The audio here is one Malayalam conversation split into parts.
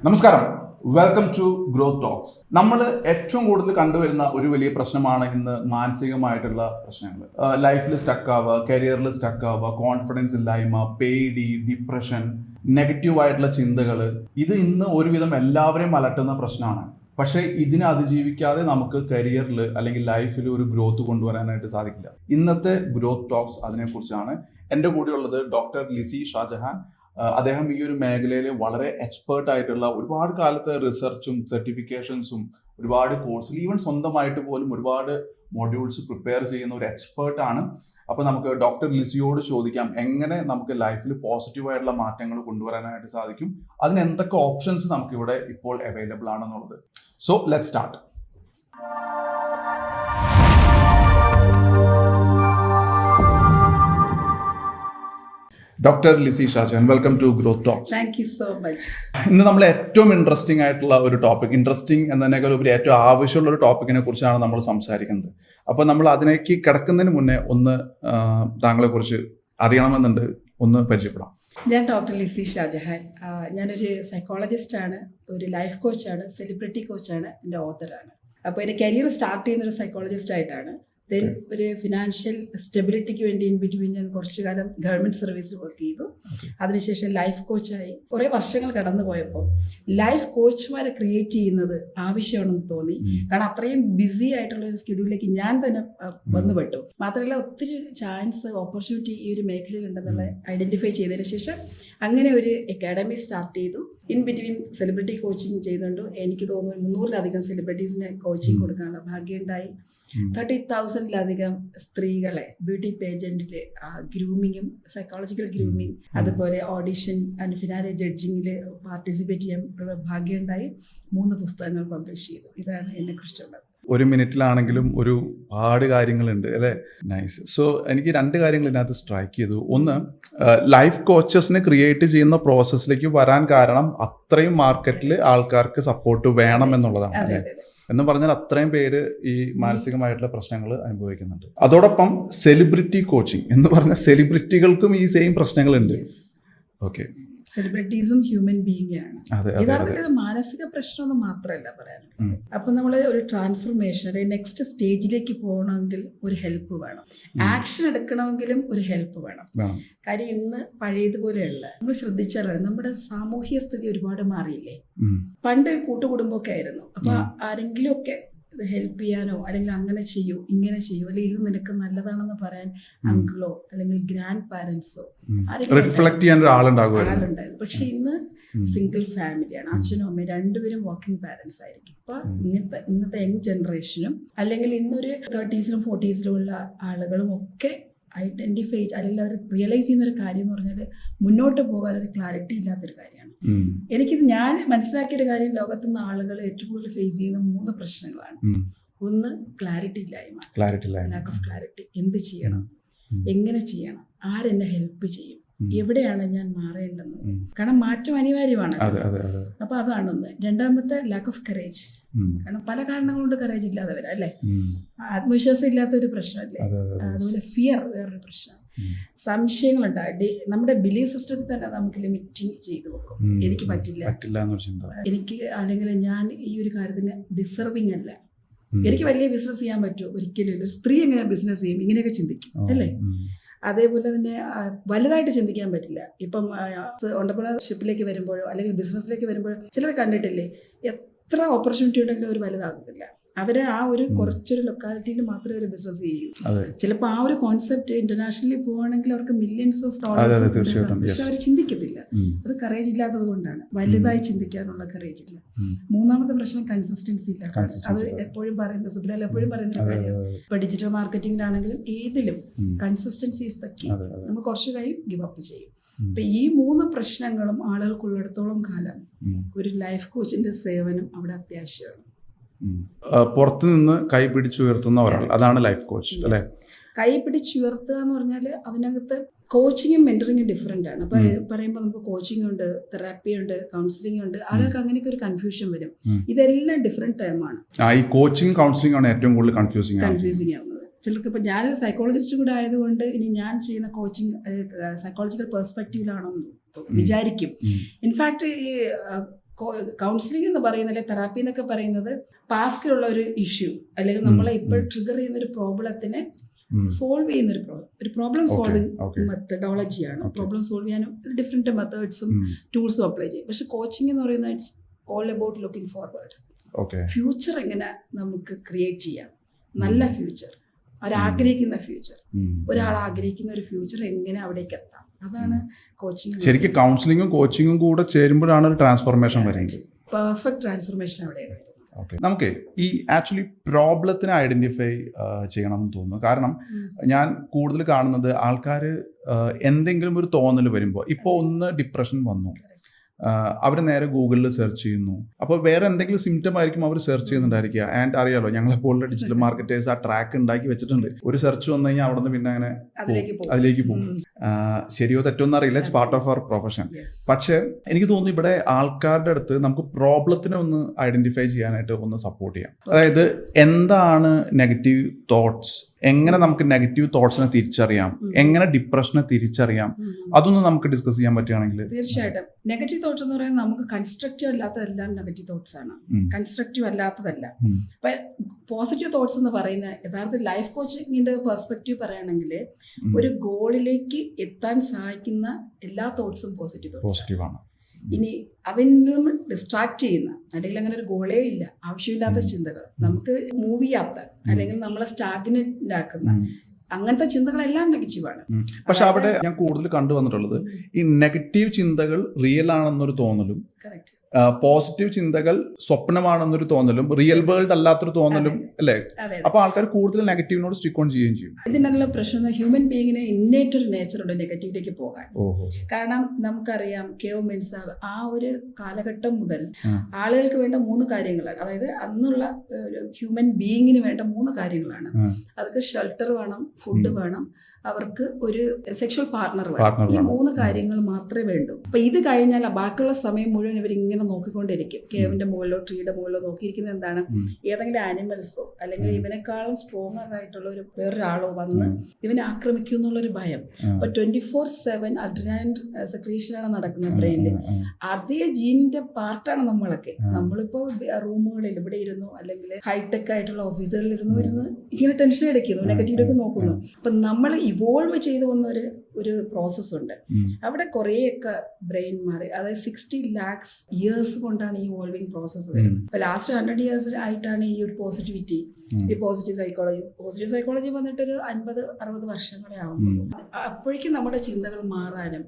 നമസ്കാരം, വെൽക്കം ടു ഗ്രോത്ത് ടോക്സ്. നമ്മൾ ഏറ്റവും കൂടുതൽ കണ്ടുവരുന്ന ഒരു വലിയ പ്രശ്നമാണ് ഇന്ന് മാനസികമായിട്ടുള്ള പ്രശ്നങ്ങൾ. ലൈഫിൽ സ്റ്റക്ക് ആവുക, കരിയറിൽ സ്റ്റക്ക് ആവുക, കോൺഫിഡൻസ് ഇല്ലായ്മ, പേടി, ഡിപ്രഷൻ, നെഗറ്റീവ് ആയിട്ടുള്ള ചിന്തകൾ. ഇത് ഇന്ന് ഒരുവിധം എല്ലാവരെയും അലട്ടുന്ന പ്രശ്നമാണ്. പക്ഷേ ഇതിനെ അതിജീവിക്കാതെ നമുക്ക് കരിയറിൽ അല്ലെങ്കിൽ ലൈഫിൽ ഒരു ഗ്രോത്ത് കൊണ്ടുവരാനായിട്ട് സാധിക്കില്ല. ഇന്നത്തെ ഗ്രോത്ത് ടോക്സ് അതിനെക്കുറിച്ചാണ്. എൻ്റെ കൂടെയുള്ളത് ഡോക്ടർ ലിസി ഷാജഹാൻ. അദ്ദേഹം ഈ ഒരു മേഖലയിൽ വളരെ എക്സ്പേർട്ട് ആയിട്ടുള്ള ഒരുപാട് കാലത്തെ റിസർച്ചും സർട്ടിഫിക്കേഷൻസും ഒരുപാട് കോഴ്സുകൾ, ഈവൻ സ്വന്തമായിട്ട് പോലും ഒരുപാട് മൊഡ്യൂൾസ് പ്രിപ്പയർ ചെയ്യുന്ന ഒരു എക്സ്പേർട്ടാണ്. അപ്പോൾ നമുക്ക് ഡോക്ടർ ലിസിയോട് ചോദിക്കാം എങ്ങനെ നമുക്ക് ലൈഫിൽ പോസിറ്റീവായിട്ടുള്ള മാറ്റങ്ങൾ കൊണ്ടുവരാനായിട്ട് സാധിക്കും, അതിന് എന്തൊക്കെ ഓപ്ഷൻസ് നമുക്കിവിടെ ഇപ്പോൾ അവൈലബിൾ ആണെന്നുള്ളത്. So let's start. Doctor Lissy Shajahan, welcome to growth talks. Thank you so much. ഇന്ന് നമ്മൾ ഏറ്റവും ഇൻട്രസ്റ്റിംഗ് ആയിട്ടുള്ള ഒരു ടോപ്പിക്, ഇൻട്രസ്റ്റിംഗ് എന്നതിനേക്കാൾ ഉപരി ഏറ്റവും ആവശ്യമുള്ള ഒരു ടോപ്പിക്കിനെ കുറിച്ചാണ് നമ്മൾ സംസാരിക്കുന്നത്. അപ്പോൾ നമ്മൾ അതിലേക്ക് കിടക്കുന്നതിന് മുന്നേ ഒന്ന് താങ്കളെ കുറിച്ച് അറിയണമെന്നുണ്ട്, ഒന്ന് പരിചയപ്പെടാം. ഞാൻ ഡോക്ടർ ലിസി ഷാജഹാൻ. ഞാനൊരു സൈക്കോളജിസ്റ്റാണ്, ഒരു ലൈഫ് കോച്ചാണ്, സെലിബ്രിറ്റി കോച്ചാണ്, എൻ്റെ ഓതറാണ്. അപ്പോൾ എൻ്റെ കരിയർ സ്റ്റാർട്ട് ചെയ്യുന്നൊരു സൈക്കോളജിസ്റ്റ് ആയിട്ടാണ്. ദെൻ ഒരു ഫിനാൻഷ്യൽ സ്റ്റെബിലിറ്റിക്ക് വേണ്ടി ഇൻ ബിറ്റ്വീൻ ഞാൻ കുറച്ചു കാലം ഗവൺമെൻറ് സർവീസിൽ വർക്ക് ചെയ്തു. അതിനുശേഷം ലൈഫ് കോച്ചായി. കുറേ വർഷങ്ങൾ കടന്നു പോയപ്പോൾ ലൈഫ് കോച്ചുമാരെ ക്രിയേറ്റ് ചെയ്യുന്നത് ആവശ്യമാണെന്ന് തോന്നി. കാരണം അത്രയും ബിസി ആയിട്ടുള്ള ഒരു സ്കെഡ്യൂളിലേക്ക് ഞാൻ തന്നെ വന്നുപെട്ടു. മാത്രമല്ല ഒത്തിരി ചാൻസ്, ഓപ്പർച്യൂണിറ്റി ഈ ഒരു മേഖലയിൽ ഉണ്ടെന്നുള്ള ഐഡൻറ്റിഫൈ ചെയ്തതിന് ശേഷം അങ്ങനെ ഒരു അക്കാഡമി സ്റ്റാർട്ട് ചെയ്തു. ഇൻ ബിറ്റ്വീൻ സെലിബ്രിറ്റി കോച്ചിങ് ചെയ്യുന്നുണ്ട്. എനിക്ക് തോന്നുന്നു 300-ലധികം സെലിബ്രിറ്റീസിന് കോച്ചിങ് കൊടുക്കാനുള്ള ഭാഗ്യമുണ്ടായി. 30,000-ലധികം സ്ത്രീകളെ ബ്യൂട്ടി പേജന്റിൽ ഗ്രൂമിങ്ങും, സൈക്കോളജിക്കൽ ഗ്രൂമിങ്, അതുപോലെ ഓഡിഷൻ ആൻഡ് ഫിനാലെ ജഡ്ജിങ്ങിൽ പാർട്ടിസിപ്പേറ്റ് ചെയ്യാൻ ഭാഗ്യമുണ്ടായി. 3 പുസ്തകങ്ങൾ പബ്ലിഷ് ചെയ്തു. ഇതാണ് എന്നെ കുറിച്ചുള്ളത്. ഒരു മിനിറ്റിലാണെങ്കിലും ഒരുപാട് കാര്യങ്ങളുണ്ട് അല്ലേ? നൈസ്. സോ എനിക്ക് 2 കാര്യങ്ങൾ ഇതിനകത്ത് സ്ട്രൈക്ക് ചെയ്തു. ഒന്ന്, ലൈഫ് കോച്ചസിനെ ക്രിയേറ്റ് ചെയ്യുന്ന പ്രോസസ്സിലേക്ക് വരാൻ കാരണം അത്രയും മാർക്കറ്റിൽ ആൾക്കാർക്ക് സപ്പോർട്ട് വേണം എന്നുള്ളതാണ് അല്ലേ? എന്ന് പറഞ്ഞാൽ അത്രയും പേര് ഈ മാനസികമായിട്ടുള്ള പ്രശ്നങ്ങൾ അനുഭവിക്കുന്നുണ്ട്. അതോടൊപ്പം സെലിബ്രിറ്റി കോച്ചിങ് എന്ന് പറഞ്ഞാൽ സെലിബ്രിറ്റികൾക്കും ഈ സെയിം പ്രശ്നങ്ങളുണ്ട്. ഓക്കെ, സെലിബ്രിറ്റീസും ഹ്യൂമൻ ബീയിങ് ആണ്. യഥാർത്ഥത്തിൽ മാനസിക പ്രശ്നമൊന്നും മാത്രമല്ല പറയാനുള്ളത്. അപ്പൊ നമ്മൾ ഒരു ട്രാൻസ്ഫോർമേഷൻ, ഒരു നെക്സ്റ്റ് സ്റ്റേജിലേക്ക് പോകണമെങ്കിൽ ഒരു ഹെൽപ്പ് വേണം. ആക്ഷൻ എടുക്കണമെങ്കിലും ഒരു ഹെൽപ്പ് വേണം. കാര്യം ഇന്ന് പഴയതുപോലെയല്ല. നമ്മൾ ശ്രദ്ധിച്ചാൽ നമ്മുടെ സാമൂഹ്യ സ്ഥിതി ഒരുപാട് മാറിയില്ലേ. പണ്ട് കൂട്ടുകുടുംബമൊക്കെ ആയിരുന്നു. അപ്പൊ ആരെങ്കിലും ഒക്കെ ഹെൽപ്പ് ചെയ്യാനോ അല്ലെങ്കിൽ അങ്ങനെ ചെയ്യൂ, ഇങ്ങനെ ചെയ്യൂ, അല്ലെങ്കിൽ ഇത് നിനക്ക് നല്ലതാണെന്ന് പറയാൻ അങ്കിളോ അല്ലെങ്കിൽ ഗ്രാൻഡ് പാരന്റ്സോ റിഫ്ലക്ട് ചെയ്യാൻ ആളുണ്ടായിരുന്നു. പക്ഷെ ഇന്ന് സിംഗിൾ ഫാമിലിയാണ്. അച്ഛനും അമ്മയും രണ്ടുപേരും വർക്കിംഗ് പാരന്റ്സ് ആയിരിക്കും. ഇപ്പൊ ഇന്നത്തെ യങ് ജനറേഷനും അല്ലെങ്കിൽ ഇന്നൊരു 30s-ലും 40s-ലും ഉള്ള ആളുകളും ഒക്കെ ഐഡന്റിഫൈ അല്ലെങ്കിൽ അവർ റിയലൈസ് ചെയ്യുന്ന ഒരു കാര്യം എന്ന് പറഞ്ഞാൽ മുന്നോട്ട് പോകാൻ ഒരു ക്ലാരിറ്റി ഇല്ലാത്തൊരു കാര്യമാണ്. ഞാൻ മനസ്സിലാക്കിയൊരു കാര്യം, ലോകത്തുനിന്ന് ആളുകൾ ഏറ്റവും കൂടുതൽ ഫേസ് ചെയ്യുന്ന 3 പ്രശ്നങ്ങളാണ്. ഒന്ന്, ക്ലാരിറ്റി ഇല്ലായ്മ, ലാക്ക് ഓഫ് ക്ലാരിറ്റി. എന്ത് ചെയ്യണം, എങ്ങനെ ചെയ്യണം, ആരെന്നെ ഹെൽപ്പ് ചെയ്യും, എവിടെയാണ് ഞാൻ മാറേണ്ടത്. കാരണം മാറ്റം അനിവാര്യമാണ്. അപ്പൊ അതാണൊന്ന്. രണ്ടാമത്തെ, ലാക്ക് ഓഫ് കറേജ്. കാരണം പല കാരണങ്ങൾ കൊണ്ട് കറേജ് ഇല്ലാതെ വരാം അല്ലേ? ആത്മവിശ്വാസം ഇല്ലാത്ത ഒരു പ്രശ്നമല്ലേ? അതുപോലെ ഫിയർ വേറൊരു പ്രശ്നം. സംശയങ്ങളുണ്ട്. നമ്മുടെ ബിലീഫ് സിസ്റ്റത്തിൽ തന്നെ നമുക്ക് ലിമിറ്റിംഗ് ചെയ്തു വെക്കും. എനിക്ക് പറ്റില്ല, എനിക്ക് അല്ലെങ്കിൽ ഞാൻ ഈ ഒരു കാര്യത്തിന് ഡിസർവിങ് അല്ല, എനിക്ക് വലിയ ബിസിനസ് ചെയ്യാൻ പറ്റുമോ, ഒരിക്കലും ഒരു സ്ത്രീ എങ്ങനെ ബിസിനസ് ചെയ്യും, ഇങ്ങനെയൊക്കെ ചിന്തിക്കും അല്ലേ? അതേപോലെ തന്നെ വലുതായിട്ട് ചിന്തിക്കാൻ പറ്റില്ല. ഇപ്പം ഓണ്ടർപ്രണർഷിപ്പിലേക്ക് വരുമ്പോഴോ അല്ലെങ്കിൽ ബിസിനസ്സിലേക്ക് വരുമ്പോഴോ ചിലർ കണ്ടിട്ടില്ലേ, എത്ര ഓപ്പർച്യൂണിറ്റി ഉണ്ടെങ്കിലും അവർ വലുതാകുന്നില്ല. അവര് ആ ഒരു കുറച്ചൊരു ലൊക്കാലിറ്റിയിൽ മാത്രമേ ഒരു ബിസിനസ് ചെയ്യൂ. ചിലപ്പോൾ ആ ഒരു കോൺസെപ്റ്റ് ഇന്റർനാഷണലി പോവുകയാണെങ്കിൽ അവർക്ക് മില്യൺസ് ഓഫ് ഡോളേഴ്സ്, പക്ഷെ അവർ ചിന്തിക്കത്തില്ല. അത് കറേജ് ഇല്ലാത്തത് കൊണ്ടാണ്. വലുതായി ചിന്തിക്കാനുള്ള കറേജ് ഇല്ല. മൂന്നാമത്തെ പ്രശ്നം കൺസിസ്റ്റൻസി ഇല്ല. അത് എപ്പോഴും പറയുന്നത്, സുബ്രൽ എപ്പോഴും പറയുന്ന കാര്യമാണ്. ഇപ്പൊ ഡിജിറ്റൽ മാർക്കറ്റിംഗിലാണെങ്കിലും ഏതിലും കൺസിസ്റ്റൻസി ഇസ് ദ കീ. നമ്മൾ കുറച്ച് കഴിയും ഗിവ് അപ്പ് ചെയ്യും. അപ്പൊ ഈ 3 പ്രശ്നങ്ങളും ആളുകൾക്കുള്ളിടത്തോളം കാലം ഒരു ലൈഫ് കോച്ചിന്റെ സേവനം അവിടെ അത്യാവശ്യമാണ്. പുറത്തു നിന്ന് കൈ പിടിച്ചുയർത്തുന്ന ഒരാൾ, അതാണ് ലൈഫ് കോച്ച് അല്ലെ? കൈ പിടിച്ചുയർത്തുക എന്ന് പറഞ്ഞാൽ അതിനകത്ത് കോച്ചിങ്ങും മെന്ററിങ്ങും ഡിഫറെന്റ് ആണ്. അപ്പൊ പറയുമ്പോൾ നമുക്ക് കോച്ചിങ് ഉണ്ട്, തെറാപ്പി ഉണ്ട്, കൗൺസിലിംഗ് ഉണ്ട്. ആളുകൾക്ക് അങ്ങനെയൊക്കെ ഒരു കൺഫ്യൂഷൻ വരും. ഇതെല്ലാം ഡിഫറെന്റ് ടൈമാണ്. ഈ കോച്ചിങ് കൗൺസിലിംഗ് ആണ് ഏറ്റവും കൂടുതൽ കൺഫ്യൂസിംഗ് ആവുന്നത് ചിലർക്ക്. ഇപ്പൊ ഞാനൊരു സൈക്കോളജിസ്റ്റ് കൂടെ ആയതുകൊണ്ട് ഇനി ഞാൻ ചെയ്യുന്ന കോച്ചിങ് സൈക്കോളജിക്കൽ പെർസ്പെക്റ്റീവിലാണോ വിചാരിക്കും. ഇൻഫാക്ട് ഈ കൗൺസിലിംഗ് എന്ന് പറയുന്നത് തെറാപ്പി എന്നൊക്കെ പറയുന്നത് പാസ്റ്റിലുള്ള ഒരു ഇഷ്യൂ അല്ലെങ്കിൽ നമ്മളെ ഇപ്പോൾ ട്രിഗർ ചെയ്യുന്ന ഒരു പ്രോബ്ലത്തിനെ സോൾവ് ചെയ്യുന്ന ഒരു പ്രോബ്ലം സോൾവിങ് മെത്തഡോളജിയാണ്. പ്രോബ്ലം സോൾവ് ചെയ്യാനും ഡിഫറെന്റ് മെത്തേഡ്സും ടൂൾസും അപ്ലൈ ചെയ്യും. പക്ഷെ കോച്ചിങ് എന്ന് പറയുന്നത് it's all about looking forward. Future എങ്ങനെ നമുക്ക് ക്രിയേറ്റ് ചെയ്യാം, നല്ല ഫ്യൂച്ചർ, അവരാഗ്രഹിക്കുന്ന ഫ്യൂച്ചർ, ഒരാൾ ആഗ്രഹിക്കുന്ന ഒരു ഫ്യൂച്ചർ എങ്ങനെ അവിടേക്ക് എത്താം, അതാണ് കോച്ചിങ്. ശരിക്കും കൗൺസിലിംഗും കോച്ചിങ്ങും കൂടെ ചേരുമ്പോഴാണ് ഒരു ട്രാൻസ്ഫോർമേഷൻ വരുന്നത്. പെർഫെക്റ്റ് ട്രാൻസ്ഫോർമേഷൻ അവിടെയാണ് വരുന്നത്. ഓക്കെ, നമുക്ക് ഈ ആക്ച്വലി പ്രോബ്ലത്തിനെ ഐഡന്റിഫൈ ചെയ്യണം എന്ന് തോന്നുന്നു. കാരണം ഞാൻ കൂടുതൽ കാണുന്നത് ആൾക്കാർ എന്തെങ്കിലും ഒരു തോന്നൽ വരുമ്പോൾ, ഇപ്പോൾ ഒന്ന് ഡിപ്രഷൻ വന്നു, അവർ നേരെ ഗൂഗിളിൽ സെർച്ച് ചെയ്യുന്നു. അപ്പോൾ വേറെ എന്തെങ്കിലും സിംറ്റം ആയിരിക്കും അവർ സെർച്ച് ചെയ്യുന്നുണ്ടായിരിക്കുക. ആൻഡ് അറിയാലോ, ഞങ്ങളെപ്പോലുള്ള ഡിജിറ്റൽ മാർക്കറ്റേഴ്സ് ആ ട്രാക്ക് ഉണ്ടാക്കി വെച്ചിട്ടുണ്ട്. ഒരു സെർച്ച് വന്നു കഴിഞ്ഞാൽ അവിടെ നിന്ന് പിന്നെ അങ്ങനെ അതിലേക്ക് പോകും. ശരിയോ തെറ്റോ എന്ന് അറിയില്ല, it's part of our profession. പക്ഷേ എനിക്ക് തോന്നുന്നു ഇവിടെ ആൾക്കാരുടെ അടുത്ത് നമുക്ക് പ്രോബ്ലത്തിനെ ഒന്ന് ഐഡന്റിഫൈ ചെയ്യാനായിട്ട് ഒന്ന് സപ്പോർട്ട് ചെയ്യാം. അതായത് എന്താണ് നെഗറ്റീവ് തോട്ട്സ്, എങ്ങനെ നമുക്ക് നെഗറ്റീവ് തോട്ട്സിനെ തിരിച്ചറിയാം, എങ്ങനെ ഡിപ്രഷനെ തിരിച്ചറിയാം, അതൊന്ന് നമുക്ക് ഡിസ്കസ് ചെയ്യാൻ പറ്റുകയാണെങ്കിൽ. തീർച്ചയായിട്ടും നെഗറ്റീവ് തോട്ട്സ് എന്ന് പറയുന്നത് നമുക്ക് കൺസ്ട്രക്റ്റീവ് അല്ലാത്തതെല്ലാം നെഗറ്റീവ് തോട്ട്സ് ആണ്, കൺസ്ട്രക്റ്റീവ് അല്ലാത്തതല്ല. അപ്പൊ പോസിറ്റീവ് തോട്ട്സ് എന്ന് പറയുന്ന യഥാർത്ഥ ലൈഫ് കോച്ചിങ്ങിന്റെ പെർസ്പെക്റ്റീവ് പറയുകയാണെങ്കിൽ ഒരു ഗോളിലേക്ക് എത്താൻ സഹായിക്കുന്ന എല്ലാ തോട്ട്സും പോസിറ്റീവ് ആണ്. ഇനി അതിൽ നിന്ന് ഡിസ്ട്രാക്ട് ചെയ്യുന്ന അല്ലെങ്കിൽ അങ്ങനെ ഒരു ഗോളേ ഇല്ല, ആവശ്യമില്ലാത്ത ചിന്തകൾ, നമുക്ക് മൂവ് ചെയ്യാത്ത അല്ലെങ്കിൽ നമ്മളെ സ്റ്റാഗ്നന്റ് ആക്കുന്ന അങ്ങനത്തെ ചിന്തകളെല്ലാം നെഗറ്റീവാണ്. പക്ഷെ അവിടെ ഞാൻ കൂടുതൽ കണ്ടുവന്നിട്ടുള്ളത് ഈ നെഗറ്റീവ് ചിന്തകൾ റിയൽ ആണെന്നൊരു തോന്നലും, പോസിറ്റീവ് ചിന്തകൾ സ്വപ്നമാണെന്നൊരു തോന്നലും, റിയൽ വേൾഡ് അല്ലാത്തൊരു തോന്നലും അല്ലേ? അപ്പൊ ആൾക്കാർ കൂടുതൽ നെഗറ്റീവിനോട് സ്റ്റിക്ക് ഓൺ ചെയ്യുകയും ചെയ്യും. ഇതിനുള്ള പ്രശ്നം ഹ്യൂമൻ ബീയിങ്ങിന് ഇന്നേറ്റ് ഒരു നേച്ചറുണ്ട് നെഗറ്റീവിലേക്ക് പോകാൻ. കാരണം നമുക്കറിയാം കേവ് മെൻസാവ് ആ ഒരു കാലഘട്ടം മുതൽ ആളുകൾക്ക് വേണ്ട 3 കാര്യങ്ങളാണ്. അതായത് അന്നുള്ള ഹ്യൂമൻ ബീയിങ്ങിന് വേണ്ട 3 കാര്യങ്ങളാണ്. അതൊക്കെ ഷെൽട്ടർ വേണം, ഫുഡ് വേണം, അവർക്ക് ഒരു സെക്ഷൽ പാർട്ണർ വേണം. ഈ 3 കാര്യങ്ങൾ മാത്രമേ വേണ്ടൂ. അപ്പൊ ഇത് കഴിഞ്ഞാൽ ബാക്കിയുള്ള സമയം മുഴുവൻ ഇവരിങ്ങനെ നോക്കിക്കൊണ്ടിരിക്കും. കേവിന്റെ മുകളിലോ ട്രീയുടെ മുകളിലോ നോക്കിയിരിക്കുന്നത് എന്താണ്, ഏതെങ്കിലും ആനിമൽസോ അല്ലെങ്കിൽ ഇവനെക്കാളും സ്ട്രോങ്ങർ ആയിട്ടുള്ള വേറൊരാളോ വന്ന് ഇവനെ ആക്രമിക്കും എന്നുള്ളൊരു ഭയം. അപ്പൊ 24/7 അഡ്രിനാലിൻ സെക്രീഷനാണ് നടക്കുന്നത് ബ്രെയിനിൽ. അതേ ജീനിന്റെ പാർട്ടാണ് നമ്മളൊക്കെ. നമ്മളിപ്പോ റൂമുകളിൽ ഇവിടെ ഇരുന്നു അല്ലെങ്കിൽ ഹൈടെക് ആയിട്ടുള്ള ഓഫീസുകളിൽ ഇരുന്ന് ഇങ്ങനെ ടെൻഷൻ അടിക്കുന്നു, നെഗറ്റീവിലേക്ക് നോക്കുന്നു. അപ്പൊ നമ്മൾ ഇവോൾവ് ചെയ്തു വന്ന ഒരു പ്രോസസ് ഉണ്ട്. അവിടെ കുറേയൊക്കെ ബ്രെയിൻ മാറി. അതായത് 60 lakhs ഇയേഴ്സ് കൊണ്ടാണ് ഈ ഇവോൾവിംഗ് പ്രോസസ്സ് വരുന്നത്. ഇപ്പൊ ലാസ്റ്റ് 100 years ആയിട്ടാണ് ഈ ഒരു പോസിറ്റിവിറ്റി, ഈ പോസിറ്റീവ് സൈക്കോളജി വന്നിട്ട് ഒരു 50-60 വർഷങ്ങളെ ആവുന്നുള്ളൂ. അപ്പോഴേക്കും നമ്മുടെ ചിന്തകൾ മാറാനും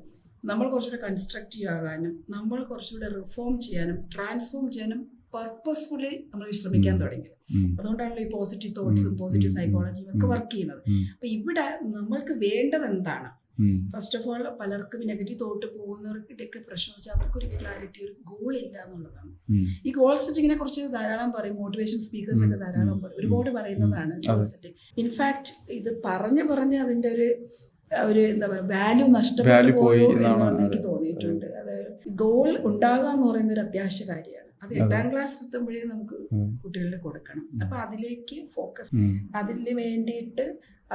നമ്മൾ കുറച്ചുകൂടെ കൺസ്ട്രക്റ്റീവ് ആകാനും നമ്മൾ കുറച്ചുകൂടെ റിഫോം ചെയ്യാനും ട്രാൻസ്ഫോം ചെയ്യാനും പർപ്പസ്ഫുള്ളി നമ്മൾ ശ്രമിക്കാൻ തുടങ്ങിയത്. അതുകൊണ്ടാണല്ലോ ഈ പോസിറ്റീവ് തോട്ട്സും പോസിറ്റീവ് സൈക്കോളജിയും ഒക്കെ വർക്ക് ചെയ്യുന്നത്. അപ്പൊ ഇവിടെ നമ്മൾക്ക് വേണ്ടത് എന്താണ്? ഫസ്റ്റ് ഓഫ് ഓൾ പലർക്കും നെഗറ്റീവ് തോട്ട് പോകുന്നവർക്കിടയ്ക്ക് പ്രശ്നം വെച്ചാൽ അവർക്കൊരു ക്ലാരിറ്റി, ഒരു ഗോൾ ഇല്ല എന്നുള്ളതാണ്. ഈ ഗോൾ സെറ്റിങ്ങിനെ കുറിച്ച് ധാരാളം പറയും, മോട്ടിവേഷൻ സ്പീക്കേഴ്സ് ഒക്കെ ധാരാളം പറയും, ഒരുപാട് പറയുന്നതാണ് ഗോൾ സെറ്റിംഗ്. ഇൻഫാക്ട് ഇത് പറഞ്ഞ് അതിന്റെ ഒരു എന്താ പറയുക വാല്യൂ നഷ്ടപ്പെട്ടു പോയോ എന്നാണ് എനിക്ക് തോന്നിയിട്ടുണ്ട്. അതായത് ഗോൾ ഉണ്ടാകുക എന്ന് പറയുന്ന ഒരു അത്യാവശ്യ കാര്യമാണ്. അത് 8ാം ക്ലാസ് എത്തുമ്പോഴേ നമുക്ക് കുട്ടികളിൽ കൊടുക്കണം. അപ്പൊ അതിലേക്ക് ഫോക്കസ്, അതിന് വേണ്ടിയിട്ട്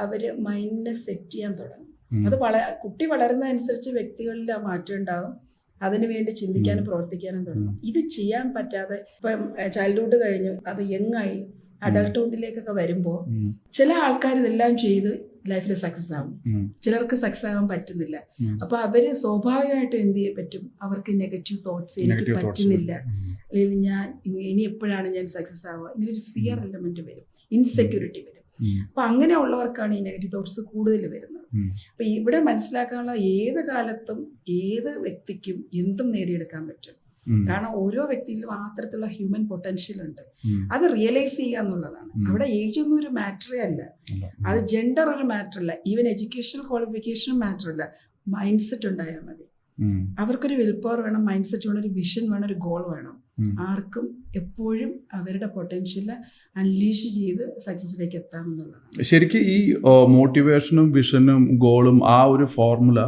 അവര് മൈൻഡിനെ സെറ്റ് ചെയ്യാൻ തുടങ്ങും. അത് കുട്ടി വളരുന്നതനുസരിച്ച് വ്യക്തികളിൽ ആ മാറ്റം ഉണ്ടാകും. അതിനുവേണ്ടി ചിന്തിക്കാനും പ്രവർത്തിക്കാനും തുടങ്ങും. ഇത് ചെയ്യാൻ പറ്റാതെ ഇപ്പം ചൈൽഡ്ഹുഡ് കഴിഞ്ഞു അത് യങ്ങായി അഡൾട്ട്ഹുഡിലേക്കൊക്കെ വരുമ്പോൾ ചില ആൾക്കാർ ഇതെല്ലാം ചെയ്ത് ലൈഫിൽ സക്സസ് ആവും, ചിലർക്ക് സക്സസ് ആകാൻ പറ്റുന്നില്ല. അപ്പൊ അവര് സ്വാഭാവികമായിട്ടും എന്ത് ചെയ്യാൻ പറ്റും, അവർക്ക് നെഗറ്റീവ് തോട്ട്സ്, എനിക്ക് പറ്റുന്നില്ല, അല്ലെങ്കിൽ ഞാൻ ഇനി എപ്പോഴാണ് ഞാൻ സക്സസ് ആവുക, ഇങ്ങനെ ഒരു ഫിയർ എലമെന്റ് വരും, ഇൻസെക്യൂരിറ്റി വരും. അപ്പൊ അങ്ങനെയുള്ളവർക്കാണ് ഈ നെഗറ്റീവ് തോട്ട്സ് കൂടുതൽ വരുന്നത്. അപ്പൊ ഇവിടെ മനസ്സിലാക്കാനുള്ള ഏത് കാലത്തും ഏത് വ്യക്തിക്കും എന്തും നേടിയെടുക്കാൻ പറ്റും. കാരണം ഓരോ വ്യക്തിയിലും ആ തരത്തിലുള്ള ഹ്യൂമൻ പൊട്ടൻഷ്യൽ ഉണ്ട്. അത് റിയലൈസ് ചെയ്യുക എന്നുള്ളതാണ്. അവിടെ ഏജ് ഒന്നും ഒരു മാറ്ററേ അല്ല, അത് ജെൻഡർ ഒരു മാറ്റർ അല്ല, ഈവൻ എഡ്യൂക്കേഷണൽ ക്വാളിഫിക്കേഷനും മാറ്റർ അല്ല. മൈൻഡ് സെറ്റ് ഉണ്ടായാൽ മതി. അവർക്കൊരു വിൽ പവർ വേണം, മൈൻഡ് സെറ്റ് വേണം, ഒരു വിഷൻ വേണം, ഒരു ഗോൾ വേണം. ആർക്കും എപ്പോഴും അവരുടെ പൊട്ടൻഷ്യല് അൺലീഷ് ചെയ്ത് സക്സസിലേക്ക് എത്താമെന്നുള്ളതാണ്. ശരിക്കും ഈ മോട്ടിവേഷനും വിഷനും ഗോളും ആ ഒരു ഫോർമുല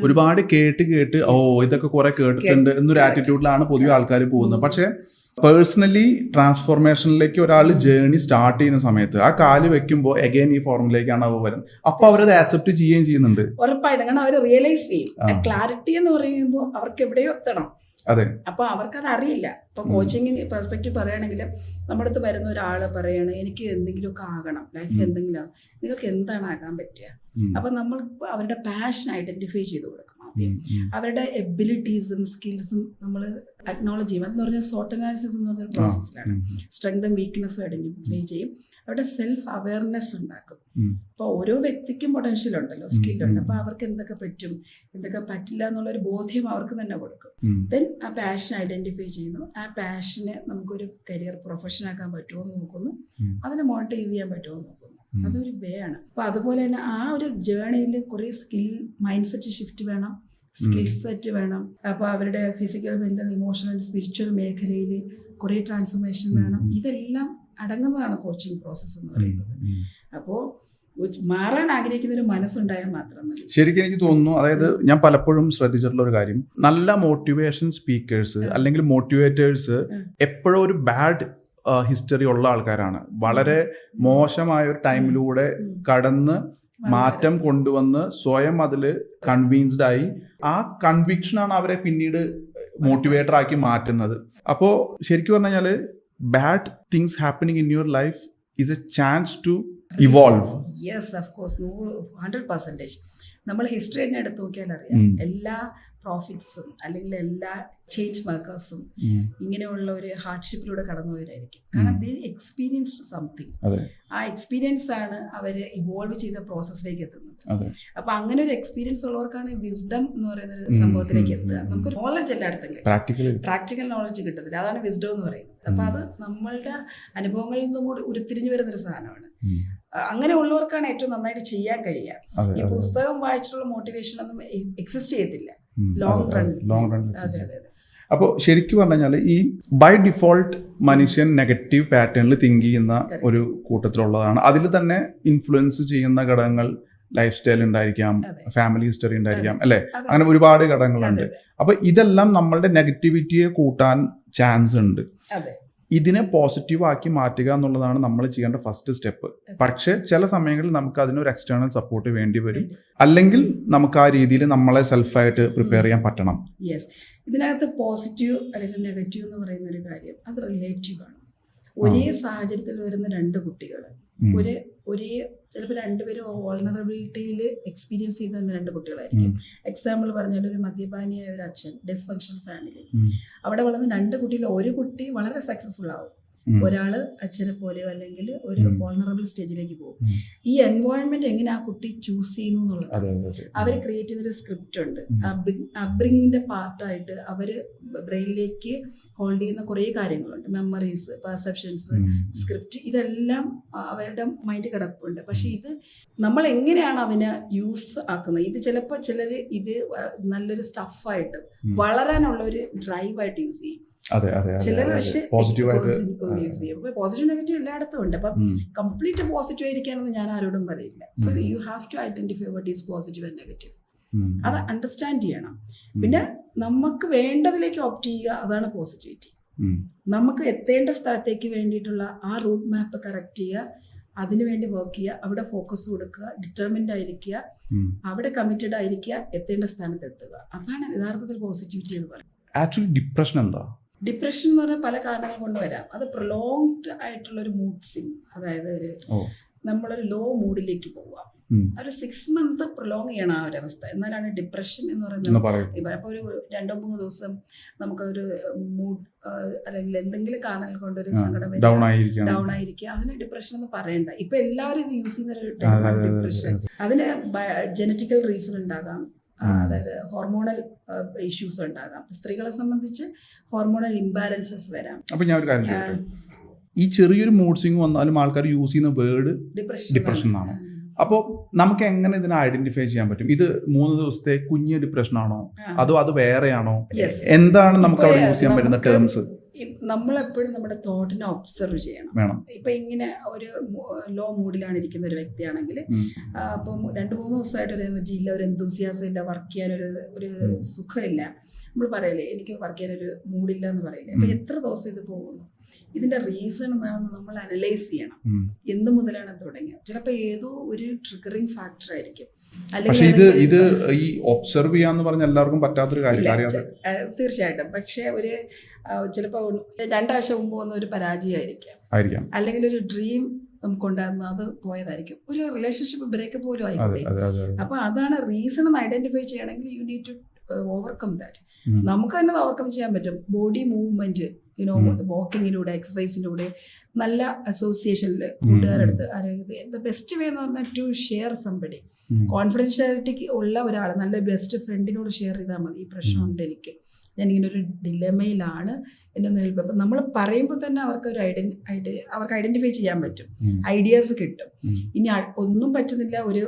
ഒരുപാട് കേട്ട് ഇതൊക്കെ കുറെ കേട്ടിട്ടുണ്ട് എന്നൊരു ആറ്റിറ്റ്യൂഡിലാണ് പൊതുവെ ആൾക്കാർ പോകുന്നത്. പക്ഷെ പേഴ്സണലി ട്രാൻസ്ഫോർമേഷനിലേക്ക് ഒരാൾ ജേർണി സ്റ്റാർട്ട് ചെയ്യുന്ന സമയത്ത് ആ കാല് വെക്കുമ്പോൾ അഗൈൻ ഈ ഫോർമുലയിലേക്കാണ് അവർ വരുന്നത്. അപ്പൊ അവരത് ആക്സെപ്റ്റ് ചെയ്യുകയും ചെയ്യുന്നുണ്ട്. ഉറപ്പായിട്ടും. കാരണം അവർ റിയലൈസ് ചെയ്യും. ക്ലാരിറ്റി എന്ന് പറയുമ്പോൾ അവർക്ക് എവിടെയോ എത്തണം. അതെ. അപ്പോൾ അവർക്കത് അറിയില്ല. ഇപ്പോൾ കോച്ചിങ്ങിന് പെർസ്പെക്റ്റീവ് പറയുകയാണെങ്കിൽ നമ്മുടെ അടുത്ത് വരുന്ന ഒരാൾ പറയാണ് എനിക്ക് എന്തെങ്കിലുമൊക്കെ ആകണം, ലൈഫിൽ എന്തെങ്കിലും ആകും, നിങ്ങൾക്ക് എന്താണ് ആകാൻ പറ്റുക? അപ്പം നമ്മൾ അവരുടെ പാഷൻ ഐഡന്റിഫൈ ചെയ്ത് കൊടുക്കണം. ആദ്യം അവരുടെ എബിലിറ്റീസും സ്കിൽസും നമ്മൾ അക്നോളജ് ചെയ്യും. അതെന്ന് പറഞ്ഞാൽ സോട്ട് അനാലിസിസ് എന്ന് പറഞ്ഞൊരു പ്രോസസ്സിലാണ്. സ്ട്രെങ്തും വീക്ക്നെസ്സും ഐഡന്റിഫൈ ചെയ്യും, അവരുടെ സെൽഫ് അവയർനെസ് ഉണ്ടാക്കും. അപ്പോൾ ഓരോ വ്യക്തിക്കും പൊട്ടൻഷ്യൽ ഉണ്ടല്ലോ, സ്കില്ലുണ്ട്. അപ്പോൾ അവർക്ക് എന്തൊക്കെ പറ്റും, എന്തൊക്കെ പറ്റില്ല എന്നുള്ളൊരു ബോധ്യം അവർക്ക് തന്നെ കൊടുക്കും. ദെൻ ആ പാഷൻ ഐഡന്റിഫൈ ചെയ്യുന്നു. ആ പാഷനെ നമുക്കൊരു കരിയർ പ്രൊഫഷൻ ആക്കാൻ പറ്റുമോ എന്ന് നോക്കുന്നു, അതിനെ മോണിറ്റൈസ് ചെയ്യാൻ പറ്റുമോ എന്ന് നോക്കുന്നു. അതൊരു വേ ആണ്. അപ്പോൾ അതുപോലെ തന്നെ ആ ഒരു ജേണിയിൽ കുറേ സ്കിൽ മൈൻഡ് സെറ്റ് ഷിഫ്റ്റ് വേണം, സ്കിൽ സെറ്റ് വേണം. അപ്പോൾ അവരുടെ ഫിസിക്കൽ, മെന്റൽ, ഇമോഷണൽ, സ്പിരിച്വൽ മേഖലയിൽ കുറേ ട്രാൻസ്ഫോർമേഷൻ വേണം. ഇതെല്ലാം അടങ്ങുന്നതാണ് കോച്ചിങ് പ്രോസസ്സ് എന്ന് പറയുന്നത്. അപ്പോൾ മാറാൻ ആഗ്രഹിക്കുന്ന ഒരു മനസ്സുണ്ടായാൽ മാത്രം മതി. ശരിക്കും എനിക്ക് തോന്നുന്നു, അതായത് ഞാൻ പലപ്പോഴും ശ്രദ്ധിച്ചിട്ടുള്ള ഒരു കാര്യം, നല്ല മോട്ടിവേഷൻ സ്പീക്കേഴ്സ് അല്ലെങ്കിൽ മോട്ടിവേറ്റേഴ്സ് എപ്പോഴും ഒരു ബാഡ് ഹിസ്റ്ററി ഉള്ള ആൾക്കാരാണ്. വളരെ മോശമായ ഒരു ടൈമിലൂടെ കടന്ന് മാറ്റം കൊണ്ടുവന്ന് സ്വയം അതിൽ കൺവിൻസ്ഡ് ആയി ആ കൺവിക്ഷനാണ് അവരെ പിന്നീട് മോട്ടിവേറ്റർ ആക്കി മാറ്റുന്നത്. അപ്പോൾ ശരിക്കും പറഞ്ഞു കഴിഞ്ഞാൽ bad things happening in your life is a chance to evolve. Yes, of course, 100%. നമ്മൾ ഹിസ്റ്ററി തന്നെ എടുത്ത് നോക്കിയാൽ അറിയാം, എല്ലാ പ്രോഫിറ്റ്സും അല്ലെങ്കിൽ എല്ലാ ചേഞ്ച് മേക്കേഴ്സും ഇങ്ങനെയുള്ള ഒരു ഹാർഡ്ഷിപ്പിലൂടെ കടന്നുപോയവരായിരിക്കും. കാരണം ദേ എക്സ്പീരിയൻസ്ഡ് സംതിങ്. ആ എക്സ്പീരിയൻസ് ആണ് അവർ ഇവോൾവ് ചെയ്ത പ്രോസസ്സിലേക്ക് എത്തുന്നത്. അപ്പൊ അങ്ങനെ ഒരു എക്സ്പീരിയൻസ് ഉള്ളവർക്കാണ് വിസ്ഡം എന്ന് പറയുന്ന ഒരു സംഭവത്തിലേക്ക് എത്തുക. നമുക്ക് നോളജ് എല്ലായിടത്തും പ്രാക്ടിക്കൽ നോളജ് കിട്ടത്തില്ല, അതാണ് വിസ്ഡം എന്ന് പറയുന്നത്. അപ്പൊ അത് നമ്മളുടെ അനുഭവങ്ങളിൽ നിന്നും കൂടി ഉരുത്തിരിഞ്ഞു വരുന്നൊരു സാധനമാണ്. അങ്ങനെ ഉള്ളവർക്കാണ് ഏറ്റവും നന്നായിട്ട് ചെയ്യാൻ കഴിയുക. ഈ പുസ്തകം വായിച്ചിട്ടുള്ള മോട്ടിവേഷൻ ഒന്നും എക്സിസ്റ്റ് ചെയ്യത്തില്ല ലോങ് റൺ. അതെ അതെ. അപ്പോൾ ശരിക്കും പറഞ്ഞു കഴിഞ്ഞാൽ ഈ ബൈ ഡിഫോൾട്ട് മനുഷ്യൻ നെഗറ്റീവ് പാറ്റേണിൽ തിങ്ക് ചെയ്യുന്ന ഒരു കൂട്ടത്തിലുള്ളതാണ്. അതിൽ തന്നെ ഇൻഫ്ലുവൻസ് ചെയ്യുന്ന ഘടകങ്ങൾ ലൈഫ് സ്റ്റൈൽ ഉണ്ടായിരിക്കാം, ഫാമിലി ഹിസ്റ്ററി ഉണ്ടായിരിക്കാം, അല്ലെ? അങ്ങനെ ഒരുപാട് ഘടകങ്ങളുണ്ട്. അപ്പൊ ഇതെല്ലാം നമ്മളുടെ നെഗറ്റിവിറ്റിയെ കൂട്ടാൻ ചാൻസ് ഉണ്ട്. ഇതിനെ പോസിറ്റീവ് ആക്കി മാറ്റുക എന്നുള്ളതാണ് നമ്മൾ ചെയ്യേണ്ട ഫസ്റ്റ് സ്റ്റെപ്പ്. പക്ഷെ ചില സമയങ്ങളിൽ നമുക്ക് അതിനൊരു എക്സ്റ്റേണൽ സപ്പോർട്ട് വേണ്ടി വരും, അല്ലെങ്കിൽ നമുക്ക് ആ രീതിയിൽ നമ്മളെ സെൽഫായിട്ട് പ്രിപ്പയർ ചെയ്യാൻ പറ്റണം. യെസ്, ഇതിനകത്ത് പോസിറ്റീവ് അല്ലെങ്കിൽ നെഗറ്റീവ് എന്ന് പറയുന്ന ഒരു കാര്യം അത് റിലേറ്റീവ് ആണ്. ഒരേ സാഹചര്യത്തിൽ വരുന്ന രണ്ട് കുട്ടികൾ, ഒരേ ചിലപ്പോൾ രണ്ടുപേരും വൾണറബിലിറ്റിയിൽ എക്സ്പീരിയൻസ് ചെയ്ത് വന്ന രണ്ട് കുട്ടികളായിരിക്കും. എക്സാമ്പിൾ പറഞ്ഞാൽ ഒരു മദ്യപാനിയായ ഒരു അച്ഛൻ, ഡിസ്ഫങ്ഷണൽ ഫാമിലി, അവിടെ വളർന്ന രണ്ട് കുട്ടിയിൽ ഒരു കുട്ടി വളരെ സക്സസ്ഫുൾ ആവും, ഒരാള് അച്ഛനെ പോലെയോ അല്ലെങ്കിൽ ഒരു വൾണറബിൾ സ്റ്റേജിലേക്ക് പോകും. ഈ എൻവയോൺമെന്റ് എങ്ങനെ ആ കുട്ടി ചൂസ് ചെയ്യുന്നു എന്നുള്ളത് അവർ ക്രിയേറ്റ് ചെയ്തൊരു സ്ക്രിപ്റ്റ് ഉണ്ട്. അപ്ബ്രിങ്ങിന്റെ പാർട്ടായിട്ട് അവര് ബ്രെയിനിലേക്ക് ഹോൾഡ് ചെയ്യുന്ന കുറേ കാര്യങ്ങളുണ്ട്. മെമ്മറീസ്, പെർസെപ്ഷൻസ്, സ്ക്രിപ്റ്റ്, ഇതെല്ലാം അവരുടെ മൈൻഡ് കിടപ്പുണ്ട്. പക്ഷെ ഇത് നമ്മൾ എങ്ങനെയാണ് അതിനെ യൂസ് ആക്കുന്നത്? ഇത് ചിലപ്പോൾ ചിലർ ഇത് നല്ലൊരു സ്റ്റഫായിട്ട് വളരാനുള്ള ഒരു ഡ്രൈവായിട്ട് യൂസ് ചെയ്യും. ചിലർ പക്ഷേ പോസിറ്റീവായിട്ട് യൂസ് ചെയ്യും. പോസിറ്റീവ് നെഗറ്റീവ് എല്ലായിടത്തും ഉണ്ട്. അപ്പം കംപ്ലീറ്റ് പോസിറ്റീവ് ആയിരിക്കാനെന്ന് ഞാൻ ആരോടും പറയില്ല. So you have to identify what is positive and negative. അത് അണ്ടർസ്റ്റാൻഡ് ചെയ്യണം. പിന്നെ നമുക്ക് വേണ്ടതിലേക്ക് ഓപ്റ്റ് ചെയ്യുക, അതാണ് പോസിറ്റിവിറ്റി. നമുക്ക് എത്തേണ്ട സ്ഥലത്തേക്ക് വേണ്ടിയിട്ടുള്ള ആ റൂട്ട് മാപ്പ് കറക്റ്റ് ചെയ്യുക, അതിനുവേണ്ടി വർക്ക് ചെയ്യുക, അവിടെ ഫോക്കസ് കൊടുക്കുക, ഡിറ്റർമിൻഡ് ആയിരിക്കുക, അവിടെ കമ്മിറ്റഡ് ആയിരിക്കുക, എത്തേണ്ട സ്ഥാനത്ത് എത്തുക. അതാണ് യഥാർത്ഥത്തിൽ പോസിറ്റിവിറ്റി എന്ന് പറയുന്നത്. ആക്ച്വലി ഡിപ്രഷൻ എന്താ? ഡിപ്രഷൻ എന്ന് പറഞ്ഞാൽ പല കാരണങ്ങൾ കൊണ്ട് വരാം. അത് പ്രൊലോങ്ഡ് ആയിട്ടുള്ള ഒരു മൂഡ് സ്വിംഗ്, അതായത് ഒരു നമ്മളൊരു ലോ മൂഡിലേക്ക് പോവാം. ഒരു 6 months പ്രൊലോങ് ചെയ്യണം ആ ഒരു അവസ്ഥ, എന്നാലാണ് ഡിപ്രഷൻ എന്ന് പറയുന്നത്. അപ്പോൾ ഒരു 2-3 ദിവസം നമുക്കൊരു മൂഡ് അല്ലെങ്കിൽ എന്തെങ്കിലും കാരണങ്ങൾ കൊണ്ട് ഒരു സങ്കടം ഡൗൺ ആയിരിക്കുക, അതിന് ഡിപ്രഷൻ എന്ന് പറയണ്ട. ഇപ്പൊ എല്ലാവരും ഇത് യൂസ് ചെയ്യുന്ന ഒരു ടൈമാണ് ഡിപ്രഷൻ. അതിന് ജനറ്റിക്കൽ റീസൺ ഉണ്ടാകാം, അതായത് ഹോർമോണൽ ഇഷ്യൂസ് ഉണ്ടാകാം. സ്ത്രീകളെ സംബന്ധിച്ച് ഹോർമോണൽ ഇംബാലൻസസ് വരാം. അപ്പൊ ഞാൻ ഒരു കാര്യം ചോദിക്കട്ടെ, ഈ ചെറിയൊരു മൂഡ് സ്വിംഗ് വന്നാലും ആൾക്കാർ യൂസ് ചെയ്യുന്ന വേർഡ് ഡിപ്രഷൻ ആണ്. അപ്പോൾ നമുക്ക് എങ്ങനെ ഇതിനെ ഐഡന്റിഫൈ ചെയ്യാൻ പറ്റും? ഇത് 3 ദിവസത്തെ കുഞ്ഞ് ഡിപ്രഷൻ ആണോ, അതോ അത് വേറെയാണോ? എന്താണ് നമുക്ക് അവിടെ യൂസ് ചെയ്യാൻ പറ്റുന്ന ടേംസ്? നമ്മളെപ്പോഴും നമ്മുടെ തോട്ടിനെ ഒബ്സർവ് ചെയ്യണം. ഇപ്പൊ ഇങ്ങനെ ഒരു ലോ മൂഡിലാണ് ഇരിക്കുന്ന ഒരു വ്യക്തിയാണെങ്കിൽ, അപ്പം 2-3 ദിവസമായിട്ട് ഒരു എനർജി ഇല്ല, ഒരു എന്തൂസിയാസം ഇല്ല, വർക്ക് ചെയ്യാൻ ഒരു സുഖമില്ല, നമ്മൾ പറയല്ലേ എനിക്ക് വർക്ക് ചെയ്യാനൊരു മൂഡില്ല എന്ന് പറയില്ലേ, അപ്പൊ എത്ര ദിവസം ഇത് പോകുന്നു, ഇതിന്റെ റീസൺ എന്താണെന്ന് നമ്മൾ അനലൈസ് ചെയ്യണം. എന്ന് മുതലാണ് തുടങ്ങിയത്? ചിലപ്പോൾ ഏതോ ഒരു ട്രിഗറിങ് ഫാക്ടർ ആയിരിക്കും. പക്ഷേ ഇത് ഈ ഒബ്സർവ് ചെയ്യാന്ന് പറഞ്ഞ എല്ലാവർക്കും പറ്റാത്തൊരു കാര്യം. തീർച്ചയായിട്ടും. പക്ഷെ ഒരു ചിലപ്പോൾ 2 ആഴ്ച മുമ്പ് വന്ന ഒരു പരാജയമായിരിക്കാം, അല്ലെങ്കിൽ ഒരു ഡ്രീം നമുക്കുണ്ടായിരുന്നു, അത് പോയതായിരിക്കും, ഒരു റിലേഷൻഷിപ്പ് ബ്രേക്കപ്പ് പോലും ആയിക്കോട്ടെ. അപ്പൊ അതാണ് റീസൺ എന്ന് ഐഡന്റിഫൈ ചെയ്യണമെങ്കിൽ you need to overcome that. നമുക്ക് തന്നെ ഓവർകം ചെയ്യാൻ പറ്റും. ബോഡി മൂവ്മെന്റ്, വാക്കിങ്ങിലൂടെ, എക്സസൈസിലൂടെ, നല്ല അസോസിയേഷനിൽ, കൂട്ടുകാരടുത്ത് ആരോഗ്യത്തിൽ. ദ ബെസ്റ്റ് വേ എന്ന് പറഞ്ഞാൽ ടു ഷെയർ സംബഡി. കോൺഫിഡൻഷ്യാലിറ്റിക്ക് ഉള്ള ഒരാൾ നല്ല ബെസ്റ്റ് ഫ്രണ്ടിനോട് ഷെയർ ചെയ്താൽ മതി, ഈ പ്രശ്നമുണ്ട് എനിക്ക്, ഞാനിങ്ങനെ ഒരു ഡിലമയിലാണ്, എന്നൊന്ന് ഹെൽപ്പ്. അപ്പം നമ്മൾ പറയുമ്പോൾ തന്നെ അവർക്ക് ഐഡന്റിഫൈ ചെയ്യാൻ പറ്റും, ഐഡിയാസ് കിട്ടും. ഇനി ഒന്നും പറ്റുന്നില്ല, ഒരു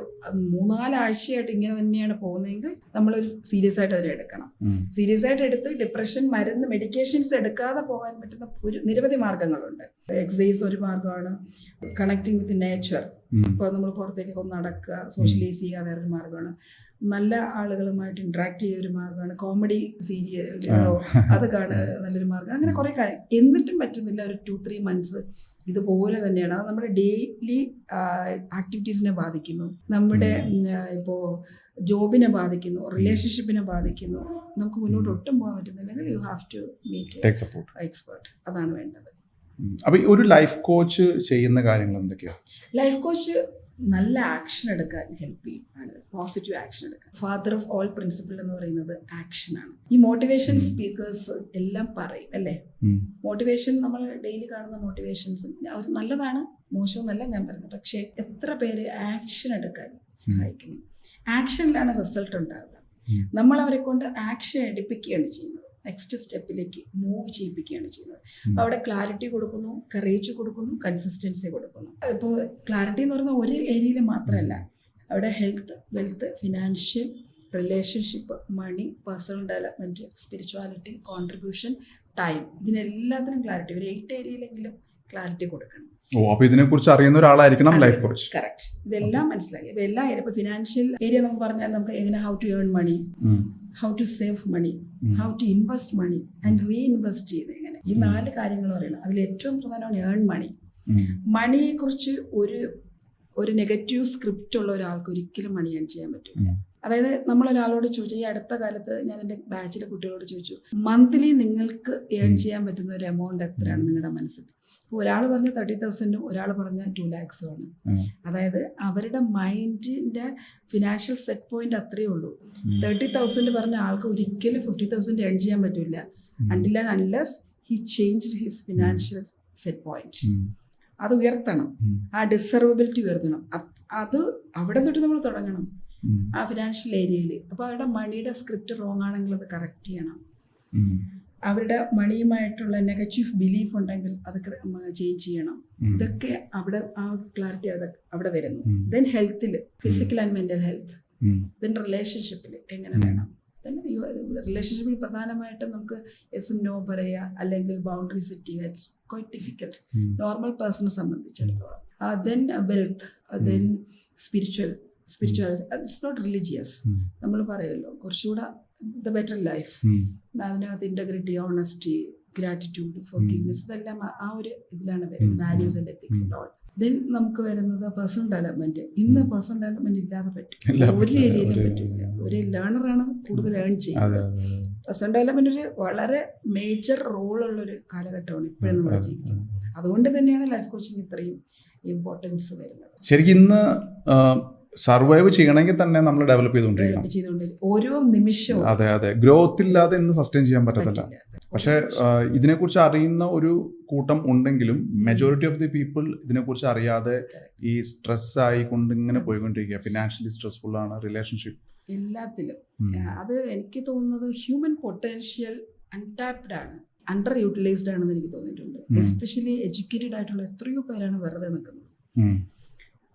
3-4 ആഴ്ചയായിട്ട് ഇങ്ങനെ തന്നെയാണ് പോകുന്നതെങ്കിൽ നമ്മളൊരു സീരിയസ് ആയിട്ട് അതിനെ എടുക്കണം. സീരിയസ് ആയിട്ട് എടുത്ത് ഡിപ്രഷൻ മരുന്ന് മെഡിക്കേഷൻസ് എടുക്കാതെ പോകാൻ പറ്റുന്ന നിരവധി മാർഗങ്ങളുണ്ട്. എക്സസൈസ് ഒരു മാർഗമാണ്, കണക്റ്റിംഗ് വിത്ത് നേച്ചർ, ഇപ്പോൾ നമ്മൾ പുറത്തേക്കൊക്കെ ഒന്ന് നടക്കുക, സോഷ്യലൈസ് ചെയ്യുക വേറൊരു മാർഗമാണ്, നല്ല ആളുകളുമായിട്ട് ഇന്ററാക്ട് ചെയ്യുക ഒരു മാർഗമാണ്, കോമഡി സീരിയലുകളോ അത് കാണുക നല്ലൊരു മാർഗമാണ്. അങ്ങനെ കുറേ കാര്യം. എന്നിട്ടും പറ്റുന്നില്ല, ഒരു 2-3 മന്ത്സ് ഇതുപോലെ തന്നെയാണ്. അത് നമ്മുടെ ഡെയിലി ആക്ടിവിറ്റീസിനെ ബാധിക്കുന്നു, നമ്മുടെ ഇപ്പോൾ ജോബിനെ ബാധിക്കുന്നു, റിലേഷൻഷിപ്പിനെ ബാധിക്കുന്നു. നമുക്ക് മുന്നോട്ട് ഒട്ടും പോകാൻ പറ്റുന്നില്ലെങ്കിൽ you have to meet expert. അതാണ് വേണ്ടത്. അപ്പൊ ഒരു ലൈഫ് കോച്ച് ചെയ്യുന്ന കാര്യങ്ങൾ എന്തൊക്കെയാണ്? ലൈഫ് കോച്ച് നല്ല ആക്ഷൻ എടുക്കാൻ ഹെൽപ്പ് ചെയ്യും, പോസിറ്റീവ് ആക്ഷൻ എടുക്കാൻ. ഫാദർ ഓഫ് ഓൾ പ്രിൻസിപ്പിൾ എന്ന് പറയുന്നത് ആക്ഷനാണ്. ഈ മോട്ടിവേഷൻ സ്പീക്കേഴ്സ് എല്ലാം പറയും അല്ലേ, മോട്ടിവേഷൻ നമ്മൾ ഡെയിലി കാണുന്ന മോട്ടിവേഷൻസ് അവർ നല്ലതാണ്, മോശമെന്നല്ല ഞാൻ പറയുന്നത്. പക്ഷേ എത്ര പേര് ആക്ഷൻ എടുക്കാൻ സഹായിക്കുന്നു? ആക്ഷനിലാണ് റിസൾട്ട് ഉണ്ടാകുക. നമ്മൾ അവരെ കൊണ്ട് ആക്ഷൻ എടുപ്പിക്കുകയാണ് ചെയ്യുന്നത്, നെക്സ്റ്റ് സ്റ്റെപ്പിലേക്ക് മൂവ് ചെയ്യിപ്പിക്കുകയാണ് ചെയ്യുന്നത്. അപ്പോൾ അവിടെ ക്ലാരിറ്റി കൊടുക്കുന്നു, കറേജ് കൊടുക്കുന്നു, കൺസിസ്റ്റൻസി കൊടുക്കുന്നു. ഇപ്പോൾ ക്ലാരിറ്റി എന്ന് പറയുന്നത് ഒരു ഏരിയയിൽ മാത്രമല്ല, അവിടെ health, wealth, financial, relationship, money, personal development, spirituality, contribution, time, ഇതിനെല്ലാത്തിനും ക്ലാരിറ്റി, ഒരു 8 ഏരിയയിലെങ്കിലും ക്ലാരിറ്റി കൊടുക്കണം. അപ്പൊ ഇതിനെ കുറിച്ച് അറിയുന്ന ഒരാളായിരിക്കണം ലൈഫ് കോച്ച്. കറക്റ്റ്. ഇതെല്ലാം മനസ്സിലാക്കി. ഇപ്പൊ എല്ലാ ഏരിയ, ഇപ്പൊ ഫിനാൻഷ്യൽ ഏരിയ നമുക്ക് പറഞ്ഞാൽ നമുക്ക് എങ്ങനെ how to earn money, how to save money, how to invest money and reinvest ചെയ്ത് എങ്ങനെ, ഈ 4 കാര്യങ്ങൾ പറയണം. അതിൽ ഏറ്റവും പ്രധാനമാണ് ഏൺ മണി. മണിയെ കുറിച്ച് ഒരു നെഗറ്റീവ് സ്ക്രിപ്റ്റ് ഉള്ള ഒരാൾക്ക് ഒരിക്കലും മണി ഏൺ ചെയ്യാൻ പറ്റില്ല. അതായത് നമ്മളൊരാളോട് ചോദിച്ചു, ഈ അടുത്ത കാലത്ത് ഞാൻ എൻ്റെ ബാച്ചിലെ കുട്ടികളോട് ചോദിച്ചു, മന്ത്ലി നിങ്ങൾക്ക് ഏൺ ചെയ്യാൻ പറ്റുന്ന ഒരു എമൗണ്ട് എത്രയാണ് നിങ്ങളുടെ മനസ്സിൽ? ഒരാൾ പറഞ്ഞ 30,000, ഒരാൾ പറഞ്ഞ 2 lakhs ആണ്. അതായത് അവരുടെ മൈൻഡിന്റെ ഫിനാൻഷ്യൽ സെറ്റ് പോയിന്റ് അത്രയേ ഉള്ളൂ. 30,000 പറഞ്ഞ ആൾക്ക് ഒരിക്കലും 50,000 ഏൺ ചെയ്യാൻ പറ്റില്ല until and unless he changed his financial set point. അത് ഉയർത്തണം, ആ ഡിസർവബിലിറ്റി ഉയർത്തണം. അത് അവിടെ തൊട്ട് നമ്മൾ തുടങ്ങണം, ആ ഫിനാൻഷ്യൽ ഏരിയയിൽ. അപ്പോൾ അവരുടെ മണിയുടെ സ്ക്രിപ്റ്റ് റോങ് ആണെങ്കിൽ അത് കറക്റ്റ് ചെയ്യണം. അവരുടെ മണിയുമായിട്ടുള്ള നെഗറ്റീവ് ബിലീഫ് ഉണ്ടെങ്കിൽ അത് ചേഞ്ച് ചെയ്യണം. ഇതൊക്കെ അവിടെ ആ ക്ലാരിറ്റി അവിടെ വരുന്നു. ദെൻ ഹെൽത്തിൽ, physical and mental health. Then റിലേഷൻഷിപ്പിൽ എങ്ങനെ വേണം. ദെൻ റിലേഷൻഷിപ്പിൽ പ്രധാനമായിട്ടും നമുക്ക് യെസും നോ പറയുക, അല്ലെങ്കിൽ ബൗണ്ടറി സെറ്റ് ചെയ്യുക. ഇറ്റ്സ് ക്വൈറ്റ് ഡിഫിക്കൽട്ട് നോർമൽ പേഴ്സണെ സംബന്ധിച്ചിടത്തോളം. Then wealth, then spirituality. It's not religious. നമ്മൾ പറയുമല്ലോ കുറച്ചുകൂടെ ദ ബെറ്റർ ലൈഫ്, അതിനകത്ത് ഇൻറ്റഗ്രിറ്റി, ഓണസ്റ്റി, ഗ്രാറ്റിറ്റ്യൂഡ്, ഫോർഗിവ്നെസ്, ഇതെല്ലാം ആ ഒരു ഇതിലാണ് വരുന്നത്. Values and ethics and all. Then നമുക്ക് വരുന്നത് പേഴ്സണൽ ഡെവലപ്മെന്റ്. ഇന്ന് പേഴ്സണൽ ഡെവലപ്മെന്റ് ഇല്ലാതെ പറ്റും, ഒരു ഏരിയയിലും പറ്റില്ല. ഒരു ലേണറാണ് കൂടുതൽ ഏൺ ചെയ്യുന്നത്. പേഴ്സണൽ ഡെവലപ്മെന്റ് ഒരു വളരെ മേജർ റോളുള്ളൊരു കാലഘട്ടമാണ് ഇപ്പോഴും നമ്മൾ ജീവിക്കുന്നത്. അതുകൊണ്ട് തന്നെയാണ് ലൈഫ് കോച്ചിങ് ഇത്രയും ഇമ്പോർട്ടൻസ് വരുന്നത്. ശരിക്കും ഇന്ന് സർവൈവ് ചെയ്യണമെങ്കിൽ തന്നെ നമ്മൾ ഡെവലപ്പ് ചെയ്തുകൊണ്ടിരിക്കണം ഓരോ നിമിഷവും. അതെ, ഗ്രോത്ത് ഇല്ലാതെ ഇന്ന് സസ്റ്റെയിൻ ചെയ്യാൻ പറ്റത്തില്ല. പക്ഷെ ഇതിനെക്കുറിച്ച് അറിയുന്ന ഒരു കൂട്ടം ഉണ്ടെങ്കിലും മെജോറിറ്റി ഓഫ് ദി പീപ്പിൾ ഇതിനെക്കുറിച്ച് അറിയാതെ ഈ സ്ട്രെസ് ആയിക്കൊണ്ട് ഇങ്ങനെ പോയിക്കൊണ്ടിരിക്കുക. ഫിനാൻഷ്യലി സ്ട്രെസ്ഫുൾ ആണ്, റിലേഷൻഷിപ്പ്, എല്ലാത്തിലും. അത് എനിക്ക് തോന്നുന്നത് ഹ്യൂമൻ പൊട്ടൻഷ്യൽ അൺടാപ്ഡ് ആണ്, അണ്ടർ യൂട്ടിലൈസ്ഡ് ആണെന്ന് എനിക്ക് തോന്നിയിട്ടുണ്ട്. എസ്പെഷ്യലി എഡ്യൂക്കേറ്റഡ് ആയിട്ടുള്ള എത്രയോ പേരാണ് വെറുതെ നിൽക്കുന്നത്.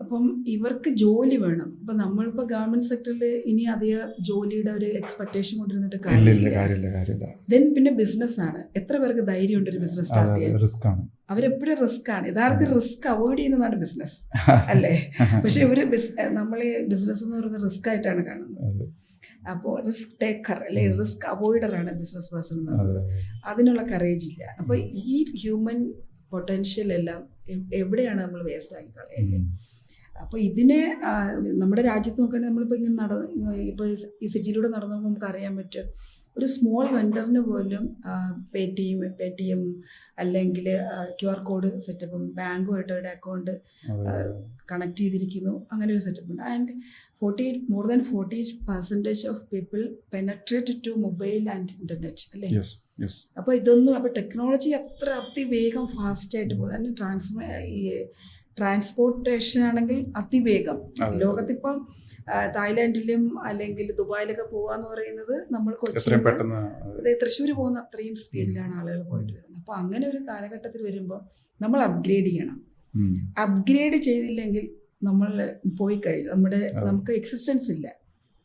അപ്പം ഇവർക്ക് ജോലി വേണം. ഇപ്പൊ നമ്മളിപ്പോ ഗവൺമെന്റ് സെക്ടറിൽ ഇനി അധികം ജോലിയുടെ ഒരു എക്സ്പെക്ടേഷൻ കൊണ്ടിരുന്നിട്ട് കാര്യമില്ല. ദെൻ പിന്നെ ബിസിനസ് ആണ്. എത്ര പേർക്ക് ധൈര്യമുണ്ട് ഒരു ബിസിനസ് സ്റ്റാർട്ട് ചെയ്യാൻ? അവരെപ്പോഴും റിസ്ക് ആണ്. യഥാർത്ഥത്തിൽ റിസ്ക് അവോയ്ഡ് ചെയ്യുന്നതാണ് ബിസിനസ് അല്ലേ? പക്ഷെ ഇവര് നമ്മൾ ബിസിനസ് എന്ന് പറയുന്നത് റിസ്ക് ആയിട്ടാണ് കാണുന്നത്. അപ്പോൾ റിസ്ക് ടേക്കർ അല്ലെ റിസ്ക് അവോയ്ഡറാണ് ബിസിനസ് പേഴ്സൺ എന്ന് പറയുന്നത്. അതിനുള്ള കറേജ് ഇല്ല. അപ്പോൾ ഈ ഹ്യൂമൻ പൊട്ടൻഷ്യൽ എല്ലാം എവിടെയാണ് നമ്മൾ വേസ്റ്റ് ആക്കി കളയുന്നത്? അപ്പോൾ ഇതിനെ നമ്മുടെ രാജ്യത്ത് നോക്കുകയാണെങ്കിൽ നമ്മളിപ്പോൾ ഇങ്ങനെ ഇപ്പോൾ ഈ സിറ്റിയിലൂടെ നടന്നു പോകുമ്പോൾ നമുക്ക് അറിയാൻ പറ്റും, ഒരു സ്മോൾ വെണ്ടറിന് പോലും പേ ടി എം അല്ലെങ്കിൽ QR കോഡ് സെറ്റപ്പും ബാങ്കുമായിട്ട് അവരുടെ അക്കൗണ്ട് കണക്ട് ചെയ്തിരിക്കുന്നു. അങ്ങനെ ഒരു സെറ്റപ്പ് ഉണ്ട്. And more than 40% of people penetrate to mobile and internet അല്ലേ? അപ്പോൾ ഇതൊന്നും അപ്പോൾ ടെക്നോളജി അത്ര അതിവേഗം ഫാസ്റ്റായിട്ട് പോകും. ഈ ട്രാൻസ്പോർട്ടേഷൻ ആണെങ്കിൽ അതിവേഗം ലോകത്തിപ്പം തായ്ലാൻഡിലും അല്ലെങ്കിൽ ദുബായിലൊക്കെ പോകാന്ന് പറയുന്നത് നമ്മൾ തൃശ്ശൂർ പോകുന്ന അത്രയും സ്പീഡിലാണ് ആളുകൾ പോയിട്ട് വരുന്നത്. അപ്പോൾ അങ്ങനെ ഒരു കാലഘട്ടത്തിൽ വരുമ്പോൾ നമ്മൾ അപ്ഗ്രേഡ് ചെയ്യണം. അപ്ഗ്രേഡ് ചെയ്തില്ലെങ്കിൽ നമ്മൾ പോയി കഴിഞ്ഞു, നമുക്ക് എക്സിസ്റ്റൻസ് ഇല്ല.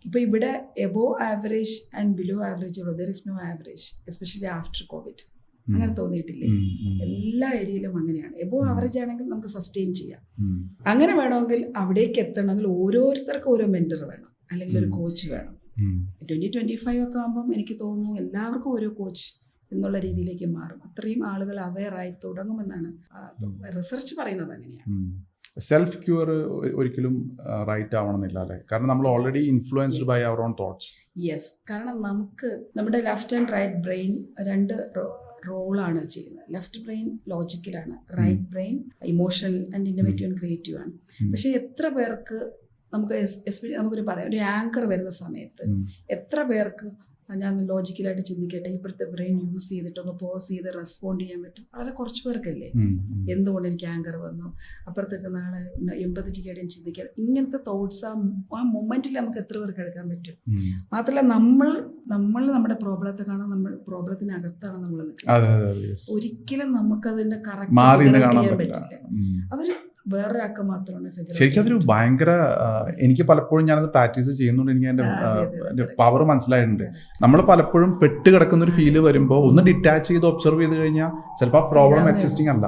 ഇപ്പോൾ ഇവിടെ above average and below average ഉള്ളൂ. There is no average, especially after Covid. അങ്ങനെ തോന്നിയിട്ടില്ലേ? എല്ലാ ഏരിയയിലും അങ്ങനെയാണ്. എബോവ് ആവറേജ് ആണെങ്കിൽ നമുക്ക് സസ്റ്റെയിൻ ചെയ്യാം. അങ്ങനെ വേണമെങ്കിൽ അവിടേക്ക് എത്തണമെങ്കിൽ ഓരോരുത്തർക്കും ഓരോ മെന്റർ വേണം, അല്ലെങ്കിൽ ഒരു കോച്ച് വേണം. 2025 ഒക്കെ ആകുമ്പം എനിക്ക് തോന്നുന്നു എല്ലാവർക്കും ഓരോ കോച്ച് എന്നുള്ള രീതിയിലേക്ക് മാറും. അത്രയും ആളുകൾ അവെയറായി തുടങ്ങുമെന്നാണ് റിസർച്ച് പറയുന്നത്. അങ്ങനെയാണ്. സെൽഫ് ക്യൂർ ഒരിക്കലും റൈറ്റ് ആവണമെന്നില്ല അല്ലേ? കാരണം നമ്മൾ already influenced by our own thoughts. Yes, കാരണം നമുക്ക് നമ്മുടെ ലെഫ്റ്റ് ആൻഡ് റൈറ്റ് ബ്രെയിൻ രണ്ട് റോളാണ് ചെയ്യുന്നത്. ലെഫ്റ്റ് ബ്രെയിൻ ലോജിക്കലാണ്, right brain emotional and innovative and creative ആണ്. പക്ഷേ എത്ര പേർക്ക് നമുക്കൊരു പറയാം, ഒരു ആങ്കർ വരുന്ന സമയത്ത് എത്ര പേർക്ക് ഞാൻ ലോജിക്കലായിട്ട് ചിന്തിക്കട്ടെ, ഇപ്പോഴത്തെ ബ്രെയിൻ യൂസ് ചെയ്തിട്ടൊന്ന് പോസ് ചെയ്ത് റെസ്പോണ്ട് ചെയ്യാൻ പറ്റും? വളരെ കുറച്ച് പേർക്കല്ലേ. എന്തുകൊണ്ട് എനിക്ക് ആങ്കർ വന്നു, അപ്പുറത്തേക്ക് നാളെ എമ്പത്തിക്കായിട്ട് ചിന്തിക്കണം, ഇങ്ങനത്തെ തോട്ട്സ് ആ മൊമെന്റിൽ നമുക്ക് എത്ര പേർക്ക് എടുക്കാൻ പറ്റും? മാത്രമല്ല നമ്മൾ നമ്മുടെ പ്രോബ്ലത്തെ കാണാൻ നമ്മൾ പ്രോബ്ലത്തിനകത്താണ് നമ്മൾ നിൽക്കുന്നത്. ഒരിക്കലും നമുക്കതിന്റെ കറക്റ്റ് ചെയ്യാൻ പറ്റില്ല. അതൊരു വേറൊരാൾക്ക് മാത്രമാണ്. ശരിക്കും അതൊരു ഭയങ്കര, എനിക്ക് പലപ്പോഴും ഞാനത് പ്രാക്ടീസ് ചെയ്യുന്നുണ്ട്, എനിക്ക് അതിന്റെ പവർ മനസ്സിലായിട്ടുണ്ട്. നമ്മൾ പലപ്പോഴും പെട്ട് കിടക്കുന്ന ഒരു ഫീല് വരുമ്പോൾ ഒന്ന് ഡിറ്റാച്ച് ചെയ്ത് ഒബ്സർവ് ചെയ്ത് കഴിഞ്ഞാൽ ചിലപ്പോൾ ആ പ്രോബ്ലം എക്സിസ്റ്റിംഗ് അല്ല,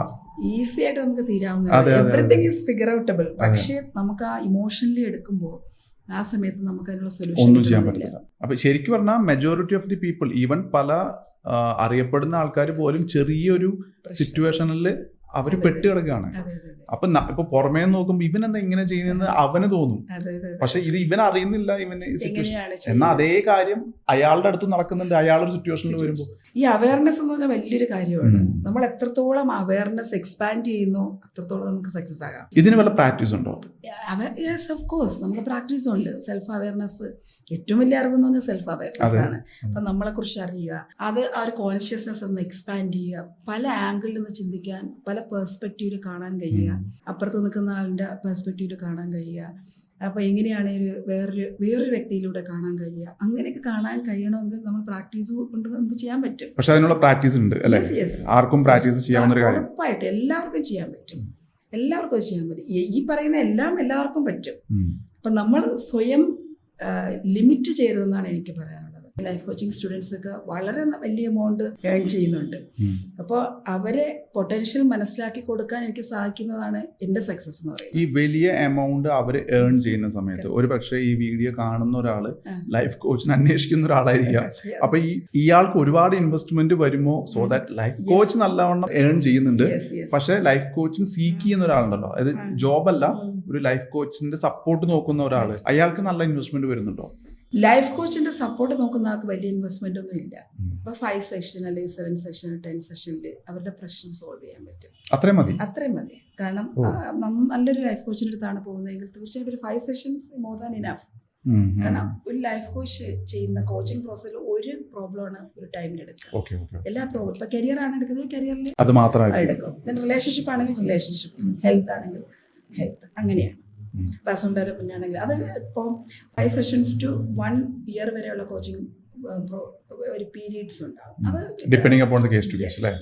ഈസി ആയിട്ട് നമുക്ക് തീരാവുന്ന എവറിത്തിങ് ഈസ് ഫിഗർ ഔട്ടബിൾ. പക്ഷേ നമുക്ക് ആ ഇമോഷണലി എടുക്കുമ്പോൾ ആ സമയത്ത് നമുക്ക് അതിനുള്ള സൊല്യൂഷൻ ഒന്നും ചെയ്യാൻ പറ്റില്ല. അപ്പൊ ശരിക്കും പറഞ്ഞാൽ majority of the people, even പല അറിയപ്പെടുന്ന ആൾക്കാർ പോലും ചെറിയൊരു സിറ്റുവേഷനിൽ അവര് പെട്ട് കിടക്കുകയാണ്. ഇപ്പൊ പുറമേ നോക്കുമ്പോ ഇവൻ എന്താ ഇങ്ങനെ ചെയ്യുന്നതെന്ന് അവന് തോന്നും. പക്ഷെ ഇത് ഇവൻ അറിയുന്നില്ല ഇവന് സിറ്റുവേഷൻ. എന്നാൽ അതേ കാര്യം അയാളുടെ അടുത്ത് നടക്കുന്നുണ്ട് അയാളൊരു സിറ്റുവേഷനിൽ വരുമ്പോൾ. ഈ അവയർനെസ് എന്ന് പറഞ്ഞാൽ വലിയൊരു കാര്യമാണ്. നമ്മൾ എത്രത്തോളം അവയർനെസ് എക്സ്പാൻഡ് ചെയ്യുന്നു അത്രത്തോളം നമുക്ക് സക്സസ് ആകാം. ഇതിന് വല്ല പ്രാക്ടീസ് ഉണ്ടോ? യെസ്, ഓഫ് കോഴ്സ് നമുക്ക് പ്രാക്ടീസ് ഉണ്ട്. സെൽഫ് അവയർനെസ് ഏറ്റവും വലിയ അറിവെന്ന് പറഞ്ഞാൽ സെൽഫ് അവയർനെസ് ആണ്. അപ്പൊ നമ്മളെ കുറിച്ച് അറിയുക, അത് ആ ഒരു കോൺഷ്യസ്നെസ് ഒന്ന് എക്സ്പാൻഡ് ചെയ്യുക, പല ആംഗിളിൽ നിന്ന് ചിന്തിക്കാൻ, പല പെർസ്പെക്റ്റീവിൽ കാണാൻ കഴിയുക, അപ്പുറത്ത് നിൽക്കുന്ന ആളിന്റെ പെർസ്പെക്റ്റീവിൽ കാണാൻ കഴിയുക. അപ്പൊ എങ്ങനെയാണ് വേറൊരു വ്യക്തിയിലൂടെ കാണാൻ കഴിയുക, അങ്ങനെയൊക്കെ കാണാൻ കഴിയണമെങ്കിൽ നമ്മൾ പ്രാക്ടീസ് കൊണ്ട് നമുക്ക് ചെയ്യാൻ പറ്റും. പക്ഷെ അതിനുള്ള പ്രാക്ടീസ് ഉണ്ട് അല്ലേ? ആർക്കും പ്രാക്ടീസ് ചെയ്യാവുന്ന ഒരു കാര്യം. ഉറപ്പായിട്ട് എല്ലാവർക്കും ചെയ്യാൻ പറ്റും. എല്ലാവർക്കും അത് ചെയ്യാൻ പറ്റും. ഈ പറയുന്ന എല്ലാവർക്കും പറ്റും. അപ്പൊ നമ്മൾ സ്വയം ലിമിറ്റ് ചെയ്തതെന്നാണ് എനിക്ക് പറയാനുള്ളത്. ലൈഫ് കോച്ചിങ് സ്റ്റുഡൻസ് ഒക്കെ വളരെ വലിയ എമൗണ്ട് ഏൺ ചെയ്യുന്നുണ്ട്. അപ്പോൾ അവരെ പൊട്ടൻഷ്യൽ മനസ്സിലാക്കി കൊടുക്കാൻ എനിക്ക് സാധിക്കുന്നതാണ് എൻ്റെ സക്സസ് എന്ന് പറയുന്നത്. ഈ വലിയ എമൗണ്ട് അവർ ഏൺ ചെയ്യുന്ന സമയത്ത് ഒരു പക്ഷേ ഈ വീഡിയോ കാണുന്ന ഒരാള് ലൈഫ് കോച്ചിനെ അന്വേഷിക്കുന്ന ഒരാളായിരിക്കാം. അപ്പൊ ഇയാൾക്ക് ഒരുപാട് ഇൻവെസ്റ്റ്മെന്റ് വരുമോ? സോ ദാറ്റ് ലൈഫ് കോച്ച് നല്ലവണ്ണം ഏൺ ചെയ്യുന്നുണ്ട്, പക്ഷെ ലൈഫ് കോച്ചിന് സീക്ക് ചെയ്യുന്ന ഒരാളുണ്ടല്ലോ, അത് ജോബല്ല, ഒരു ലൈഫ് കോച്ചിന്റെ സപ്പോർട്ട് നോക്കുന്ന ഒരാള്, അയാൾക്ക് നല്ല ഇൻവെസ്റ്റ്മെന്റ് വരുന്നുണ്ടോ? ലൈഫ് കോച്ചിന്റെ സപ്പോർട്ട് നോക്കുന്ന ആൾക്ക് വലിയ ഇൻവെസ്റ്റ്മെന്റ് ഒന്നും ഇല്ല. ഇപ്പൊ 5 സെക്ഷൻ അല്ലെങ്കിൽ 7 സെക്ഷൻ 10 സെക്ഷനിൽ അവരുടെ പ്രശ്നം സോൾവ് ചെയ്യാൻ പറ്റും. അത്രയും മതി. കാരണം നല്ലൊരു ലൈഫ് കോച്ചിന്റെ അടുത്താണ് പോകുന്നതെങ്കിൽ തീർച്ചയായിട്ടും ഒരു 5 സെക്ഷൻസ് മോർ ദാൻ ഇനഫ്. കാരണം ഒരു ലൈഫ് കോച്ച് ചെയ്യുന്ന കോച്ചിങ് പ്രോസസ്സിൽ ഒരു പ്രോബ്ലമാണ് ഒരു ടൈമിൽ എടുക്കുക. എല്ലാ പ്രോബ്ലം ഇപ്പൊ കരിയർ ആണ് എടുക്കുന്നത്, കരിയറിൽ അത് മാത്രമേ എടുക്കും. റിലേഷൻഷിപ്പ് ആണെങ്കിൽ റിലേഷൻഷിപ്പ്, ഹെൽത്ത് ആണെങ്കിൽ ഹെൽത്ത്, അങ്ങനെയാണ്. പേഴ്സണൽ ഡെവലപ്മെന്റ് ആണെങ്കിൽ അത് ഇപ്പോൾ 5 സെഷൻസ് ടു 1 ഇയർ വരെയുള്ള കോച്ചിങ് ഒരു പീരീഡ്സ് ഉണ്ടാവും. അത് depending upon the case to case അല്ലേ?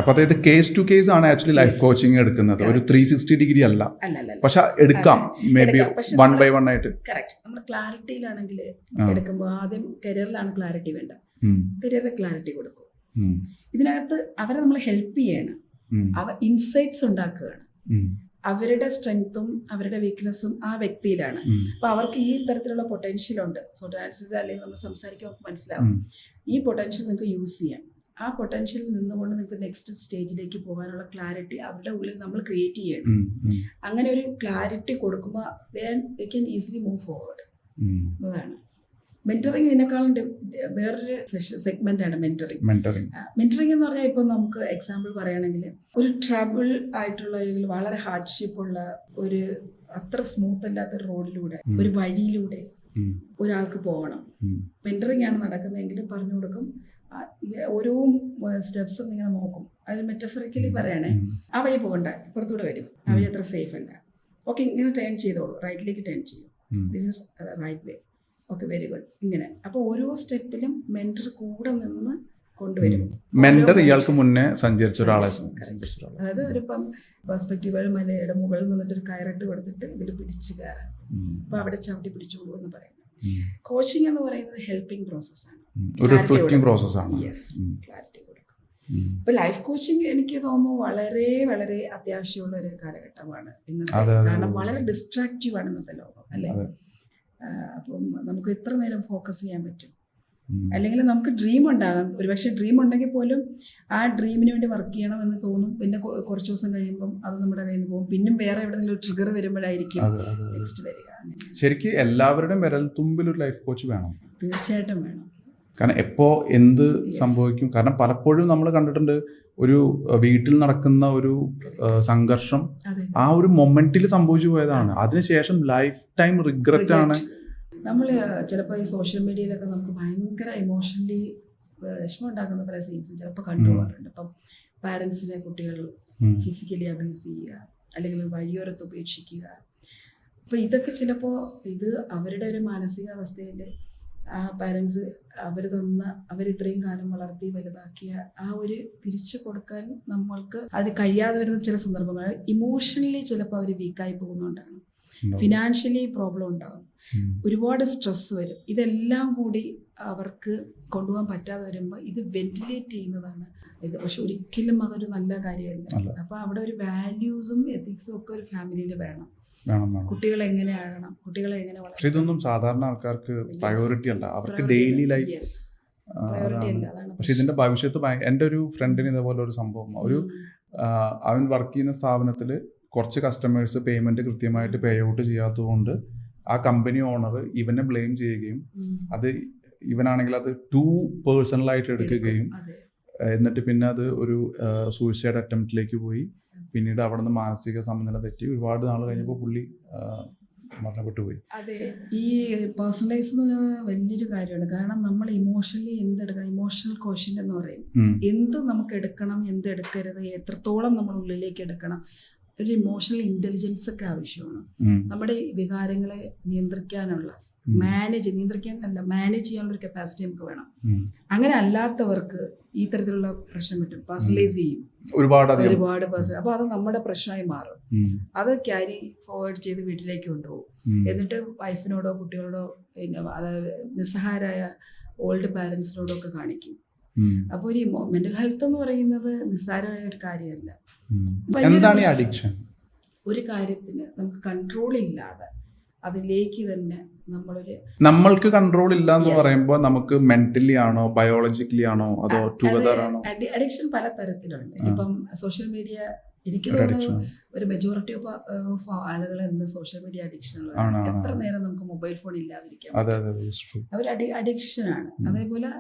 അപ്പൊ അതായത് കേസ് ടു കേസ് ആണ് ആക്ച്വലി ലൈഫ് കോച്ചിങ് എടുക്കുന്നത്, ഒരു 360 ഡിഗ്രി അല്ല. പക്ഷെ എടുക്കാം മേ ബി 1 by 1 ആയിട്ട്. കറക്റ്റ്. നമ്മൾ ക്ലാരിറ്റിയിലാണെങ്കിൽ എടുക്കുമ്പോൾ ആദ്യം കരിയറിലാണ് ക്ലാരിറ്റി വേണ്ട, കരിയറിൽ ക്ലാരിറ്റി കൊടുക്കും. ഇതിനകത്ത് അവരെ നമ്മൾ ഹെൽപ്പ് ചെയ്യണം, അവർ ഇൻസൈറ്റ്സ് ഉണ്ടാക്കുകയാണ്. അവരുടെ സ്ട്രെങ്ത്തും അവരുടെ വീക്ക്നെസ്സും ആ വ്യക്തിയിലാണ്. അപ്പോൾ അവർക്ക് ഈ തരത്തിലുള്ള പൊട്ടൻഷ്യൽ ഉണ്ട്. സോ ഡാൻസിൽ അല്ലെങ്കിൽ നമ്മൾ സംസാരിക്കുമ്പോൾ മനസ്സിലാവും ഈ പൊട്ടൻഷ്യൽ നിങ്ങൾക്ക് യൂസ് ചെയ്യാം. ആ പൊട്ടൻഷ്യൽ നിന്നുകൊണ്ട് നിങ്ങൾക്ക് നെക്സ്റ്റ് സ്റ്റേജിലേക്ക് പോകാനുള്ള ക്ലാരിറ്റി അവരുടെ ഉള്ളിൽ നമ്മൾ ക്രിയേറ്റ് ചെയ്യണം. അങ്ങനെ ഒരു ക്ലാരിറ്റി കൊടുക്കുമ്പോൾ they can easily move forward. അതാണ് മെന്ററിങ്. ഇതിനേക്കാളും വേറൊരു സെഗ്മെന്റാണ് മെന്ററിങ്. മെന്ററിങ് എന്ന് പറഞ്ഞാൽ ഇപ്പം നമുക്ക് എക്സാമ്പിൾ പറയുകയാണെങ്കിൽ ഒരു ട്രബിൾ ആയിട്ടുള്ള അല്ലെങ്കിൽ വളരെ ഹാർഡ്ഷിപ്പ് ഉള്ള ഒരു അത്ര സ്മൂത്ത് അല്ലാത്ത ഒരു റോഡിലൂടെ ഒരു വഴിയിലൂടെ ഒരാൾക്ക് പോകണം. മെന്ററിങ് ആണ് നടക്കുന്നതെങ്കിൽ പറഞ്ഞു കൊടുക്കും. ഓരോ സ്റ്റെപ്സും ഇങ്ങനെ നോക്കും. അത് മെറ്റഫറിക്കലി പറയണേ, ആ വഴി പോകണ്ട, ഇപ്പുറത്തൂടെ വരും, ആ വഴി അത്ര സേഫ് അല്ല, ഓക്കെ ഇങ്ങനെ ടേൺ ചെയ്തോളൂ, റൈറ്റിലേക്ക് ടേൺ ചെയ്യും, this is right way, okay very good, ഇങ്ങനെ. അപ്പോൾ ഓരോ സ്റ്റെപ്പിലും മെന്റർ കൂടെ നിന്ന് കൊണ്ടുവരും. മെന്റർ ഇയാൾക്ക് മുന്നേ സഞ്ചരിച്ച ഒരാളെ, അതായത് ഒരിപ്പം പെർസ്പെക്റ്റീവ് മലയുടെ മുകളിൽ നിന്നിട്ട് ഒരു കയറിട്ട് കൊടുത്തിട്ട് ഇതിൽ പിടിച്ചു കയറാം, അപ്പോൾ അവിടെ ചവിട്ടി പിടിച്ചോളൂ എന്ന് പറയുന്നത്. കോച്ചിങ് എന്ന് പറയുന്നത് ഹെൽപ്പിംഗ് പ്രോസസ്സാണ്, ഒരു റിഫ്ലക്റ്റിംഗ് പ്രോസസ്സാണ്. യെസ്, ക്ലാരിറ്റി കൊടുക്കും. ഇപ്പൊ ലൈഫ് കോച്ചിങ് എനിക്ക് തോന്നുന്നു വളരെ വളരെ അത്യാവശ്യമുള്ള ഒരു കാലഘട്ടമാണ് ഇന്നത്തെ. കാരണം വളരെ ഡിസ്ട്രാക്റ്റീവ് ആണ് ഇന്നത്തെ ലോകം, അല്ലേ? അപ്പം നമുക്ക് എത്ര നേരം ഫോക്കസ് ചെയ്യാൻ പറ്റും? അല്ലെങ്കിൽ നമുക്ക് ഡ്രീം ഉണ്ടാകാം, ഒരുപക്ഷെ ഡ്രീം ഉണ്ടെങ്കിൽ പോലും ആ ഡ്രീമിന് വേണ്ടി വർക്ക് ചെയ്യണം എന്ന് തോന്നും. പിന്നെ കുറച്ച് ദിവസം കഴിയുമ്പം അത് നമ്മുടെ കയ്യിൽ നിന്ന് പോകും. പിന്നും വേറെ എവിടെയെങ്കിലും ഒരു ട്രിഗർ വരുമ്പോഴായിരിക്കും നെക്സ്റ്റ് വരിക. ശരിക്കും എല്ലാവരുടെയും വിരൽത്തുമ്പിൽ ഒരു ലൈഫ് കോച്ച് വേണം, തീർച്ചയായിട്ടും വേണം. കാരണം എപ്പോ എന്ത് സംഭവിക്കും. കാരണം പലപ്പോഴും നമ്മൾ കണ്ടിട്ടുണ്ട് ഒരു വീട്ടിൽ നടക്കുന്ന ഒരു സംഘർഷം ആ ഒരു മൊമെന്റിൽ സംഭവിച്ചു പോയതാണ്. അതിനുശേഷം ലൈഫ് ടൈം റിഗ്രറ്റ് ആണ്. നമ്മൾ ചിലപ്പോൾ ഈ സോഷ്യൽ മീഡിയയിലൊക്കെ നമുക്ക് ഭയങ്കര ഇമോഷണലി വിഷമം ഉണ്ടാക്കുന്ന പല സീൻസും ചിലപ്പോൾ കണ്ടുപോകാറുണ്ട്. ഇപ്പം പാരൻസിനെ കുട്ടികൾ ഫിസിക്കലി അബ്യൂസ് ചെയ്യുക, അല്ലെങ്കിൽ വഴിയോരത്ത് ഉപേക്ഷിക്കുക. അപ്പോൾ ഇതൊക്കെ ചിലപ്പോൾ ഇത് അവരുടെ ഒരു മാനസികാവസ്ഥയിൽ ആ പാരൻസ് അവരിത്രയും കാലം വളർത്തി വലുതാക്കിയ ആ ഒരു തിരിച്ചു കൊടുക്കാൻ നമ്മൾക്ക് അത് കഴിയാതെ വരുന്ന ചില സന്ദർഭങ്ങൾ ഇമോഷണലി ചിലപ്പോൾ അവർ വീക്കായി പോകുന്നതുകൊണ്ടാണ്. ഫിനാൻഷ്യലി പ്രോബ്ലം ഉണ്ടാകും, ഒരുപാട് സ്ട്രെസ് വരും. ഇതെല്ലാം കൂടി അവർക്ക് കൊണ്ടുപോകാൻ പറ്റാതെ വരുമ്പോൾ ഇത് വെന്റിലേറ്റ് ചെയ്യുന്നതാണ് ഇത്. പക്ഷെ ഒരിക്കലും അതൊരു നല്ല കാര്യമല്ല. അപ്പോൾ അവിടെ ഒരു വാല്യൂസും എത്തിക്സും ഒക്കെ ഒരു ഫാമിലിയിൽ വേണം. കുട്ടികളെ എങ്ങനെ ആകണം, കുട്ടികളെ എങ്ങനെ വളർത്തണം. പക്ഷെ ഇതൊന്നും സാധാരണ ആൾക്കാർക്ക് പ്രയോറിറ്റി അല്ല, അവർക്ക് ഡെയിലി ലൈഫ്. പക്ഷെ ഇതിന്റെ ഭവിഷ്യത്ത് എൻ്റെ ഒരു ഫ്രണ്ടിന് ഇതേപോലെ ഒരു സംഭവം, അവൻ വർക്ക് ചെയ്യുന്ന സ്ഥാപനത്തിൽ കുറച്ച് കസ്റ്റമേഴ്സ് പേയ്മെന്റ് കൃത്യമായിട്ട് പേ ഔട്ട് ചെയ്യാത്തതുകൊണ്ട് ആ കമ്പനി ഓണർ ഇവനെ ബ്ലെയിം ചെയ്യുകയും അത് ഇവനാണെങ്കിൽ അത് ടു പേഴ്സണലായിട്ട് എടുക്കുകയും എന്നിട്ട് പിന്നെ അത് ഒരു സൂയിസൈഡ് അറ്റംപ്റ്റിലേക്ക് പോയി. പിന്നീട് അവിടെ നിന്ന് മാനസിക സമനില തെറ്റി ഒരുപാട് നാൾ കഴിഞ്ഞപ്പോൾ പുള്ളി മരണപ്പെട്ടു പോയി. അതെ, ഈ പേഴ്സണലൈസ് എന്ന് പറയുന്നത് വലിയൊരു കാര്യമാണ്. കാരണം നമ്മൾ ഇമോഷണലി എന്തെടുക്കണം, ഇമോഷണൽ കോഷ്യന്റ് എന്ന് പറയും. എന്ത് നമുക്ക് എടുക്കണം, എന്ത് എടുക്കരുത്, എത്രത്തോളം നമ്മൾ ഉള്ളിലേക്ക് എടുക്കണം, ഒരു ഇമോഷണൽ ഇന്റലിജൻസ് ഒക്കെ ആവശ്യമാണ്. നമ്മുടെ വികാരങ്ങളെ നിയന്ത്രിക്കാനുള്ള മാനേജ് ചെയ്യാനുള്ള ഒരു കപ്പാസിറ്റി നമുക്ക് വേണം. അങ്ങനെ അല്ലാത്തവർക്ക് ഈ തരത്തിലുള്ള പ്രശ്നം പറ്റും, പേഴ്സണലൈസ് ചെയ്യും ഒരുപാട് പേഴ്സൺ. അപ്പോൾ അത് നമ്മുടെ പ്രശ്നമായി മാറും. അത് ക്യാരി ഫോർവേഡ് ചെയ്ത് വീട്ടിലേക്ക് കൊണ്ടുപോകും. എന്നിട്ട് വൈഫിനോടോ കുട്ടികളോടോ അതായത് നിസ്സഹായരായ ഓൾഡ് പാരൻസിനോടോ ഒക്കെ കാണിക്കും. അപ്പോൾ ഒരു മെന്റൽ ഹെൽത്ത് എന്ന് പറയുന്നത് നിസ്സാരമായ ഒരു കാര്യമല്ല. ഒരു കാര്യത്തിന് നമുക്ക് കൺട്രോൾ ഇല്ലാതെ അതിലേക്ക് തന്നെ നമ്മൾക്ക് കൺട്രോൾ ഇല്ല എന്ന് പറയുമ്പോൾ നമുക്ക് മെന്റലി ആണോ ബയോളജിക്കലി ആണോ അതോ ടുഗദർ ആണോ? അഡിക്ഷൻ പല തരത്തിലുണ്ട്. ഇപ്പം സോഷ്യൽ മീഡിയ, എനിക്ക് തോന്നുന്നു ഒരു മെജോറിറ്റി ഓഫ് ആളുകൾ ഇന്ന് സോഷ്യൽ മീഡിയ അഡിക്ഷനുകളാണ്. എത്ര നേരം നമുക്ക് മൊബൈൽ ഫോൺ ഇല്ലാതിരിക്കാം, അവർ അഡിക്ഷനാണ്. അതേപോലെ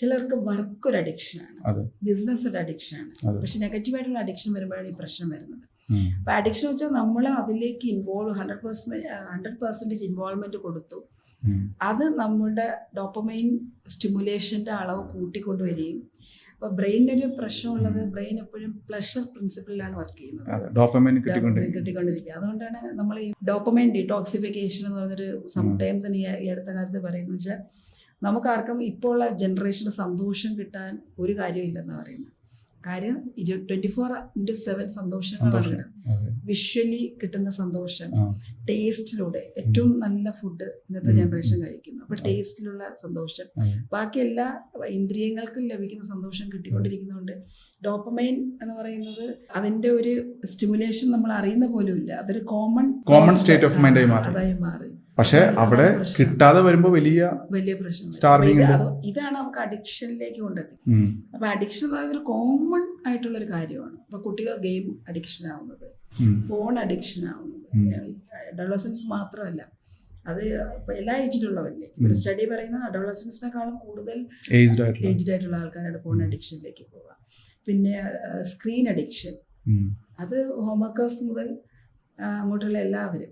ചിലർക്ക് വർക്ക് ഒരു അഡിക്ഷനാണ്, ബിസിനസ് ഒരു അഡിക്ഷനാണ്. പക്ഷെ നെഗറ്റീവായിട്ടുള്ള അഡിക്ഷൻ വരുമ്പോഴാണ് ഈ പ്രശ്നം വരുന്നത്. അപ്പൊ അഡിക്ഷൻ വെച്ചാൽ നമ്മൾ അതിലേക്ക് 100% ഇൻവോൾവ്മെന്റ് കൊടുത്തു. അത് നമ്മുടെ ഡോപ്പമൈൻ സ്റ്റിമുലേഷന്റെ അളവ് കൂട്ടിക്കൊണ്ടുവരികയും, അപ്പൊ ബ്രെയിനൊരു പ്രശ്നമുള്ളത്, ബ്രെയിൻ എപ്പോഴും പ്ലഷർ പ്രിൻസിപ്പിളിലാണ് വർക്ക് ചെയ്യുന്നത്, ഡോപ്പമൈൻ കിട്ടിക്കൊണ്ടിരിക്കുക. അതുകൊണ്ടാണ് നമ്മൾ ഈ ഡോപ്പമൈൻ ഡീടോക്സിഫിക്കേഷൻ എന്ന് പറഞ്ഞൊരു സംടൈംസ് തന്നെ ഈ അടുത്ത കാലത്ത് പറയുന്നത് വെച്ചാൽ നമുക്ക് ആർക്കും ഇപ്പോൾ ഉള്ള ജനറേഷന് സന്തോഷം കിട്ടാൻ ഒരു കാര്യമില്ലെന്ന് പറയുന്നത്. കാര്യം 24/7 സന്തോഷങ്ങളാണ്. വിഷ്വലി കിട്ടുന്ന സന്തോഷം, ടേസ്റ്റിലൂടെ ഏറ്റവും നല്ല ഫുഡ് ഇന്നത്തെ ജനറേഷൻ കഴിക്കുന്നു. അപ്പൊ ടേസ്റ്റിലുള്ള സന്തോഷം, ബാക്കി എല്ലാ ഇന്ദ്രിയങ്ങൾക്കും ലഭിക്കുന്ന സന്തോഷം കിട്ടിക്കൊണ്ടിരിക്കുന്നതുകൊണ്ട് ഡോപ്പമൈൻ എന്ന് പറയുന്നത് അതിന്റെ ഒരു സ്റ്റിമുലേഷൻ നമ്മൾ അറിയുന്ന പോലും ഇല്ല. അതൊരു കോമൺ സ്റ്റേറ്റ് ഓഫ് മൈൻഡ് അതായി മാറി. പക്ഷെ അവിടെ കിട്ടാതെ വരുമ്പോ വലിയ പ്രശ്നം. ഇതാണ് നമുക്ക് അഡിക്ഷനിലേക്ക് കൊണ്ടെത്തി. അപ്പൊ അഡിക്ഷൻ എന്ന് പറയുന്നത് കോമൺ ആയിട്ടുള്ള ഒരു കാര്യമാണ്. അപ്പൊ കുട്ടികൾ ഗെയിം അഡിക്ഷൻ ആവുന്നത്, ഫോൺ അഡിക്ഷൻ ആവുന്നത്, അഡോളസൻസ് മാത്രമല്ല, അത് ഇപ്പൊ എല്ലാ ഏജിലുള്ളവരില്ലേ. ഒരു സ്റ്റഡി പറയുന്നത് അഡോളസൻസിനെക്കാളും കൂടുതൽ ഏജ്ഡ് ആയിട്ടുള്ള ആൾക്കാരുടെ ഫോൺ അഡിക്ഷനിലേക്ക് പോവുക. പിന്നെ സ്ക്രീൻ അഡിക്ഷൻ, അത് ഹോം വർക്കേഴ്സ് മുതൽ അങ്ങോട്ടുള്ള എല്ലാവരും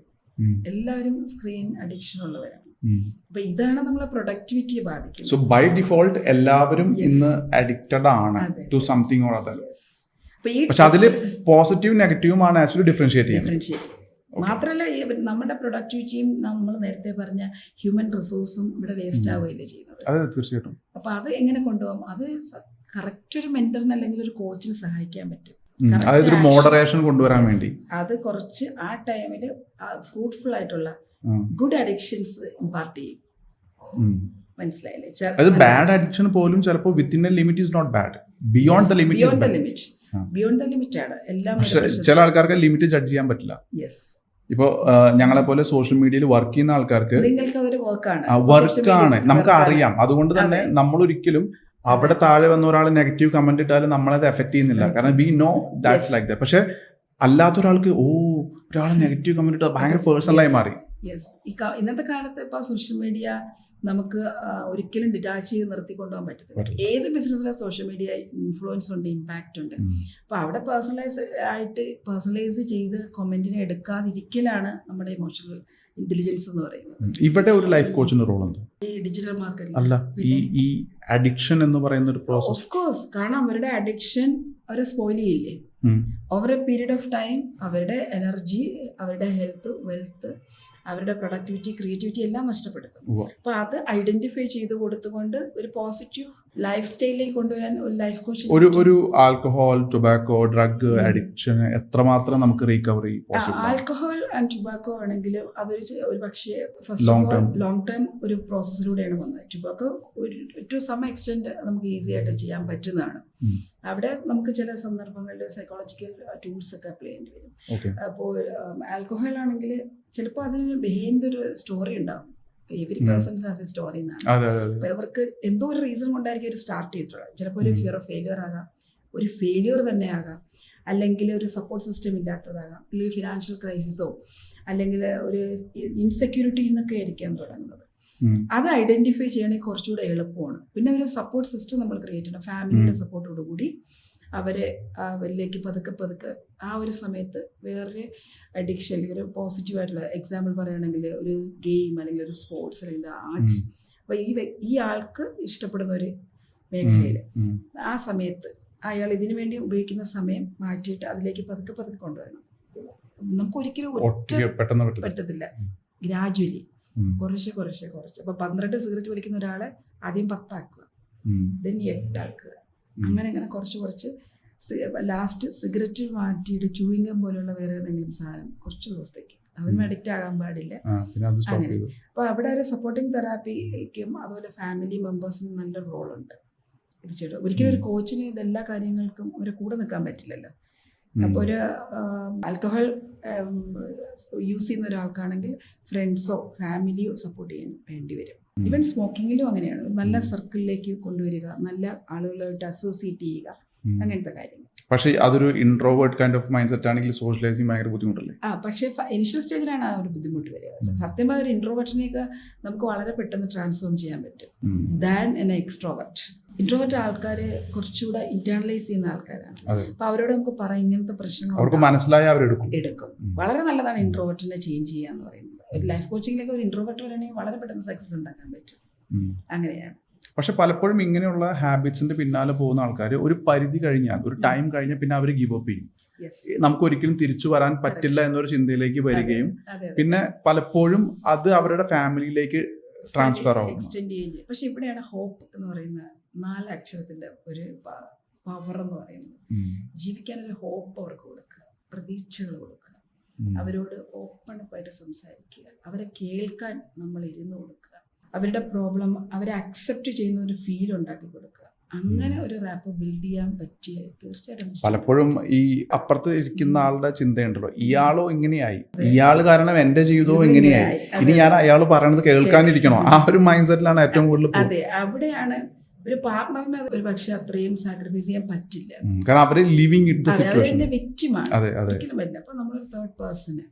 സ്ക്രീൻ അഡിക്ഷൻ ഉള്ളവരാണ്. അപ്പൊ ഇതാണ് നമ്മളെ പ്രൊഡക്ടിവിറ്റിയെ ബാധിക്കുന്നത്. സോ ബൈ ഡിഫോൾട്ട് എല്ലാവരും ഇന്ന് അഡിക്റ്റഡ് ആണ് ടു സംതിങ് ഓർ അതർ. പക്ഷെ അതില് പോസിറ്റീവ് നെഗറ്റീവും ആണ് ആക്ച്വലി ഡിഫറൻഷിയേറ്റ് ചെയ്യുന്നത്. മാത്രമല്ല നമ്മുടെ പ്രൊഡക്ടിവിറ്റിയും നമ്മൾ നേരത്തെ പറഞ്ഞ ഹ്യൂമൻ റിസോഴ്സും ഇവിടെ വേസ്റ്റ് ആവുകയല്ലേ ചെയ്യുന്നത്. അതെ, തീർച്ചയായിട്ടും. അപ്പൊ അത് എങ്ങനെ കൊണ്ടുപോകും? അത് കറക്റ്റ് ഒരു മെന്ററിന് അല്ലെങ്കിൽ ഒരു കോച്ചിന് സഹായിക്കാൻ പറ്റും. അതായത് ഒരു മോഡറേഷൻ കൊണ്ടുവരാൻ വേണ്ടി അത് കുറച്ച് ആ ടൈമിൽ ഫ്രൂട്ട്ഫുൾ ആയിട്ടുള്ള ഗുഡ് അഡിക്ഷൻസ് ഇമ്പാർട്ട് ചെയ്യും. മനസ്സിലായില്ലേ? അത് ബാഡ് അഡിക്ഷൻ പോലും ചിലപ്പോൾ within a limit is not bad, beyond the limit ആണ് എല്ലാം. ചില ആൾക്കാർക്ക് ലിമിറ്റ് ജഡ്ജ് ചെയ്യാൻ പറ്റില്ല. ഇപ്പോ ഞങ്ങളെ പോലെ സോഷ്യൽ മീഡിയയിൽ വർക്ക് ചെയ്യുന്ന ആൾക്കാർക്ക് വർക്കാണ്, നമുക്ക് അറിയാം. അതുകൊണ്ട് തന്നെ നമ്മൾ ഒരിക്കലും അവിടെ താഴെ വന്ന ഒരാൾ നെഗറ്റീവ് കമന്റ് ഇട്ടാലും നമ്മളത് എഫക്ട് ചെയ്യുന്നില്ല, കാരണം we know that's like that. പക്ഷെ അല്ലാത്തൊരാൾക്ക് ഒരാൾ നെഗറ്റീവ് കമന്റ് ഇട്ടാൽ ഭയങ്കര പേഴ്സണലായി മാറി. ഇന്നത്തെ കാലത്ത് ഇപ്പൊ സോഷ്യൽ മീഡിയ നമുക്ക് ഒരിക്കലും ഡിറ്റാച്ച് ചെയ്ത് നിർത്തിക്കൊണ്ടുപോകാൻ പറ്റത്തില്ല. ഏത് ബിസിനസ്സിലും സോഷ്യൽ മീഡിയ ഇൻഫ്ലുവൻസ് ഉണ്ട്, ഇമ്പാക്റ്റ് ഉണ്ട്. അപ്പൊ അവിടെ പേഴ്സണലൈസ് ചെയ്ത് കമന്റിനെ എടുക്കാതിരിക്കലാണ് നമ്മുടെ ഇമോഷണൽ ഇന്റലിജൻസ് എന്ന് പറയുന്നത്. ഇവിടെ ഒരു ലൈഫ് കോച്ചിന്റെ റോൾ ഉണ്ട് ഈ ഡിജിറ്റൽ മാർക്കറ്റിംഗ് അല്ല, ഈ അഡിക്ഷൻ എന്ന് പറയുന്ന ഒരു പ്രോസസ്. ഓഫ് കോഴ്സ്, കാരണം അവരുടെ അഡിക്ഷൻ അവരെ സ്പോയിൽ ചെയ്യില്ലേ. Over A period of time അവരുടെ എനർജി, അവരുടെ ഹെൽത്ത്, വെൽത്ത്, അവരുടെ പ്രൊഡക്ടിവിറ്റി, ക്രിയേറ്റിവിറ്റി എല്ലാം നഷ്ടപ്പെടുത്തും. അപ്പൊ അത് ഐഡന്റിഫൈ ചെയ്ത് കൊടുത്തുകൊണ്ട് ഒരു പോസിറ്റീവ് ലൈഫ് സ്റ്റൈലിലേക്ക് കൊണ്ടുവരാൻ ഒരു ലൈഫ് കോച്ച്. ഒരു ആൽക്കഹോൾ, ടൊബാക്കോ, ഡ്രഗ് അഡിക്ഷൻ എത്രമാത്രം നമുക്ക് recovery possible? Alcohol and tobacco ആണെങ്കിൽ അതൊരു പക്ഷേ ലോങ് ടേം ഒരു പ്രോസസ്സിലൂടെയാണ് വന്നത്. ടൊബാക്കോ ടു സം എക്സ്റ്റെന്റ് നമുക്ക് ഈസി ആയിട്ട് ചെയ്യാൻ പറ്റുന്നതാണ്. അവിടെ നമുക്ക് ചില സന്ദർഭങ്ങളിൽ സൈക്കോളജിക്കൽ ടൂൾസ് ഒക്കെ അപ്ലൈ ചെയ്യേണ്ടി വരും. അപ്പോൾ ആൽക്കഹോൾ ആണെങ്കിൽ ചിലപ്പോൾ അതിന് ബിഹൈൻഡ് ഒരു സ്റ്റോറി ഉണ്ടാവും. Every persons has a story എന്നാണ്. അപ്പൊ അവർക്ക് എന്തോ ഒരു റീസൺ കൊണ്ടായിരിക്കും ഒരു സ്റ്റാർട്ട് ചെയ്തിട്ടുള്ളത്. ചിലപ്പോൾ ഒരു ഫിയർ ഓഫ് ഫെയിലിയർ ആകാം, ഒരു ഫെയിലിയർ തന്നെ ആകാം, അല്ലെങ്കിൽ ഒരു സപ്പോർട്ട് സിസ്റ്റം ഇല്ലാത്തതാകാം, അല്ലെങ്കിൽ ഫിനാൻഷ്യൽ ക്രൈസിസോ, അല്ലെങ്കിൽ ഒരു ഇൻസെക്യൂരിറ്റിയിൽ നിന്നൊക്കെ ആയിരിക്കാം തുടങ്ങുന്നത്. അത് ഐഡന്റിഫൈ ചെയ്യണമെങ്കിൽ കുറച്ചുകൂടെ എളുപ്പമാണ്. പിന്നെ ഒരു സപ്പോർട്ട് സിസ്റ്റം നമ്മൾ ക്രിയേറ്റ് ചെയ്യണം. ഫാമിലിയുടെ സപ്പോർട്ടോടുകൂടി അവരെ അവരിലേക്ക് പതുക്കെ ആ ഒരു സമയത്ത് വേറൊരു അഡിക്ഷൻ അല്ലെങ്കിൽ ഒരു പോസിറ്റീവായിട്ടുള്ള എക്സാമ്പിൾ പറയുകയാണെങ്കിൽ ഒരു ഗെയിം അല്ലെങ്കിൽ ഒരു സ്പോർട്സ് അല്ലെങ്കിൽ ആർട്സ്. അപ്പോൾ ഈ ആൾക്ക് ഇഷ്ടപ്പെടുന്ന ഒരു മേഖലയിൽ ആ സമയത്ത് അയാൾ ഇതിനു വേണ്ടി ഉപയോഗിക്കുന്ന സമയം മാറ്റിയിട്ട് അതിലേക്ക് പതുക്കെ കൊണ്ടുവരണം. നമുക്ക് ഒരിക്കലും പറ്റത്തില്ല. ഗ്രാജുവലി കുറച്ച്. അപ്പോൾ 12 സിഗരറ്റ് വലിക്കുന്ന ഒരാളെ ആദ്യം 10 ആക്കുക, ദെൻ 8 ആക്കുക, അങ്ങനെ കുറച്ച് ലാസ്റ്റ് സിഗരറ്റ് മാറ്റിയിട്ട് ചൂയിങ്ങം പോലുള്ള വേറെ ഏതെങ്കിലും സാധനം കുറച്ച് ദിവസത്തേക്ക്, അതിന് അഡിക്റ്റ് ആകാൻ പാടില്ല. അങ്ങനെ അപ്പോൾ അവിടെ ഒരു സപ്പോർട്ടിങ് തെറാപ്പിക്കും അതുപോലെ ഫാമിലി മെമ്പേഴ്സിനും നല്ല റോളുണ്ട്. തീർച്ചയായിട്ടും ഒരിക്കലും ഒരു കോച്ചിന് ഇതെല്ലാ കാര്യങ്ങൾക്കും അവരെ കൂടെ നിൽക്കാൻ പറ്റില്ലല്ലോ. അപ്പോൾ ഒരു ആൽക്കഹോൾ യൂസ് ചെയ്യുന്ന ഒരാൾക്കാണെങ്കിൽ ഫ്രണ്ട്സോ ഫാമിലിയോ സപ്പോർട്ട് ചെയ്യാൻ വേണ്ടി വരും. ഈവൻ സ്മോക്കിങ്ങിലും അങ്ങനെയാണ്. നല്ല സർക്കിളിലേക്ക് കൊണ്ടുവരിക, നല്ല ആളുകളായിട്ട് അസോസിയേറ്റ് ചെയ്യുക, അങ്ങനത്തെ കാര്യങ്ങൾ. പക്ഷേ അതൊരു introvert kind of mind set ആണെങ്കിൽ സോഷ്യലൈസിങ് ഭയങ്കര ബുദ്ധിമുട്ടല്ലേ? പക്ഷേ ഇനിഷ്യൽ സ്റ്റേജിലാണ് ആ ഒരു ബുദ്ധിമുട്ട് വരിക. സത്യം പറഞ്ഞ ഒരു ഇൻട്രോവേർട്ടിനെയൊക്കെ നമുക്ക് വളരെ പെട്ടെന്ന് ട്രാൻസ്ഫോം ചെയ്യാൻ പറ്റും ദാൻ എൻ എക്സ്ട്രോവേർട്ട്. ഇൻട്രോവേർട്ട് ആൾക്കാർ കുറച്ചുകൂടെ ഇന്റേണലൈസ് ചെയ്യുന്ന ആൾക്കാരാണ്. അപ്പൊ അവരോട് നമുക്ക് പറയാം ഇങ്ങനത്തെ പ്രശ്നങ്ങൾ എടുക്കും. വളരെ നല്ലതാണ് ഇൻട്രോവേർട്ടിനെ ചേഞ്ച് ചെയ്യുക എന്ന് പറയുന്നത്. ഒരു ലൈഫ് കോച്ചിങ്ങിലേക്ക് ഒരു ഇൻട്രോവേർട്ട് വരണമെങ്കിൽ വളരെ പെട്ടെന്ന് സക്സസ് ഉണ്ടാക്കാൻ പറ്റും. അങ്ങനെയാണ്. പക്ഷെ പലപ്പോഴും ഇങ്ങനെയുള്ള ഹാബിറ്റ്സിന്റെ പിന്നാലെ പോകുന്ന ആൾക്കാർ ഒരു പരിധി കഴിഞ്ഞാൽ, ഒരു ടൈം കഴിഞ്ഞാൽ പിന്നെ അവർ ഗിവ് അപ്പ് ചെയ്യും. നമുക്ക് ഒരിക്കലും തിരിച്ചു വരാൻ പറ്റില്ല എന്നൊരു ചിന്തയിലേക്ക് വരികയും പിന്നെ പലപ്പോഴും അത് അവരുടെ ഫാമിലിയിലേക്ക് ട്രാൻസ്ഫർ ആവും. എക്സ്റ്റെൻഡ് ചെയ്യും. പക്ഷെ ഇവിടെയാണ് ഹോപ്പ് എന്ന് പറയുന്ന 4 അക്ഷരത്തിന്റെ ഒരു പവർ എന്ന് പറയുന്നത്. ജീവിക്കാനൊരു ഹോപ്പ് അവർക്ക് കൊടുക്കുക, പ്രതീക്ഷകൾ കൊടുക്കുക, അവരോട് ഓപ്പൺ അപ്പായിട്ട് സംസാരിക്കുക, അവരെ കേൾക്കാൻ നമ്മൾ ഇരുന്ന് കൊടുക്കുക, അവരുടെ പ്രോബ്ലം അവരെ അക്സെപ്റ്റ് ചെയ്യുന്ന ഒരു ഫീൽ ഉണ്ടാക്കി കൊടുക്കുക. അങ്ങനെ ഒരു റാപ്പ് ബിൽഡ് ചെയ്യാൻ പറ്റിയ തീർച്ചയായിട്ടും. പലപ്പോഴും ഈ അപ്പുറത്ത് ഇരിക്കുന്ന ആളുടെ ചിന്തയുണ്ടല്ലോ, ഇയാളോ ഇങ്ങനെയായി, ഇയാള് കാരണം എന്റെ ജീവിതവും ഇങ്ങനെയായി, ഇനി ഞാൻ അയാൾ പറയണത് കേൾക്കാനിരിക്കണോ, ആ ഒരു മൈൻഡ് സെറ്റിലാണ് ഏറ്റവും കൂടുതൽ. അതെ, അവിടെയാണ് ഒരു പാർട്ട്ണറിന് ഒരു പക്ഷെ അത്രയും സാക്രിഫൈസ് ചെയ്യാൻ പറ്റില്ല. കാരണം അവര് ലിവിങ് ഇറ്റ് ദ സിറ്റുവേഷൻ, അവരുടെ വിക്ടിമാണ്, ഒരിക്കലും പറ്റില്ല. അപ്പൊ നമ്മളൊരു തേർഡ് പേഴ്സണെ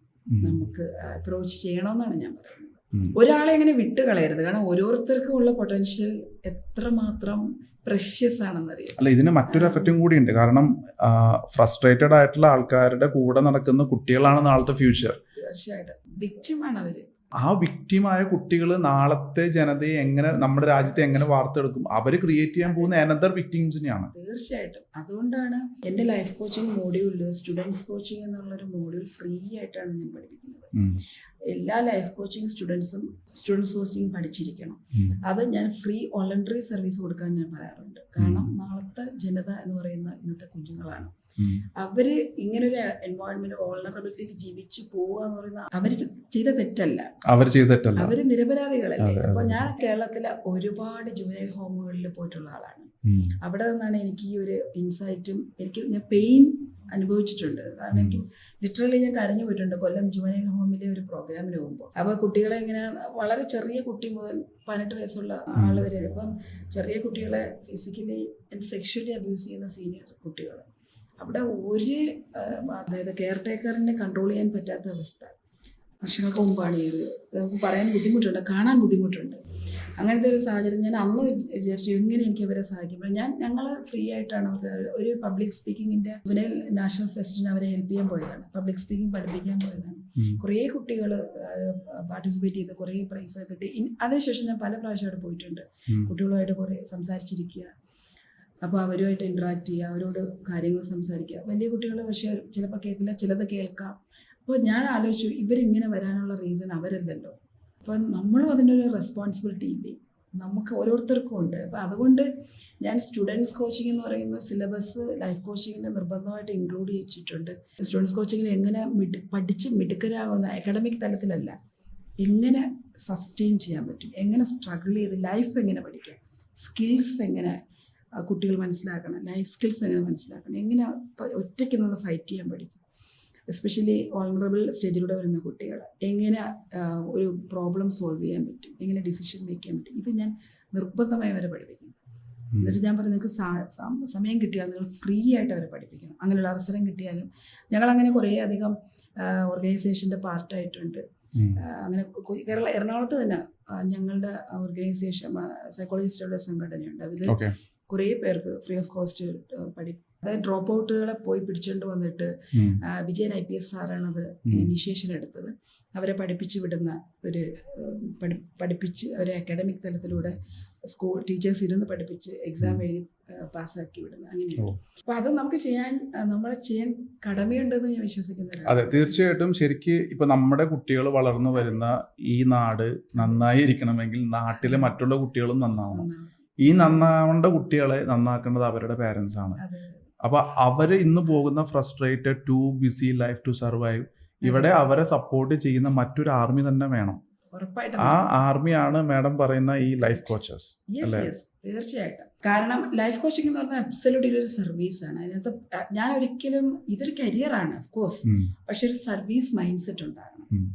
നമുക്ക് അപ്രോച്ച് ചെയ്യണമെന്നാണ് ഞാൻ പറയുന്നത്. ഒരാളെ അങ്ങനെ വിട്ട് കളയരുത്. കാരണം ഓരോരുത്തർക്കും ഉള്ള പൊട്ടൻഷ്യൽ എത്രമാത്രം പ്രഷ്യസ് ആണെന്നറിയാം. അല്ല, ഇതിന് മറ്റൊരു എഫക്റ്റും കൂടി ഉണ്ട്. കാരണം ഫ്രസ്ട്രേറ്റഡ് ആയിട്ടുള്ള ആൾക്കാരുടെ കൂടെ നടക്കുന്ന കുട്ടികളാണ് നാളത്തെ ഫ്യൂച്ചർ. തീർച്ചയായിട്ടും വിക്ടിമാണ് അവര്. ആ വിക്ടിമായ കുട്ടികൾ നാളത്തെ ജനതയെ എങ്ങനെ, നമ്മുടെ രാജ്യത്തെ എങ്ങനെ വാർത്തെടുക്കും, അവര് ക്രിയേറ്റ് ചെയ്യാൻ പോകുന്ന അനദർ വിക്ടിംസിനെയാണ്. തീർച്ചയായിട്ടും. അതുകൊണ്ടാണ് എൻ്റെ ലൈഫ് കോച്ചിങ് മോഡ്യൂളിൽ സ്റ്റുഡൻസ് കോച്ചിങ് എന്നുള്ളൊരു മോഡ്യൂൾ ഫ്രീ ആയിട്ടാണ് ഞാൻ പഠിപ്പിക്കുന്നത്. എല്ലാ ലൈഫ് കോച്ചിങ് സ്റ്റുഡൻസ് കോച്ചിങ് പഠിച്ചിരിക്കണം. അത് ഞാൻ ഫ്രീ വോളണ്ടറി സർവീസ് കൊടുക്കാൻ ഞാൻ പറയാറുണ്ട്. കാരണം നാളത്തെ ജനത എന്ന് പറയുന്ന ഇന്നത്തെ കുഞ്ഞുങ്ങളാണ്. അവര് ഇങ്ങനൊരു എൻവയോൺമെന്റ് വോൾണറബിലിറ്റിയിൽ ജീവിച്ചു പോവുക എന്ന് പറയുന്ന അവര് ചെയ്ത തെറ്റല്ല, അവര് നിരപരാധികളല്ലേ. അപ്പൊ ഞാൻ കേരളത്തിലെ ഒരുപാട് ജുവനൈൽ ഹോമുകളിൽ പോയിട്ടുള്ള ആളാണ്. അവിടെ നിന്നാണ് എനിക്ക് ഈ ഒരു ഇൻസൈറ്റും, ഞാൻ പെയിൻ അനുഭവിച്ചിട്ടുണ്ട്. കാരണം എനിക്ക് ലിറ്ററലി ഞാൻ കരഞ്ഞു പോയിട്ടുണ്ട് കൊല്ലം ജുവനൈൽ ഹോമിലെ ഒരു പ്രോഗ്രാമിന് പോകുമ്പോൾ. അപ്പോൾ കുട്ടികളെ ഇങ്ങനെ വളരെ ചെറിയ കുട്ടി മുതൽ 18 വയസ്സുള്ള ആൾ വരെ, ഇപ്പം ചെറിയ കുട്ടികളെ ഫിസിക്കലി ആൻഡ് സെക്ഷലി അബ്യൂസ് ചെയ്യുന്ന സീനിയർ കുട്ടികൾ, അവിടെ അതായത് കെയർ ടേക്കറിനെ കൺട്രോൾ ചെയ്യാൻ പറ്റാത്ത അവസ്ഥ. വർഷങ്ങൾക്ക് മുമ്പാണ് ഈ ഒരു, നമുക്ക് പറയാൻ ബുദ്ധിമുട്ടുണ്ട്, കാണാൻ ബുദ്ധിമുട്ടുണ്ട്. അങ്ങനത്തെ ഒരു സാഹചര്യം ഞാൻ അന്ന് വിചാരിച്ചു എങ്ങനെ എനിക്ക് അവരെ സഹായിക്കും. ഞങ്ങൾ ഫ്രീ ആയിട്ടാണ് അവർക്ക് ഒരു പബ്ലിക് സ്പീക്കിങ്ങിൻ്റെ നാഷണൽ ഫെസ്റ്റിന് അവരെ ഹെൽപ്പ് ചെയ്യാൻ പോയതാണ്, പബ്ലിക് സ്പീക്കിംഗ് പഠിപ്പിക്കാൻ പോയതാണ്. കുറേ കുട്ടികൾ പാർട്ടിസിപ്പേറ്റ് ചെയ്ത് കുറേ പ്രൈസ് കിട്ടി. അതിനുശേഷം ഞാൻ പല പ്രാവശ്യം അവിടെ പോയിട്ടുണ്ട്. കുട്ടികളുമായിട്ട് കുറേ സംസാരിച്ചിരിക്കുക, അപ്പോൾ അവരുമായിട്ട് ഇൻട്രാക്ട് ചെയ്യുക, അവരോട് കാര്യങ്ങൾ സംസാരിക്കുക. വലിയ കുട്ടികൾ പക്ഷേ ചിലപ്പോൾ കേൾക്കില്ല, ചിലത് കേൾക്കാം. അപ്പോൾ ഞാൻ ആലോചിച്ചു ഇവരിങ്ങനെ വരാനുള്ള റീസൺ അവരല്ലല്ലോ. അപ്പം നമ്മളും അതിനൊരു റെസ്പോൺസിബിലിറ്റി ഇല്ലേ, നമുക്ക് ഓരോരുത്തർക്കും ഉണ്ട്. അപ്പം അതുകൊണ്ട് ഞാൻ സ്റ്റുഡൻസ് കോച്ചിങ് എന്ന് പറയുന്ന സിലബസ് ലൈഫ് കോച്ചിങ്ങിൻ്റെ നിർബന്ധമായിട്ട് ഇൻക്ലൂഡ് ചെയ്യിച്ചിട്ടുണ്ട്. സ്റ്റുഡൻസ് കോച്ചിങ്ങിൽ എങ്ങനെ പഠിച്ച് മിടുക്കരാകുന്ന അക്കാഡമിക് തലത്തിലല്ല, എങ്ങനെ സസ്റ്റെയിൻ ചെയ്യാൻ പറ്റും, എങ്ങനെ സ്ട്രഗിൾ ചെയ്ത് ലൈഫ് എങ്ങനെ പഠിക്കാം, സ്കിൽസ് എങ്ങനെ കുട്ടികൾ മനസ്സിലാക്കണം, ലൈഫ് സ്കിൽസ് എങ്ങനെ മനസ്സിലാക്കണം, എങ്ങനെ ഒറ്റയ്ക്ക് നിന്ന് ഫൈറ്റ് ചെയ്യാൻ പഠിക്കും, എസ്പെഷ്യലി വൾണറബിൾ സ്റ്റേജിലൂടെ വരുന്ന കുട്ടികൾ എങ്ങനെ ഒരു പ്രോബ്ലം സോൾവ് ചെയ്യാൻ പറ്റും, എങ്ങനെ ഡിസിഷൻ മേക്ക് ചെയ്യാൻ പറ്റും, ഇത് ഞാൻ നിർബന്ധമായി അവരെ പഠിപ്പിക്കും. എന്നിട്ട് ഞാൻ പറഞ്ഞു നിങ്ങൾക്ക് സമയം കിട്ടിയാൽ നിങ്ങൾ ഫ്രീ ആയിട്ട് അവരെ പഠിപ്പിക്കണം. അങ്ങനെയുള്ള അവസരം കിട്ടിയാലും ഞങ്ങളങ്ങനെ കുറേ അധികം ഓർഗനൈസേഷൻ്റെ പാർട്ടായിട്ടുണ്ട്. അങ്ങനെ എറണാകുളത്ത് തന്നെ ഞങ്ങളുടെ ഓർഗനൈസേഷൻ സൈക്കോളജിസ്റ്റുകളുടെ സംഘടനയുണ്ട്. അതിൽ കുറേ പേർക്ക് ഫ്രീ ഓഫ് കോസ്റ്റ് അതായത് ഡ്രോപ്പ് ഔട്ടുകളെ പോയി പിടിച്ചുകൊണ്ട് വന്നിട്ട് വിജയൻ IPS സാറാണത് ഇനിഷ്യേഷൻ എടുത്തത്. അവരെ പഠിപ്പിച്ച് വിടുന്ന ഒരു പഠിപ്പിച്ച് അവരെ അക്കാഡമിക് തലത്തിലൂടെ സ്കൂൾ ടീച്ചേഴ്സ് ഇരുന്ന് പഠിപ്പിച്ച് എക്സാം എഴുതി പാസ്സാക്കി വിടുന്ന അങ്ങനെയാണ്. അപ്പോൾ അത് നമുക്ക് ചെയ്യാൻ കടമയുണ്ടെന്ന് ഞാൻ വിശ്വസിക്കുന്നില്ല. അതെ, തീർച്ചയായിട്ടും. ശരിക്ക് ഇപ്പൊ നമ്മുടെ കുട്ടികൾ വളർന്നു വരുന്ന ഈ നാട് നന്നായി ഇരിക്കണമെങ്കിൽ നാട്ടിലെ മറ്റുള്ള കുട്ടികളും നന്നാവണം. ഈ നന്നാവേണ്ട കുട്ടികളെ നന്നാക്കേണ്ടത് അവരുടെ പേരൻസ് ആണ്. അപ്പൊ അവര് ഇന്ന് പോകുന്ന frustrated to busy life to survive, ഇവിടെ അവരെ സപ്പോർട്ട് ചെയ്യുന്ന മറ്റൊരു ആർമി തന്നെ വേണം. ആ ആർമിയാണ് മാഡം പറയുന്ന ഈ ലൈഫ് കോച്ചേഴ്സ്. തീർച്ചയായിട്ടും. കാരണം ലൈഫ് കോച്ചിങ് എന്ന് പറഞ്ഞാൽ അബ്സല്യൂട്ട്ലി ഒരു സർവീസ് ആണ്. അതിനകത്ത് ഞാൻ ഒരിക്കലും ഇതൊരു കരിയറാണ് ഓഫ് കോഴ്സ്, പക്ഷെ ഒരു സർവീസ് മൈൻഡ് സെറ്റ് ഉണ്ടാകണം.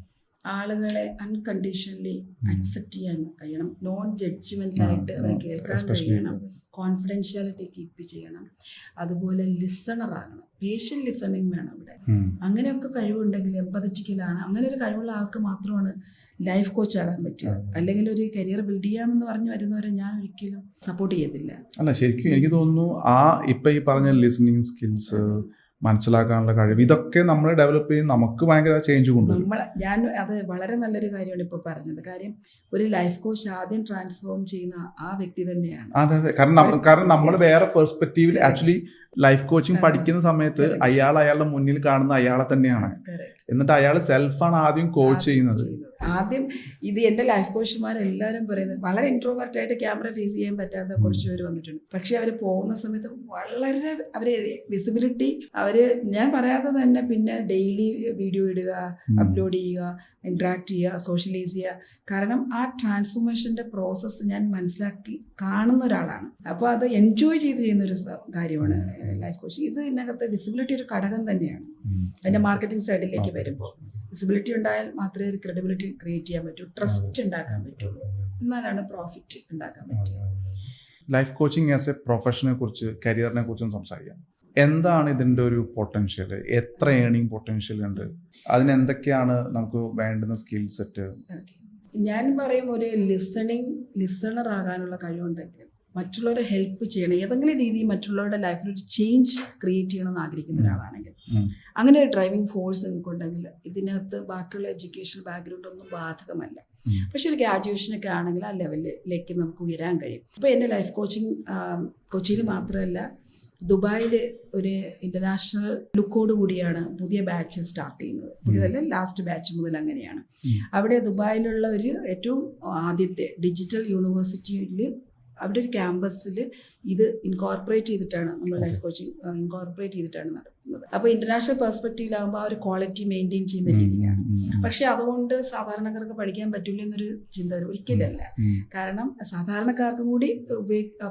ആളുകളെ അൺകണ്ടീഷണലി അക്സെപ്റ്റ് ചെയ്യാൻ കഴിയണം, നോൺ ജഡ്ജ്മെന്റായിട്ട് അവരെ കേൾക്കാൻ കഴിയണം, കോൺഫിഡൻഷ്യാലിറ്റി കീപ്പ് ചെയ്യണം, അതുപോലെ ലിസണർ ആകണം, പേഷ്യൻ്റ് ലിസണിങ് വേണം ഇവിടെ. അങ്ങനെയൊക്കെ കഴിവുണ്ടെങ്കിൽ എമ്പതറ്റിക്കലാണ്, അങ്ങനെ ഒരു കഴിവുള്ള ആൾക്ക് മാത്രമാണ് ലൈഫ് കോച്ച് ആകാൻ പറ്റുക. അല്ലെങ്കിൽ ഒരു കരിയർ ബിൽഡ് ചെയ്യാമെന്ന് പറഞ്ഞു വരുന്നവരെ ഞാൻ ഒരിക്കലും സപ്പോർട്ട് ചെയ്യത്തില്ല. അല്ല, ശരിക്കും എനിക്ക് തോന്നുന്നു ഇപ്പൊ ഈ പറഞ്ഞ ലിസണിങ് സ്കിൽസ്, മനസ്സിലാക്കാനുള്ള കഴിവ്, ഇതൊക്കെ നമ്മൾ ഡെവലപ്പ് ചെയ്യും, നമുക്ക് ഭയങ്കര ചേഞ്ച് കൊണ്ടുവരും. ഞാൻ അത് വളരെ നല്ലൊരു കാര്യമാണ് ഇപ്പോൾ പറഞ്ഞത്. കാര്യം ഒരു ലൈഫ് കോച്ച് ആദ്യം ട്രാൻസ്ഫോം ചെയ്യുന്ന ആ വ്യക്തി തന്നെയാണ്. അതെ, കാരണം നമ്മൾ വേറെ പെർസ്പെക്റ്റീവിൽ ആക്ച്വലി ലൈഫ് കോച്ചിങ് പഠിക്കുന്ന സമയത്ത് അയാളുടെ മുന്നിൽ കാണുന്ന അയാളെ തന്നെയാണ്, എന്നിട്ട് അയാൾ സെൽഫാണ് ആദ്യം കോച്ച് ചെയ്യുന്നത്. ആദ്യം ഇത് എൻ്റെ ലൈഫ് കോച്ചുമാരെല്ലാവരും പറയുന്നത് വളരെ ഇൻട്രോവേർട്ടായിട്ട് ക്യാമറ ഫേസ് ചെയ്യാൻ പറ്റാത്ത കുറച്ച് പേര് വന്നിട്ടുണ്ട്. പക്ഷെ അവർ പോകുന്ന സമയത്ത് വളരെ അവരെ വിസിബിലിറ്റി ഞാൻ പറയാതെ തന്നെ പിന്നെ ഡെയിലി വീഡിയോ ഇടുക, അപ്ലോഡ് ചെയ്യുക, ഇൻട്രാക്ട് ചെയ്യുക, സോഷ്യലൈസ് ചെയ്യുക. കാരണം ആ ട്രാൻസ്ഫോർമേഷൻ്റെ പ്രോസസ്സ് ഞാൻ മനസ്സിലാക്കി കാണുന്ന ഒരാളാണ്. അപ്പോൾ അത് എൻജോയ് ചെയ്യുന്നൊരു കാര്യമാണ് ലൈഫ് കോച്ചിങ്. ഇതിനകത്ത് വിസിബിലിറ്റി ഒരു ഘടകം തന്നെയാണ്. അതിൻ്റെ മാർക്കറ്റിംഗ് സൈഡിലേക്ക് വരുമ്പോൾ വിസിബിലിറ്റി ഉണ്ടായാൽ മാത്രമേ ഒരു ക്രെഡിബിലിറ്റി ക്രിയേറ്റ് ചെയ്യാൻ പറ്റൂ, ട്രസ്റ്റ് ഉണ്ടാക്കാൻ പറ്റുള്ളൂ, എന്നാലാണ് പ്രോഫിറ്റ് ഉണ്ടാക്കാൻ പറ്റുക. ലൈഫ് കോച്ചിങ് ആസ് എ പ്രൊഫഷനെ കുറിച്ച്, കരിയറിനെ കുറിച്ചും സംസാരിക്കാം. എന്താണ് ഇതിൻ്റെ ഒരു പൊട്ടൻഷ്യൽ? എത്ര ഏണിംഗ് പൊട്ടൻഷ്യൽ ഉണ്ട്? അതിനെന്തൊക്കെയാണ് നമുക്ക് വേണ്ടുന്ന സ്കിൽ സെറ്റ്? ഞാൻ പറയും ഒരു ലിസണർ ആകാനുള്ള കഴിവുണ്ടെങ്കിൽ മറ്റുള്ളവരെ ഹെൽപ്പ് ചെയ്യണം, ഏതെങ്കിലും രീതിയിൽ മറ്റുള്ളവരുടെ ലൈഫിൽ ഒരു ചേഞ്ച് ക്രിയേറ്റ് ചെയ്യണമെന്ന് ആഗ്രഹിക്കുന്ന ഒരാളാണെങ്കിൽ, അങ്ങനെ ഒരു ഡ്രൈവിംഗ് ഫോഴ്സ് നിങ്ങൾക്കുണ്ടെങ്കിൽ ഇതിനകത്ത് ബാക്കിയുള്ള എഡ്യൂക്കേഷൻ ബാക്ക്ഗ്രൗണ്ട് ഒന്നും ബാധകമല്ല. പക്ഷെ ഒരു ഗ്രാജുവേഷനൊക്കെ ആണെങ്കിൽ ആ ലെവലിലേക്ക് നമുക്ക് ഉയരാൻ കഴിയും. ഇപ്പോൾ എൻ്റെ ലൈഫ് കോച്ചിങ് കൊച്ചിയിൽ മാത്രമല്ല, ദുബായിൽ ഒരു ഇൻ്റർനാഷണൽ ലുക്കോട് കൂടിയാണ് പുതിയ ബാച്ച് സ്റ്റാർട്ട് ചെയ്യുന്നത്. പുതിയതല്ല, ലാസ്റ്റ് ബാച്ച് മുതൽ അങ്ങനെയാണ്. അവിടെ ദുബായിലുള്ള ഒരു ഏറ്റവും ആദ്യത്തെ ഡിജിറ്റൽ യൂണിവേഴ്സിറ്റിയിൽ അവിടെ ഒരു ക്യാമ്പസിൽ ഇത് ഇൻകോർപ്പറേറ്റ് ചെയ്തിട്ടാണ് നമ്മൾ ലൈഫ് കോച്ചിങ് ഇൻകോർപ്പറേറ്റ് ചെയ്തിട്ടാണ് നടത്തുന്നത്. അപ്പോൾ ഇൻ്റർനാഷണൽ പെർസ്പെക്റ്റീവിലാകുമ്പോൾ ആ ഒരു ക്വാളിറ്റി മെയിൻറ്റെയിൻ ചെയ്യുന്ന രീതിയിലാണ്. പക്ഷേ അതുകൊണ്ട് സാധാരണക്കാർക്ക് പഠിക്കാൻ പറ്റില്ല എന്നൊരു ചിന്ത ഒരിക്കലല്ല. കാരണം സാധാരണക്കാർക്കും കൂടി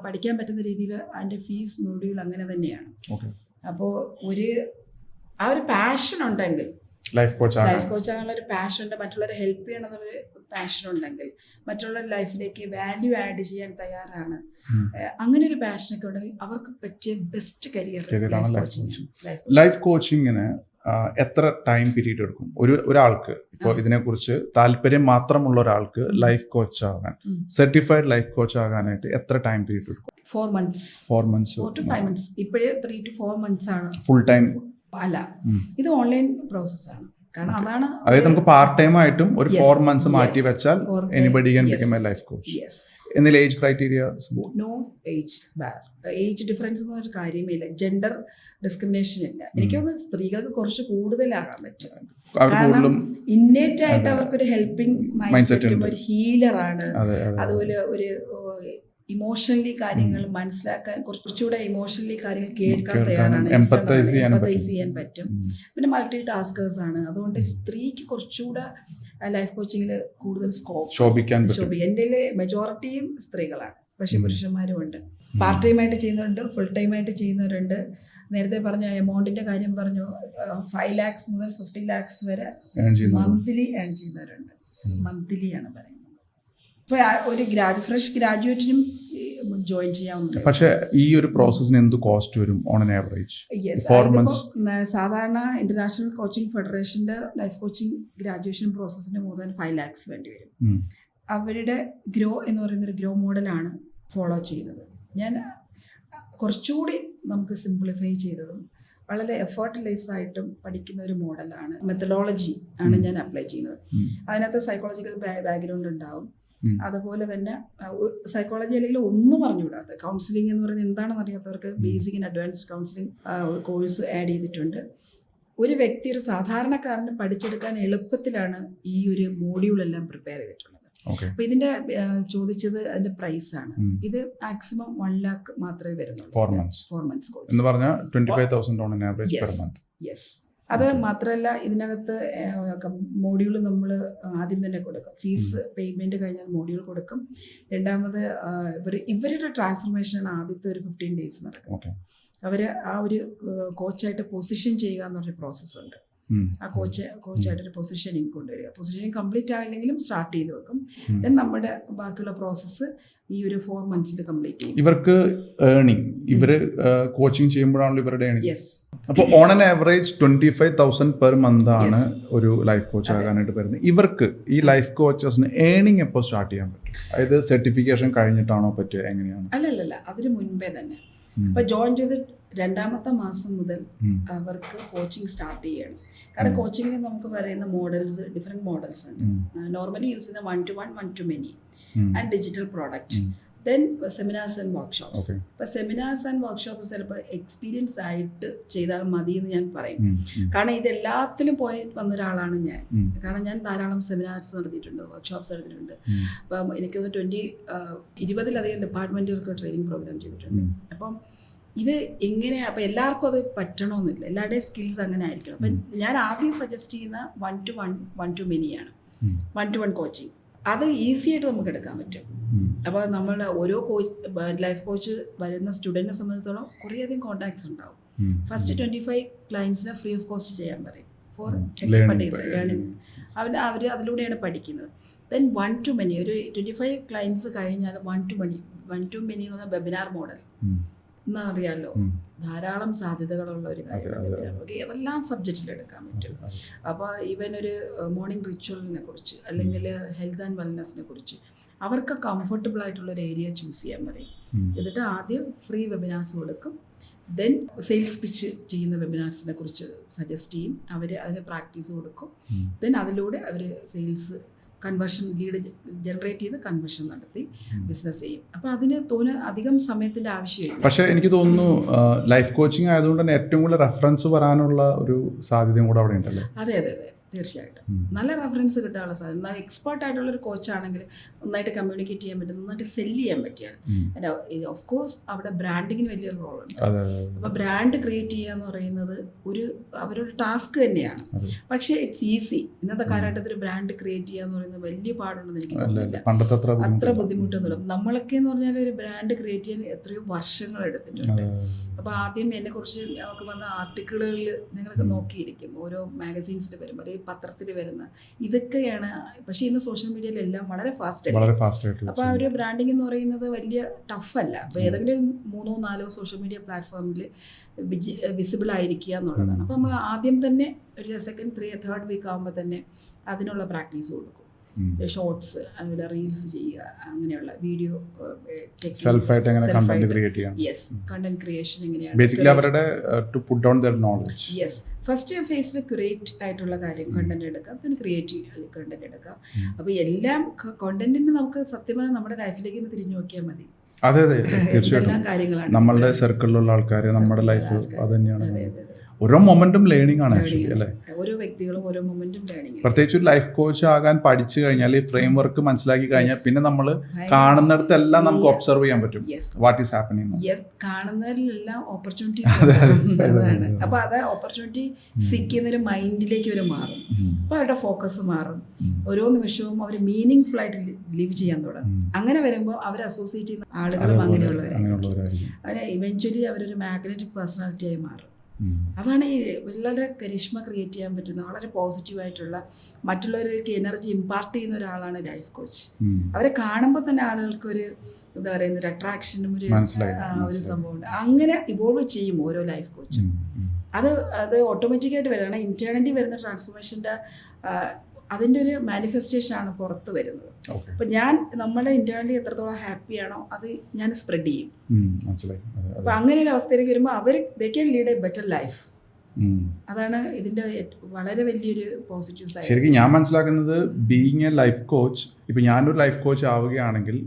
പഠിക്കാൻ പറ്റുന്ന രീതിയിൽ അതിൻ്റെ ഫീസ് മൊഡ്യൂൾ അങ്ങനെ തന്നെയാണ്. അപ്പോൾ ആ ഒരു പാഷൻ ഉണ്ടെങ്കിൽ, ലൈഫ് കോച്ചാകാനുള്ള ഒരു പാഷൻ ഉണ്ട്, മറ്റുള്ളവരെ ഹെൽപ്പ് ചെയ്യണം എന്നൊരു പാഷൻ ഉണ്ടെങ്കിൽ, മറ്റുള്ളവരുടെ ലൈഫിലേക്ക് വാല്യൂ ആഡ് ചെയ്യാൻ തയ്യാറാണ്, അങ്ങനെ ഒരു പാഷനൊക്കെ ഉണ്ടെങ്കിൽ അവർക്ക് പറ്റിയ ബെസ്റ്റ് കരിയർ ലൈഫ് കോച്ചിങ്ങിന്. എത്ര ടൈം പീരീഡ് എടുക്കും ഒരാൾക്ക്? ഇപ്പോൾ ഇതിനെക്കുറിച്ച് താല്പര്യം മാത്രമുള്ള ഒരാൾക്ക് ലൈഫ് കോച്ച് ആകാൻ, സർട്ടിഫൈഡ് ലൈഫ് കോച്ച് ആകാനായിട്ട് എത്ര ടൈം പീരീഡ് എടുക്കും? 4 months 4 months 4 to 5 months. ഇപ്പോഴേ 3 to 4 months ആണ് ഫുൾ ടൈം. അല്ല, ഇത് ഓൺലൈൻ പ്രോസസ്സാണ്. കാരണം അതാണ്, അതായത് നമുക്ക് പാർട്ട് ടൈം ആയിട്ടും ഒരു 4 months മാറ്റി വെച്ചാൽ anybody can become a life coach. എന്തെങ്കിലും age criteria? No age bar, age difference എന്നൊരു കാര്യമേ ഇല്ല, ജെൻഡർ ഡിസ്ക്രിമിനേഷൻ ഇല്ല. എനിക്ക് തോന്നുന്നു സ്ത്രീകൾക്ക് കുറച്ച് കൂടുതലാകാൻ പറ്റും. കാരണം ഇന്നേറ്റ് ആയിട്ട് അവർക്കൊരു ഹെൽപ്പിംഗ് മൈൻഡ് സെറ്റും ഒരു ഹീലറാണ്. അതുപോലെ ഒരു ഇമോഷണലി കാര്യങ്ങൾ മനസ്സിലാക്കാൻ, കുറച്ചുകൂടെ ഇമോഷണലി കാര്യങ്ങൾ കേൾക്കാൻ തയ്യാറാണ്, എംപത്തൈസ് ചെയ്യാൻ പറ്റും. പിന്നെ മൾട്ടി ടാസ്കേഴ്സ് ആണ്. അതുകൊണ്ട് സ്ത്രീക്ക് കുറച്ചുകൂടെ ലൈഫ് കോച്ചിങ്ങിൽ കൂടുതൽ ശോഭിക്കാൻ. എൻ്റെ മെജോറിറ്റിയും സ്ത്രീകളാണ്, പക്ഷെ പുരുഷന്മാരും ഉണ്ട്. പാർട്ട് ടൈം ആയിട്ട് ചെയ്യുന്നവരുണ്ട്, ഫുൾ ടൈം ആയിട്ട് ചെയ്യുന്നവരുണ്ട്. നേരത്തെ പറഞ്ഞ എമൗണ്ടിന്റെ കാര്യം പറഞ്ഞു, 5 lakhs മുതൽ 50 lakhs വരെ മന്ത്ലി ഏൺ ചെയ്യുന്നവരുണ്ട്. മന്ത്ലിയാണ് പറയുന്നത്. ഇപ്പോൾ ഒരു ഫ്രഷ് ഗ്രാജുവേറ്റിനും ജോയിൻ ചെയ്യാവുന്നത്. പക്ഷേ ഈ ഒരു പ്രോസസ്സിന് എന്ത് കോസ്റ്റ് വരും ഓൺ ആൻ ആവറേജ്? സാധാരണ ഇന്റർനാഷണൽ കോച്ചിങ് ഫെഡറേഷന്റെ ലൈഫ് കോച്ചിങ് ഗ്രാജുവേഷൻ പ്രോസസ്സിന് more than 5 lakhs വേണ്ടി വരും. അവരുടെ ഗ്രോ എന്ന് പറയുന്നൊരു ഗ്രോ മോഡലാണ് ഫോളോ ചെയ്യുന്നത്. ഞാൻ കുറച്ചുകൂടി നമുക്ക് സിംപ്ലിഫൈ ചെയ്തതും വളരെ എഫേർട്ട്ലെസ് ആയിട്ടും പഠിക്കുന്ന ഒരു മോഡലാണ്, മെത്തഡോളജി ആണ് ഞാൻ അപ്ലൈ ചെയ്യുന്നത്. അതിനകത്ത് സൈക്കോളജിക്കൽ ബാക്ക്ഗ്രൗണ്ട് ഉണ്ടാവും. അതുപോലെ തന്നെ സൈക്കോളജി അല്ലെങ്കിൽ ഒന്നും പറഞ്ഞുകൂടാത്ത കൗൺസിലിംഗ് എന്ന് പറയുന്നത് എന്താണെന്ന് അറിയാത്തവർക്ക് basic and advanced counselling course add ചെയ്തിട്ടുണ്ട്. ഒരു വ്യക്തി, ഒരു സാധാരണക്കാരന് പഠിച്ചെടുക്കാൻ എളുപ്പത്തിലാണ് ഈ ഒരു മോഡ്യൂളെല്ലാം പ്രിപ്പയർ ചെയ്തിട്ടുള്ളത്. അപ്പൊ ഇതിന്റെ ചോദിച്ചത് അതിന്റെ പ്രൈസ് ആണ്. ഇത് മാക്സിമം 1 lakh മാത്രമേ വരുന്നുള്ളൂ. 4 months കോഴ്സ് എന്ന് പറഞ്ഞാൽ 25,000 on average per month. Yes. അത് മാത്രമല്ല, ഇതിനകത്ത് മോഡ്യൂൾ നമ്മൾ ആദ്യം തന്നെ കൊടുക്കും. ഫീസ് പേയ്മെന്റ് കഴിഞ്ഞാൽ മോഡ്യൂൾ കൊടുക്കും. രണ്ടാമത് ഇവരുടെ ട്രാൻസ്ഫർമേഷൻ ആദ്യത്തെ ഒരു 15 days നടക്കും. അവര് ആ ഒരു കോച്ചായിട്ട് പൊസിഷൻ ചെയ്യുക എന്നൊരു പ്രോസസ്സുണ്ട്. ആ കോച്ചായിട്ടൊരു പൊസിഷനിങ് കൊണ്ടുവരിക. പൊസിഷനിങ് കംപ്ലീറ്റ് ആയില്ലെങ്കിലും സ്റ്റാർട്ട് ചെയ്ത് വെക്കും. ദെൻ നമ്മുടെ ബാക്കിയുള്ള പ്രോസസ്സ് ഈ ഒരു 4 months കംപ്ലീറ്റ് ചെയ്യും. ഇവർക്ക് ഏർണിംഗ്, ഇവര് കോച്ചിങ് ചെയ്യുമ്പോഴാണല്ലോ ഇവരുടെ ഏർണിംഗ്. യെസ്. അപ്പോൾ on an average 25,000 per month ആണ് ഒരു ലൈഫ് കോച്ച് ആകാനായിട്ട് വരുന്നത്. ഇവർക്ക് ഈ ലൈഫ് കോച്ചസിന് ഏർണിംഗ് എപ്പോൾ സ്റ്റാർട്ട് ചെയ്യാൻ പറ്റും? അതായത് സർട്ടിഫിക്കേഷൻ കഴിഞ്ഞിട്ടാണോ പറ്റുക, എങ്ങനെയാണ്? അല്ലല്ല, അതിന് മുൻപേ തന്നെ. ഇപ്പൊ ജോയിൻ ചെയ്ത് 2ാമത്തെ മാസം മുതൽ അവർക്ക് കോച്ചിങ് സ്റ്റാർട്ട് ചെയ്യണം. കാരണം കോച്ചിങ്ങിന് നമുക്ക് പറയുന്ന മോഡൽസ്, ഡിഫറെന്റ് മോഡൽസ് ഉണ്ട്. നോർമലി യൂസ് ചെയ്യുന്ന 1-to-1, 1-to-many and digital product. Then seminars and workshops. Okay. ഇപ്പം സെമിനാർസ് ആൻഡ് വർക്ക്ഷോപ്സ് ചിലപ്പോൾ എക്സ്പീരിയൻസ് ആയിട്ട് ചെയ്താൽ മതി എന്ന് ഞാൻ പറയും. കാരണം ഇതെല്ലാത്തിലും പോയി വന്ന ഒരാളാണ് ഞാൻ. കാരണം ഞാൻ ധാരാളം സെമിനാർസ് നടത്തിയിട്ടുണ്ട്, വർക്ക്ഷോപ്സ് നടത്തിയിട്ടുണ്ട്. അപ്പം എനിക്കൊന്ന് 20-ലധികം ഡിപ്പാർട്ട്മെൻറ്റുകൾക്ക് ട്രെയിനിങ് പ്രോഗ്രാം ചെയ്തിട്ടുണ്ട്. അപ്പം ഇത് എങ്ങനെയാണ്, അപ്പം എല്ലാവർക്കും അത് പറ്റണമെന്നില്ല, എല്ലാവരുടെയും സ്കിൽസ് അങ്ങനെ ആയിരിക്കണം. അപ്പം ഞാൻ ആദ്യം സജസ്റ്റ് ചെയ്യുന്ന 1-to-1, 1-to-many-ആണ്. 1-to-1 കോച്ചിങ് അത് ഈസി ആയിട്ട് നമുക്ക് എടുക്കാൻ പറ്റും. അപ്പോൾ നമ്മളുടെ ഓരോ ലൈഫ് കോച്ച് വരുന്ന സ്റ്റുഡൻറ്റിനെ സംബന്ധിച്ചിടത്തോളം കുറേയധികം കോൺടാക്ട്സ് ഉണ്ടാവും. ഫസ്റ്റ് 25 ക്ലയൻസിനെ ഫ്രീ ഓഫ് കോസ്റ്റ് ചെയ്യാൻ പറയും ഫോർ എക്സ്പെർട്ടീസ് ലേണിംഗ്. അവർ അതിലൂടെയാണ് പഠിക്കുന്നത്. ദെൻ 1-to-many, ഒരു 25 ക്ലയൻസ് കഴിഞ്ഞാൽ 1-to-many എന്ന് പറഞ്ഞാൽ വെബിനാർ മോഡൽ എന്നറിയാമല്ലോ, ധാരാളം സാധ്യതകളുള്ള ഒരു കാര്യമാണ്. ഓക്കെ, ഏതെല്ലാം സബ്ജക്റ്റിൽ എടുക്കാൻ പറ്റും. അപ്പോൾ ഈവൻ ഒരു മോർണിംഗ് റിച്വലിനെ കുറിച്ച് അല്ലെങ്കിൽ ഹെൽത്ത് ആൻഡ് വെൽനെസ്സിനെ കുറിച്ച് അവർക്ക് കംഫർട്ടബിൾ ആയിട്ടുള്ള ഒരു ഏരിയ ചൂസ് ചെയ്യാൻ പറയും. എന്നിട്ട് ആദ്യം ഫ്രീ വെബിനാർസ് കൊടുക്കും. ദെൻ സെയിൽസ് പിച്ച് ചെയ്യുന്ന വെബിനാർസിനെ കുറിച്ച് സജസ്റ്റ് ചെയ്യും. അവർ അതിന് പ്രാക്ടീസ് കൊടുക്കും. ദെൻ അതിലൂടെ അവർ സെയിൽസ് കൺവേർഷൻ ലീഡ് ജനറേറ്റ് ചെയ്ത് കൺവേർഷൻ നടത്തി ബിസിനസ് ചെയ്യും. അപ്പോൾ അതിന് അധികം സമയത്തിൻ്റെ ആവശ്യമില്ല. പക്ഷേ എനിക്ക് തോന്നുന്നു ലൈഫ് കോച്ചിങ് ആയതുകൊണ്ട് തന്നെ ഏറ്റവും കൂടുതൽ റെഫറൻസ് വരാനുള്ള ഒരു സാധ്യതയും കൂടെ അവിടെ ഉണ്ടല്ലോ. അതെ, തീർച്ചയായിട്ടും നല്ല റെഫറൻസ് കിട്ടാനുള്ള സാധ്യത. എന്നാൽ എക്സ്പേർട്ട് ആയിട്ടുള്ള ഒരു കോച്ചാണെങ്കിൽ നന്നായിട്ട് കമ്മ്യൂണിക്കേറ്റ് ചെയ്യാൻ പറ്റും, നന്നായിട്ട് സെല്ല് ചെയ്യാൻ പറ്റിയാണ്. ഓഫ് കോഴ്സ് അവിടെ ബ്രാൻഡിങ്ങിന് വലിയൊരു റോളുണ്ട്. അപ്പോൾ ബ്രാൻഡ് ക്രിയേറ്റ് ചെയ്യുക എന്ന് പറയുന്നത് അവരൊരു ടാസ്ക് തന്നെയാണ്. പക്ഷേ ഇറ്റ്സ് ഈസി. ഇന്നത്തെ കാലഘട്ടത്തിൽ ബ്രാൻഡ് ക്രിയേറ്റ് ചെയ്യുക എന്ന് പറയുന്നത് വലിയ പാടുണ്ടെന്ന് എനിക്ക് തോന്നുന്നില്ല, അത്ര ബുദ്ധിമുട്ടൊന്നുമില്ല. നമ്മളൊക്കെ എന്ന് പറഞ്ഞാൽ ഒരു ബ്രാൻഡ് ക്രിയേറ്റ് ചെയ്യാൻ എത്രയോ വർഷങ്ങൾ എടുത്തിട്ടുണ്ട്. അപ്പോൾ ആദ്യം എന്നെക്കുറിച്ച് നമുക്ക് വന്ന ആർട്ടിക്കിളുകളിൽ നിങ്ങളൊക്കെ നോക്കിയിരിക്കും, ഓരോ മാഗസീൻസിൽ വരുമ്പോൾ പത്രത്തിൽ വരുന്ന ഇതൊക്കെയാണ്. പക്ഷേ ഇന്ന് സോഷ്യൽ മീഡിയയിലെല്ലാം വളരെ ഫാസ്റ്റ് ആയിട്ട്. അപ്പോൾ ആ ഒരു ബ്രാൻഡിങ് എന്ന് പറയുന്നത് വലിയ ടഫല്ല. അപ്പോൾ ഏതെങ്കിലും 3-4 സോഷ്യൽ മീഡിയ പ്ലാറ്റ്ഫോമിൽ വിസിബിൾ ആയിരിക്കുക എന്നുള്ളതാണ്. അപ്പോൾ നമ്മൾ ആദ്യം തന്നെ ഒരു 2nd, 3rd വീക്ക് ആകുമ്പോൾ തന്നെ അതിനുള്ള പ്രാക്ടീസ് കൊടുക്കും. ഷോർട്സ്, അതുപോലെ റീൽസ് ചെയ്യുക, അങ്ങനെയുള്ള വീഡിയോ സെൽഫായിട്ട് എങ്ങനെ കണ്ടന്റ് ക്രിയേറ്റ് ചെയ്യാം. യെസ്, കണ്ടന്റ് ക്രിയേഷൻ എങ്ങനെയാണ് ബേസിക്കലി അവരുടെ to put down their knowledge. Yes, first ഫേസിൽ ക്രിയേറ്റ് ആയിട്ടുള്ള കാര്യം കണ്ടന്റ് എടുക്കാം, പിന്നെ ക്രിയേറ്റീവ് കണ്ടന്റ് എടുക്കാം. അപ്പോൾ എല്ലാം കണ്ടന്റിന് നമുക്ക് സത്യമായി നമ്മുടെ ലൈഫിലേക്ക് തിരിഞ്ഞു നോക്കിയാൽ മതി. അതെ, തീർച്ചയായിട്ടും കാര്യങ്ങളാണ് നമ്മളുടെ സർക്കിളിലുള്ള ആൾക്കാർ, നമ്മുടെ ലൈഫ് അത് തന്നെയാണ്. ഓരോ മൊമെന്റും ലേണിംഗ് ആണ് ആക്ച്വലി, അല്ലേ? ഓരോ വ്യക്തികളും ഓരോ മൊമെന്റും ലേണിംഗ്. പ്രത്യേകിച്ച് ഒരു ലൈഫ് കോച്ച് ആകാൻ പഠിച്ചു കഴിഞ്ഞാൽ, ഈ ഫ്രെയിം വർക്ക് മനസ്സിലാക്കി കഴിഞ്ഞാൽ പിന്നെ നമ്മൾ കാണുന്നിടത്തെല്ലാം നമുക്ക് ഒബ്സർവ് ചെയ്യാൻ പറ്റും വാട്ട് ഈസ് ഹാപ്പനിങ്. യെസ്, കാണുന്നതിലെല്ലാം ഓപ്പർച്യൂണിറ്റീസ് അതാണ്. അപ്പോൾ അത് ഓപ്പർച്യൂണിറ്റി സീക്ക് ചെയ്യുന്നൊരു മൈൻഡിലേക്ക് അവർ മാറും. അപ്പോൾ അവരുടെ ഫോക്കസ് മാറും. ഓരോ നിമിഷവും അവർ മീനിങ് ഫുൾ ആയിട്ട് ലിവ് ചെയ്യാൻ തുടങ്ങും. അങ്ങനെ വരുമ്പോൾ അവർ അസോസിയേറ്റ് ചെയ്യുന്ന ആളുകളും അങ്ങനെയുള്ളവരായിരിക്കും. അവരെ ഇവഞ്ച്വലി അവരൊരു മാഗ്നറ്റിക് പേഴ്സണാലിറ്റി ആയി മാറും. അതാണ് ഈ വളരെ കരിഷ്മ ക്രിയേറ്റ് ചെയ്യാൻ പറ്റുന്ന, വളരെ പോസിറ്റീവായിട്ടുള്ള, മറ്റുള്ളവർക്ക് എനർജി ഇമ്പാർട്ട് ചെയ്യുന്ന ഒരാളാണ് ലൈഫ് കോച്ച്. അവരെ കാണുമ്പോൾ തന്നെ ആളുകൾക്കൊരു എന്താ പറയുന്ന ഒരു അട്രാക്ഷനും ഒരു സംഭവമുണ്ട്. അങ്ങനെ ഇവോൾവ് ചെയ്യും ഓരോ ലൈഫ് കോച്ചും. അത് ഓട്ടോമാറ്റിക്കായിട്ട് വരും. കാരണം ഇന്റേണലി വരുന്ന ട്രാൻസ്ഫോർമേഷൻ്റെ അതിൻ്റെ ഒരു മാനിഫെസ്റ്റേഷൻ ആണ് പുറത്ത് വരുന്നത്. അപ്പം നമ്മുടെ ഇന്റേണലി എത്രത്തോളം ഹാപ്പിയാണോ അത് ഞാൻ സ്പ്രെഡ് ചെയ്യും. അപ്പം അങ്ങനെ ഒരു അവസ്ഥയിലേക്ക് വരുമ്പോൾ they can lead A better life. അതാണ് ഇതിൻ്റെ വളരെ വലിയൊരു പോസിറ്റീവ് സൈഡ്. ശരിക്കും ഞാൻ മനസ്സിലാക്കുന്നത്, ബീയിങ് എ ലൈഫ് കോച്ച്, ഇപ്പം ഞാനൊരു ലൈഫ് കോച്ച് ആവുകയാണെങ്കിൽ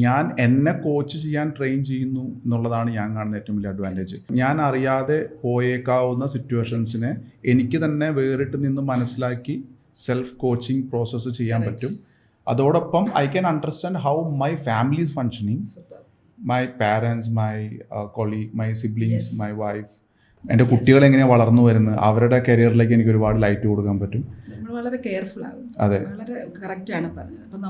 ഞാൻ എന്നെ കോച്ച് ചെയ്യാൻ ട്രെയിൻ ചെയ്യുന്നു എന്നുള്ളതാണ് ഞാൻ കാണുന്ന ഏറ്റവും വലിയ അഡ്വാൻറ്റേജ്. ഞാൻ അറിയാതെ പോയേക്കാവുന്ന സിറ്റുവേഷൻസിനെ എനിക്ക് തന്നെ വേറിട്ട് നിന്ന് മനസ്സിലാക്കി സെൽഫ് കോച്ചിങ് പ്രോസസ്സ് ചെയ്യാൻ പറ്റും. അതോടൊപ്പം I can understand how my family is functioning, my parents, my colleague, my siblings, my wife, എൻ്റെ കുട്ടികൾ എങ്ങനെയാണ് വളർന്നു വരുന്നത്, അവരുടെ കരിയറിലേക്ക് എനിക്ക് ഒരുപാട് ലൈറ്റ് കൊടുക്കാൻ പറ്റും. നമ്മൾ വളരെ കെയർഫുൾ ആകും. അതെ, വളരെ കറക്റ്റാണ് പറഞ്ഞത്. അപ്പം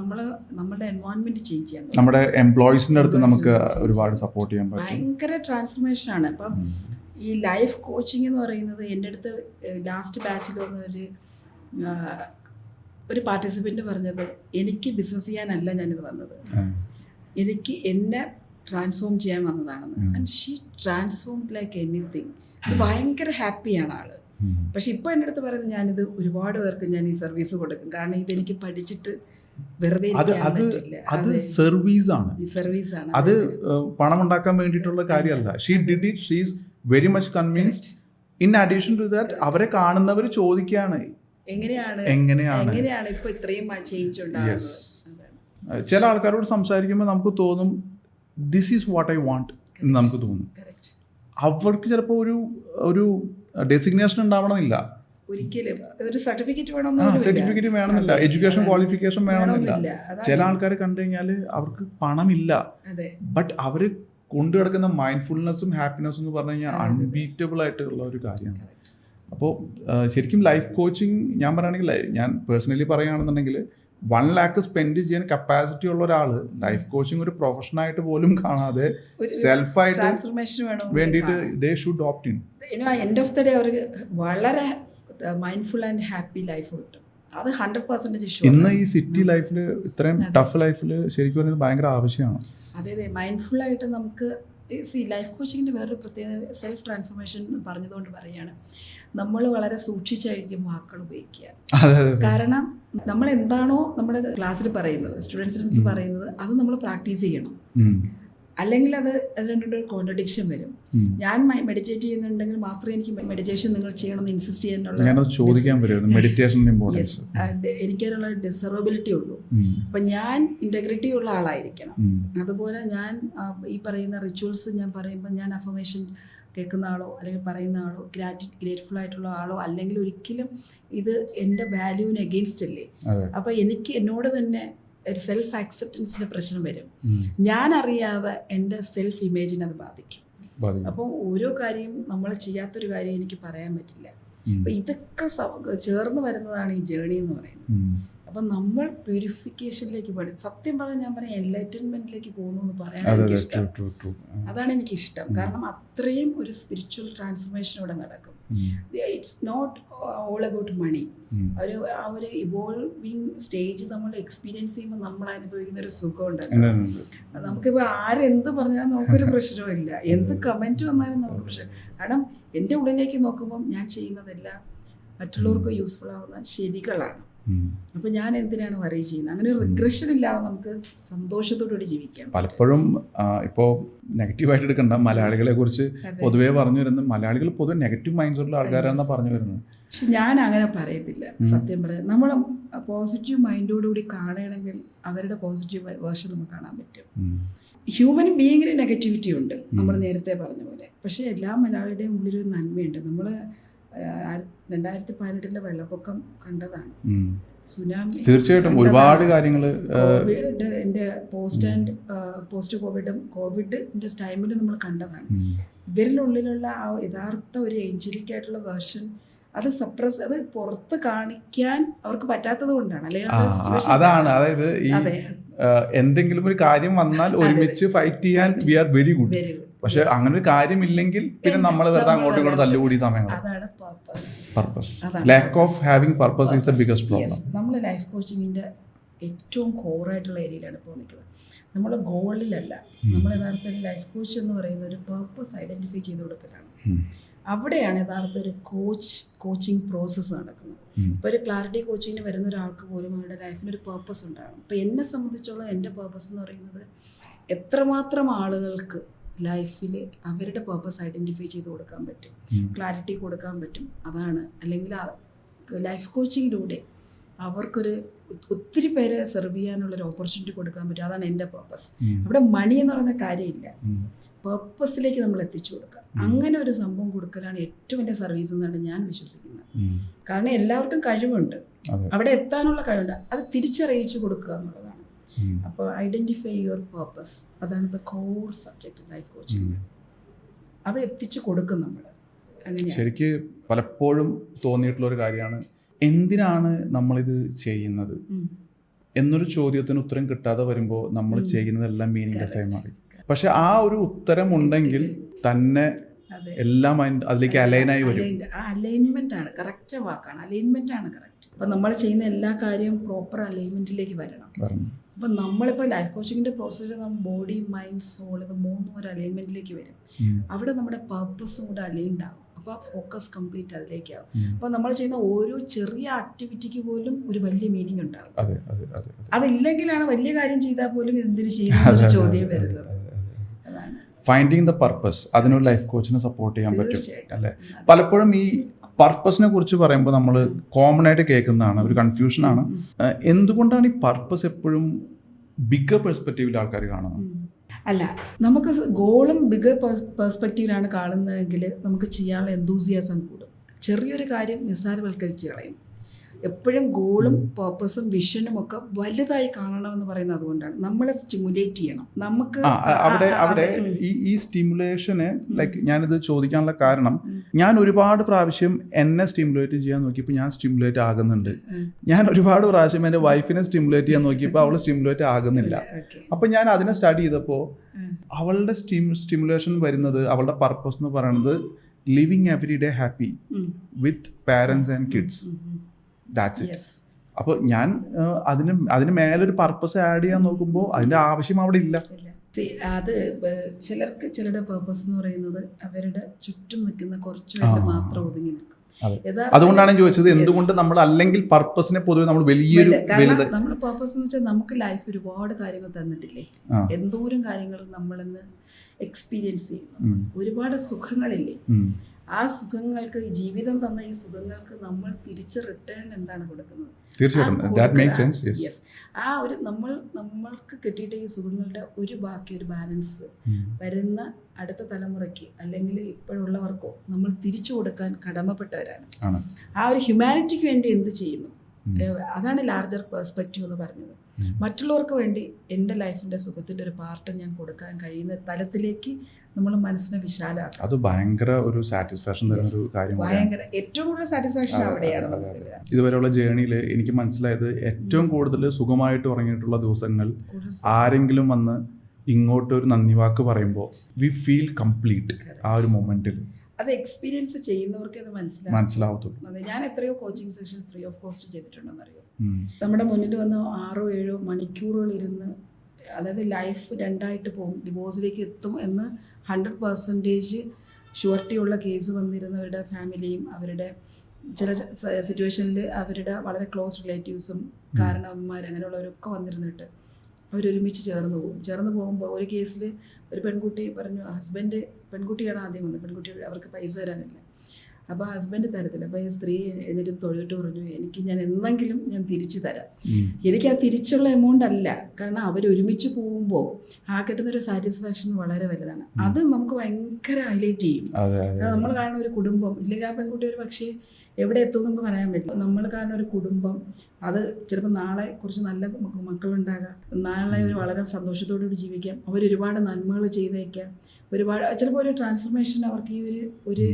നമ്മുടെ എൻവയോൺമെന്റ് ചേഞ്ച് ചെയ്യാൻ, നമ്മുടെ എംപ്ലോയീസിൻ്റെ അടുത്ത് നമുക്ക് ഒരുപാട് സപ്പോർട്ട് ചെയ്യാൻ പറ്റും. ഭയങ്കര ട്രാൻസ്ഫർമേഷനാണ്. അപ്പം ഈ ലൈഫ് കോച്ചിങ് എന്ന് പറയുന്നത്, എൻ്റെ അടുത്ത് ലാസ്റ്റ് ബാച്ചിൽ വന്ന ഒരു പാർട്ടിസിപ്പൻ്റ് പറഞ്ഞത്, എനിക്ക് ബിസിനസ് ചെയ്യാനല്ല ഞാനിത് വന്നത്, എനിക്ക് എന്നെ ട്രാൻസ്ഫോം ചെയ്യാൻ വന്നതാണെന്ന്. And she transform like anything. ഭയങ്കര ഹാപ്പിയാണ് ആള്. പക്ഷെ ഇപ്പോൾ എൻ്റെ അടുത്ത് പറയുന്നത്, ഞാനിത് ഒരുപാട് പേർക്ക് ഞാൻ ഈ സർവീസ് കൊടുക്കും. കാരണം ഇതെനിക്ക് പഠിച്ചിട്ട് വെറുതെ സർവീസാണ്. അത് പണം ഉണ്ടാക്കാൻ വേണ്ടിയിട്ടുള്ള കാര്യമല്ല. She did it, she is very much convinced. In addition to that, അവരെ കാണുന്നവർ ചോദിക്കുകയാണ്, എങ്ങനെയാണ് ഇപ്പൊ ഇത്രയും ചേഞ്ച് ഉണ്ടാകുന്നത്. ചില ആൾക്കാരോട് സംസാരിക്കുമ്പോൾ നമുക്ക് തോന്നും this is what I want എന്ന് നമുക്ക് തോന്നും. കറക്റ്റ്. അവർക്ക് ചിലപ്പോൾ ഒരു ഡെസിഗ്നേഷൻ ഉണ്ടാവണമെന്നില്ല, ഒരിക്കലും ഒരു സർട്ടിഫിക്കറ്റ് സർട്ടിഫിക്കറ്റ് വേണമെന്നില്ല, എഡ്യൂക്കേഷൻ ക്വാളിഫിക്കേഷൻ വേണമെന്നില്ല. ചില ആൾക്കാരെ കണ്ടു കഴിഞ്ഞാൽ അവർക്ക് പണമില്ല, ബട്ട് അവർ കൊണ്ടു കിടക്കുന്ന മൈൻഡ്ഫുൾനെസ്സും ഹാപ്പിനെസ്സും എന്ന് പറഞ്ഞു കഴിഞ്ഞാൽ അൺബീറ്റബിൾ ആയിട്ടുള്ള ഒരു കാര്യമാണ്. അപ്പോൾ ശരിക്കും ലൈഫ് കോച്ചിങ് ഞാൻ പറയുകയാണെങ്കിൽ, ഞാൻ പേഴ്സണലി പറയുകയാണെന്നുണ്ടെങ്കിൽ 1 lakh സ്പെൻഡ് ചെയ്യാൻ കപ്പാസിറ്റി ഉള്ള ഒരാൾ ലൈഫ് കോച്ചിങ് ഒരു പ്രൊഫഷനായിട്ട് പോലും കാണാതെ സെൽഫായിട്ട് വേണ്ടിയിട്ട് they should opt in. End of the day അവർക്ക് വളരെ മൈൻഡ്ഫുൾ ആൻഡ് ഹാപ്പി ലൈഫ് കിട്ടും. അത് 100% ഇന്ന് ഈ സിറ്റി ലൈഫിൽ ഇത്രയും ടഫ് ലൈഫിൽ ശരിക്കും പറയുന്നത് ഭയങ്കര ആവശ്യമാണ്. അതെ, മൈൻഡ്ഫുൾ ആയിട്ട് നമുക്ക് ലൈഫ് കോച്ചിങ്ങിൻ്റെ വേറൊരു പ്രത്യേക സെൽഫ് ട്രാൻസ്ഫോർമേഷൻ പറഞ്ഞതുകൊണ്ട് പറയുകയാണ്, നമ്മൾ വളരെ സൂക്ഷിച്ചായിരിക്കും വാക്കുകൾ ഉപയോഗിക്കുക. കാരണം നമ്മൾ എന്താണോ നമ്മുടെ ക്ലാസ്സിൽ പറയുന്നത്, സ്റ്റുഡൻസ് പറയുന്നത്, അത് നമ്മൾ പ്രാക്ടീസ് ചെയ്യണം. അല്ലെങ്കിൽ അത് രണ്ടും ഒരു കോൺട്രഡിക്ഷൻ വരും. ഞാൻ മെഡിറ്റേറ്റ് ചെയ്യുന്നുണ്ടെങ്കിൽ മാത്രമേ എനിക്ക് മെഡിറ്റേഷൻ നിങ്ങൾ ചെയ്യണമെന്ന് ഇൻസിസ്റ്റ് എനിക്കതിനുള്ള ഡിസർവബിലിറ്റി ഉള്ളൂ. അപ്പം ഞാൻ ഇൻറ്റഗ്രിറ്റി ഉള്ള ആളായിരിക്കണം. അതുപോലെ ഞാൻ ഈ പറയുന്ന റിച്വൽസ് ഞാൻ പറയുമ്പോൾ ഞാൻ അഫർമേഷൻ കേൾക്കുന്ന ആളോ അല്ലെങ്കിൽ പറയുന്ന ആളോ ഗ്രേറ്റ്ഫുൾ ആയിട്ടുള്ള ആളോ അല്ലെങ്കിൽ ഒരിക്കലും ഇത് എൻ്റെ വാല്യൂവിന് എഗെയിൻസ്റ്റ് അല്ലേ. അപ്പം എനിക്ക് എന്നോട് തന്നെ ഒരു സെൽഫ് ആക്സെപ്റ്റൻസിൻ്റെ പ്രശ്നം വരും. ഞാൻ അറിയാതെ എൻ്റെ സെൽഫ് ഇമേജിനെ അത് ബാധിക്കും. അപ്പോൾ ഓരോ കാര്യം നമ്മൾ ചെയ്യാത്തൊരു കാര്യം എനിക്ക് പറയാൻ പറ്റില്ല. അപ്പം ഇതൊക്കെ ചേർന്ന് വരുന്നതാണ് ഈ ജേണി എന്ന് പറയുന്നത്. അപ്പം നമ്മൾ പ്യൂരിഫിക്കേഷനിലേക്ക് പഠിക്കും. സത്യം പറഞ്ഞാൽ ഞാൻ പറയാം എൻലൈറ്റൻമെന്റിലേക്ക് പോകുന്നു എന്ന് പറയാൻ എനിക്കിഷ്ടം. അതാണ് എനിക്കിഷ്ടം. കാരണം അത്രയും ഒരു സ്പിരിച്വൽ ട്രാൻസ്ഫോർമേഷൻ ഇവിടെ നടക്കും. It's not all about money. ആ ഒരു ഇവോൾവിങ് സ്റ്റേജ് നമ്മൾ എക്സ്പീരിയൻസ് ചെയ്യുമ്പോൾ നമ്മൾ അനുഭവിക്കുന്ന ഒരു സുഖം ഉണ്ടല്ലോ. നമുക്കിപ്പോൾ ആരെന്ത് പറഞ്ഞാലും നമുക്കൊരു പ്രശ്നവുമില്ല, എന്ത് കമൻറ്റ് വന്നാലും നമുക്ക് പ്രശ്നം. കാരണം എൻ്റെ ഉള്ളിലേക്ക് നോക്കുമ്പം ഞാൻ ചെയ്യുന്നതെല്ലാം മറ്റുള്ളവർക്ക് യൂസ്ഫുൾ ആവുന്ന ശരികളാണ്. അപ്പൊ ഞാൻ എന്തിനാണ് വറി ചെയ്യുന്നത്? അങ്ങനെ റിഗ്രഷൻ ഇല്ലാതെ നമുക്ക് സന്തോഷത്തോടുകൂടി ജീവിക്കാം. പലപ്പോഴും ഇപ്പോൾ നെഗറ്റീവായിട്ട് എടുക്കണ്ട, മലയാളികളെ കുറിച്ച് പൊതുവേ പറഞ്ഞു വരുന്നത് മലയാളികൾ പൊതുവെ നെഗറ്റീവ് മൈൻഡ്സ് ഉള്ള ആൾക്കാരാണെന്നാണ് പറഞ്ഞു വരുന്നത്. പക്ഷെ ഞാൻ അങ്ങനെ പറയത്തില്ല. സത്യം പറയാം, നമ്മൾ പോസിറ്റീവ് മൈൻഡോടുകൂടി കാണുകയാണെങ്കിൽ അവരുടെ പോസിറ്റീവ് വേർഷൻ നമുക്ക് കാണാൻ പറ്റും. ഹ്യൂമൻ ബീയിങ്ങിന് നെഗറ്റിവിറ്റി ഉണ്ട്, നമ്മൾ നേരത്തെ പറഞ്ഞ പോലെ. പക്ഷേ എല്ലാ മലയാളിയുടെയും ഉള്ളിലൊരു നന്മയുണ്ട്. നമ്മൾ 2018 വെള്ളപ്പൊക്കം കണ്ടതാണ്, സുനാമി, തീർച്ചയായിട്ടും ഒരുപാട് കാര്യങ്ങൾ, കോവിഡ്, എൻ്റെ പോസ്റ്റ് കോവിഡിൻ്റെ ടൈമിൽ നമ്മൾ കണ്ടതാണ്. ഇവരിലുള്ളിലുള്ള ആ യഥാർത്ഥ ഒരു ഏഞ്ചലിക് ആയിട്ടുള്ള വേർഷൻ അത് സപ്രസ്, അത് പുറത്ത് കാണിക്കാൻ അവർക്ക് പറ്റാത്തത് കൊണ്ടാണ്. അതാണ്, അതായത് ഈ എന്തെങ്കിലും ഒരു കാര്യം വന്നാൽ ഒരുമിച്ച് ഫൈറ്റ് ചെയ്യാൻ വി ആർ വെരി ഗുഡ്. പക്ഷെ അങ്ങനെ ഒരു കാര്യമില്ലെങ്കിൽ പിന്നെ നമ്മൾ വെറുതെ അങ്ങോട്ടും ഇങ്ങോട്ടും തല്ലുകൂടി സമയങ്ങൾ. Purpose, lack of having purpose is the biggest problem. നമ്മൾ ലൈഫ് കോച്ചിങ്ങിന്റെ ഏറ്റവും കോറായിട്ടുള്ള ഏരിയയിലാണ് ഇപ്പോൾ നിൽക്കുന്നത്. നമ്മൾ ഗോളിലല്ല, നമ്മൾ യഥാർത്ഥത്തിൽ ലൈഫ് കോച്ച് എന്ന് പറയുന്ന ഒരു പർപ്പസ് ഐഡന്റിഫൈ ചെയ്ത് കൊടുക്കലാണ്. അവിടെയാണ് യഥാർത്ഥ ഒരു കോച്ചിങ് പ്രോസസ്സ് നടക്കുന്നത്. ഇപ്പോൾ ഒരു ക്ലാരിറ്റി കോച്ചിങ്ങിന് വരുന്ന ഒരാൾക്ക് പോലും അവരുടെ ലൈഫിനൊരു പർപ്പസ് ഉണ്ടാകും. ഇപ്പോൾ എന്നെ സംബന്ധിച്ചോളം എൻ്റെ പർപ്പസ് എന്ന് പറയുന്നത് എത്രമാത്രം ആളുകൾക്ക് ലൈഫിൽ അവരുടെ പർപ്പസ് ഐഡൻറ്റിഫൈ ചെയ്ത് കൊടുക്കാൻ പറ്റും, ക്ലാരിറ്റി കൊടുക്കാൻ പറ്റും, അതാണ്. അല്ലെങ്കിൽ ലൈഫ് കോച്ചിങ്ങിലൂടെ അവർക്കൊരു ഒത്തിരി പേരെ സെർവ് ചെയ്യാനുള്ളൊരു ഓപ്പർച്യൂണിറ്റി കൊടുക്കാൻ പറ്റും, അതാണ് എൻ്റെ പർപ്പസ്. അവിടെ മണി എന്ന് പറയുന്ന കാര്യമില്ല, പർപ്പസിലേക്ക് നമ്മൾ എത്തിച്ചു കൊടുക്കുക. അങ്ങനെ ഒരു സംഭവം കൊടുക്കലാണ് ഏറ്റവും വലിയ സർവീസ് എന്നാണ് ഞാൻ വിശ്വസിക്കുന്നത്. കാരണം എല്ലാവർക്കും കഴിവുണ്ട്, അവിടെ എത്താനുള്ള കഴിവുണ്ട്, അത് തിരിച്ചറിയിച്ചു കൊടുക്കുക എന്നുള്ളതാണ്. അപ്പോൾ ഐഡന്റിഫൈ യുവർ പർപ്പസ്, അതാണ് the core subject life coaching. അത് എത്തിച്ചു കൊടുക്കും നമ്മൾ. അങ്ങനെ ശരിക്ക് പലപ്പോഴും തോന്നിയിട്ടുള്ള ഒരു കാര്യമാണ്, എന്തിനാണ് നമ്മളിത് ചെയ്യുന്നത് എന്നൊരു ചോദ്യത്തിന് ഉത്തരം കിട്ടാതെ വരുമ്പോൾ നമ്മൾ ചെയ്യുന്നതെല്ലാം മീനിങ്ലെസ് ആയി മാറി. പക്ഷെ ആ ഒരു ഉത്തരം ഉണ്ടെങ്കിൽ തന്നെ എല്ലാം അതിലേക്ക് അലൈനായി വരും. അലൈൻമെന്റ് ആണ് കറക്റ്റ് വാക്കാണ്, അലൈൻമെന്റ് ആണ് കറക്റ്റ്. അപ്പം നമ്മൾ ചെയ്യുന്ന എല്ലാ കാര്യവും പ്രോപ്പർ അലൈൻമെന്റിലേക്ക് വരണം. അപ്പം നമ്മളിപ്പോൾ ലൈഫ് കോച്ചിങ്ങിന്റെ പ്രോസസ്സിൽ നമ്മൾ ബോഡി, മൈൻഡ്, സോൾ ഇത് മൂന്നും ഒരു അലൈൻമെന്റിലേക്ക് വരും. അവിടെ നമ്മുടെ പർപ്പസും കൂടെ അലൈൻഡ് ആവും. അപ്പോൾ ഫോക്കസ് കംപ്ലീറ്റ് അതിലേക്കാവും. അപ്പോൾ നമ്മൾ ചെയ്യുന്ന ഓരോ ചെറിയ ആക്ടിവിറ്റിക്ക് പോലും ഒരു വലിയ മീനിങ് ഉണ്ടാകും. അതില്ലെങ്കിലാണ് വലിയ കാര്യം ചെയ്താൽ പോലും എന്തിനു ചെയ്യുന്ന ചോദ്യം വരുന്നത്. ഫൈൻഡിങ് ദ പർപ്പസ്, അതിനൊരു ലൈഫ് കോച്ചിനെ സപ്പോർട്ട് ചെയ്യാൻ പറ്റും അല്ലേ? പലപ്പോഴും ഈ പർപ്പസിനെ കുറിച്ച് പറയുമ്പോൾ നമ്മൾ കോമൺ ആയിട്ട് കേൾക്കുന്നതാണ്, ഒരു കൺഫ്യൂഷനാണ്. എന്തുകൊണ്ടാണ് ഈ പർപ്പസ് എപ്പോഴും ബിഗ്ഗർ പെർസ്പെക്റ്റീവിൽ ആൾക്കാർ കാണുന്നത്? അല്ല, നമുക്ക് ഗോളും ബിഗർ പെർസ്പെക്റ്റീവിലാണ് കാണുന്നതെങ്കിൽ നമുക്ക് ചെയ്യാനുള്ള എന്തൂസിയാസം കൂടും. ചെറിയൊരു കാര്യം നിസ്സാരവൽക്കരിച്ച് കളയും. എപ്പോഴും ഗോളും പർപ്പസും വിഷനും ഒക്കെ വലുതായി കാണണമെന്ന് പറയുന്നത് അതുകൊണ്ടാണ്. നമ്മളെ സ്റ്റിമുലേറ്റ് ചെയ്യണം. നമുക്ക് അവിടെ ഈ സ്റ്റിമുലേഷന് ലൈക്ക് ഞാനിത് ചോദിക്കാനുള്ള കാരണം, ഞാൻ ഒരുപാട് പ്രാവശ്യം എന്നെ സ്റ്റിമുലേറ്റ് ചെയ്യാൻ നോക്കിയപ്പോൾ ഞാൻ സ്റ്റിമുലേറ്റ് ആകുന്നുണ്ട്. ഞാൻ ഒരുപാട് പ്രാവശ്യം എൻ്റെ വൈഫിനെ സ്റ്റിമുലേറ്റ് ചെയ്യാൻ നോക്കിയപ്പോൾ അവൾ സ്റ്റിമുലേറ്റ് ആകുന്നില്ല. അപ്പം ഞാൻ അതിനെ സ്റ്റഡി ചെയ്തപ്പോൾ അവളുടെ സ്റ്റിമുലേഷൻ വരുന്നത്, അവളുടെ പർപ്പസ് എന്ന് പറയുന്നത് living every day happy with parents and kids. That's it. അപ്പോൾ ഞാൻ അതിന് മേലൊരു പർപ്പസ് ആഡ് ചെയ്യാൻ നോക്കുമ്പോൾ അതിൻ്റെ ആവശ്യം അവിടെ ഇല്ല. അത് ചിലർക്ക് ചിലരുടെ പർപ്പസ് എന്ന് പറയുന്നത് അവരുടെ ചുറ്റും നിൽക്കുന്ന കുറച്ചു പേര് മാത്രം ഒതുങ്ങി നിൽക്കും. അതുകൊണ്ടാണ് ഞാൻ ചോദിച്ചത്, എന്തുകൊണ്ട് നമ്മൾ അല്ലെങ്കിൽ പർപ്പസിനെ പൊതുവെ നമ്മൾ വലിയൊരു നമ്മൾ പർപ്പസ് എന്ന് വെച്ചാൽ നമുക്ക് ലൈഫ് ഒരുപാട് കാര്യങ്ങൾ തന്നിട്ടില്ലേ, എന്തോരം കാര്യങ്ങൾ നമ്മളിന്ന് എക്സ്പീരിയൻസ് ചെയ്യുന്നു, ഒരുപാട് സുഖങ്ങളില്ലേ. ആ സുഖങ്ങൾക്ക്, ജീവിതം തന്ന ഈ സുഖങ്ങൾക്ക് നമ്മൾ തിരിച്ച് റിട്ടേൺ എന്താണ് കൊടുക്കുന്നത്? തീർച്ചയായിട്ടും. ആ ഒരു നമ്മൾക്ക് കിട്ടിയിട്ട് ഈ സുഖങ്ങളുടെ ഒരു ബാക്കി ഒരു ബാലൻസ് വരുന്ന അടുത്ത തലമുറയ്ക്ക് അല്ലെങ്കിൽ ഇപ്പോഴുള്ളവർക്കോ നമ്മൾ തിരിച്ചു കൊടുക്കാൻ കടമപ്പെട്ടവരാണ്. ആ ഒരു ഹ്യൂമാനിറ്റിക്ക് വേണ്ടി എന്ത് ചെയ്യുന്നു, അതാണ് ലാർജർ പെർസ്പെക്റ്റീവ് എന്ന് പറഞ്ഞത്. മറ്റുള്ളവർക്ക് വേണ്ടി എൻ്റെ ലൈഫിൻ്റെ സുഖത്തിൻ്റെ ഒരു പാർട്ട് ഞാൻ കൊടുക്കാൻ കഴിയുന്ന തലത്തിലേക്ക് നമ്മൾ മനസ്സിനെ വിശാലാക്കും. അത് ഭയങ്കര ഒരു സാറ്റിസ്ഫാക്ഷൻ തരുന്ന ഒരു കാര്യമാണ്. ഏറ്റവും കൂടുതൽ സാറ്റിസ്ഫാക്ഷൻ അവിടെയാണ്. ഇതുവരെയുള്ള ജേണിയിൽ എനിക്ക് മനസ്സിലായത്, ഏറ്റവും കൂടുതൽ സുഖമായിട്ട് ഉറങ്ങിയിട്ടുള്ള ദിവസങ്ങൾ ആരെങ്കിലും വന്ന് ഇങ്ങോട്ട് ഒരു നന്ദി വാക്ക് പറയുമ്പോൾ വി ഫീൽ കംപ്ലീറ്റ്. ആ ഒരു മൊമെന്റിൽ അത് എക്സ്പീരിയൻസ് ചെയ്യുന്നവർക്ക് അത് മനസ്സിലാവത്തുള്ളൂ. അതെ, ഞാൻ എത്രയോ coaching session free of cost ചെയ്തിട്ടുണ്ടെന്ന് അറിയോ. നമ്മുടെ മുന്നിൽ വന്ന് 6-7 മണിക്കൂറുകൾ ഇരുന്ന്, അതായത് ലൈഫ് രണ്ടായിട്ട് പോകും, ഡിവോഴ്സിലേക്ക് എത്തും എന്ന് 100% ഷുവർട്ടി ഉള്ള കേസ് വന്നിരുന്നവരുടെ ഫാമിലിയും അവരുടെ ചില സിറ്റുവേഷനിൽ അവരുടെ വളരെ ക്ലോസ് റിലേറ്റീവ്സും കാരണവന്മാർ അങ്ങനെയുള്ളവരൊക്കെ വന്നിരുന്നിട്ട് അവരൊരുമിച്ച് ചേർന്ന് പോകുമ്പോൾ ഒരു കേസിൽ ഒരു പെൺകുട്ടി പറഞ്ഞു, ഹസ്ബൻഡ്, പെൺകുട്ടിയാണ് ആദ്യം വന്നത്, പെൺകുട്ടി അവർക്ക് പൈസ തരാനില്ല. അപ്പോൾ ഹസ്ബൻഡ് തരത്തില്ല. അപ്പോൾ ഈ സ്ത്രീ എഴുന്നേറ്റ് തൊഴുതിട്ട് പറഞ്ഞു, ഞാൻ എന്തെങ്കിലും ഞാൻ തിരിച്ചു തരാം. എനിക്ക് ആ തിരിച്ചുള്ള എമൗണ്ട് അല്ല, കാരണം അവരൊരുമിച്ച് പോകുമ്പോൾ ആ കിട്ടുന്നൊരു സാറ്റിസ്ഫാക്ഷൻ വളരെ വലുതാണ്. അത് നമുക്ക് ഭയങ്കര ഹൈലൈറ്റ് ചെയ്യും. നമ്മൾ കാണുന്ന ഒരു കുടുംബം, ഇല്ലെങ്കിൽ ആ പെൺകുട്ടി ഒരു പക്ഷേ എവിടെ എത്തും നമുക്ക് പറയാൻ പറ്റില്ല. നമ്മൾ കാരണം ഒരു കുടുംബം, അത് ചിലപ്പോൾ നാളെ കുറച്ച് നല്ല മക്കളുണ്ടാകാം, നാളെ ഒരു വളരെ സന്തോഷത്തോടുകൂടി ജീവിക്കാം, അവരൊരുപാട് നന്മകൾ ചെയ്തേക്കാം, ഒരുപാട് ചിലപ്പോൾ ഒരു ട്രാൻസ്ഫർമേഷൻ അവർക്ക് ഈ ഒരു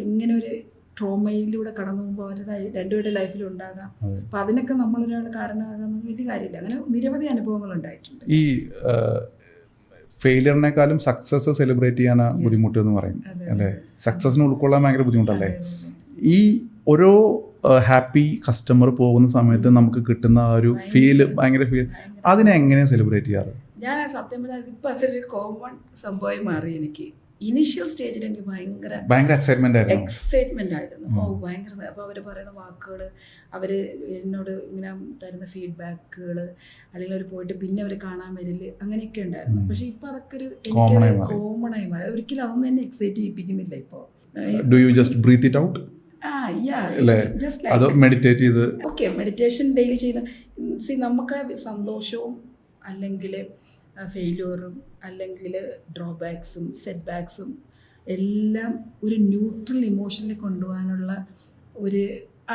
ഇങ്ങനെ ഒരു ട്രോമയിലൂടെ കടന്നു പോകുമ്പോൾ അവരുടെ രണ്ടുപേരുടെ ലൈഫിൽ ഉണ്ടാകാം. അപ്പം അതിനൊക്കെ നമ്മളൊരാൾ കാരണമാകാമെന്ന് വലിയ കാര്യമില്ല. അങ്ങനെ നിരവധി അനുഭവങ്ങൾ ഉണ്ടായിട്ടുണ്ട്. ഈ ഫെയിലിയറിനേക്കാളും സക്സസ് സെലിബ്രേറ്റ് ചെയ്യാനാണ് ബുദ്ധിമുട്ട് എന്ന് പറയും അല്ലേ? സക്സസിനെ ഉൾക്കൊള്ളാൻ ഭയങ്കര ബുദ്ധിമുട്ടല്ലേ? ഈ ഓരോ ഹാപ്പി കസ്റ്റമർ പോകുന്ന സമയത്ത് നമുക്ക് കിട്ടുന്ന ആ ഒരു ഫീൽ, ഭയങ്കര ഫീൽ, അതിനെ എങ്ങനെയാണ് സെലിബ്രേറ്റ് ചെയ്യാറ്? ഞാൻ സത്യം പറഞ്ഞാൽ ഇപ്പം അതൊരു കോമൺ സംഭവമായി മാറി. എനിക്ക് ഇനീഷ്യൽ സ്റ്റേജിൽ എനിക്ക് ഭയങ്കര എക്സൈറ്റ്മെന്റ് ആയിരുന്നു. ഭയങ്കര. അപ്പോൾ അവർ പറയുന്ന വാക്കുകൾ, അവർ എന്നോട് ഇങ്ങനെ തരുന്ന ഫീഡ്ബാക്കുകൾ, അല്ലെങ്കിൽ അവർ പോയിട്ട് പിന്നെ അവർ കാണാൻ വരില്ല, അങ്ങനെയൊക്കെ ഉണ്ടായിരുന്നു. പക്ഷെ ഇപ്പം അതൊക്കെ ഒരു എനിക്ക് കോമണായി മാറി. ഒരിക്കലും അതൊന്നും എന്നെ എക്സൈറ്റ് ചെയ്യിപ്പിക്കുന്നില്ല ഇപ്പോൾ. Do you just breathe it out? Meditation daily ചെയ്ത് നമുക്ക് സന്തോഷവും അല്ലെങ്കിൽ ഫെയിലിയറും അല്ലെങ്കിൽ ഡ്രോബാക്സും സെറ്റ് ബാക്സും എല്ലാം ഒരു ന്യൂട്രൽ ഇമോഷനിൽ കൊണ്ടുപോകാനുള്ള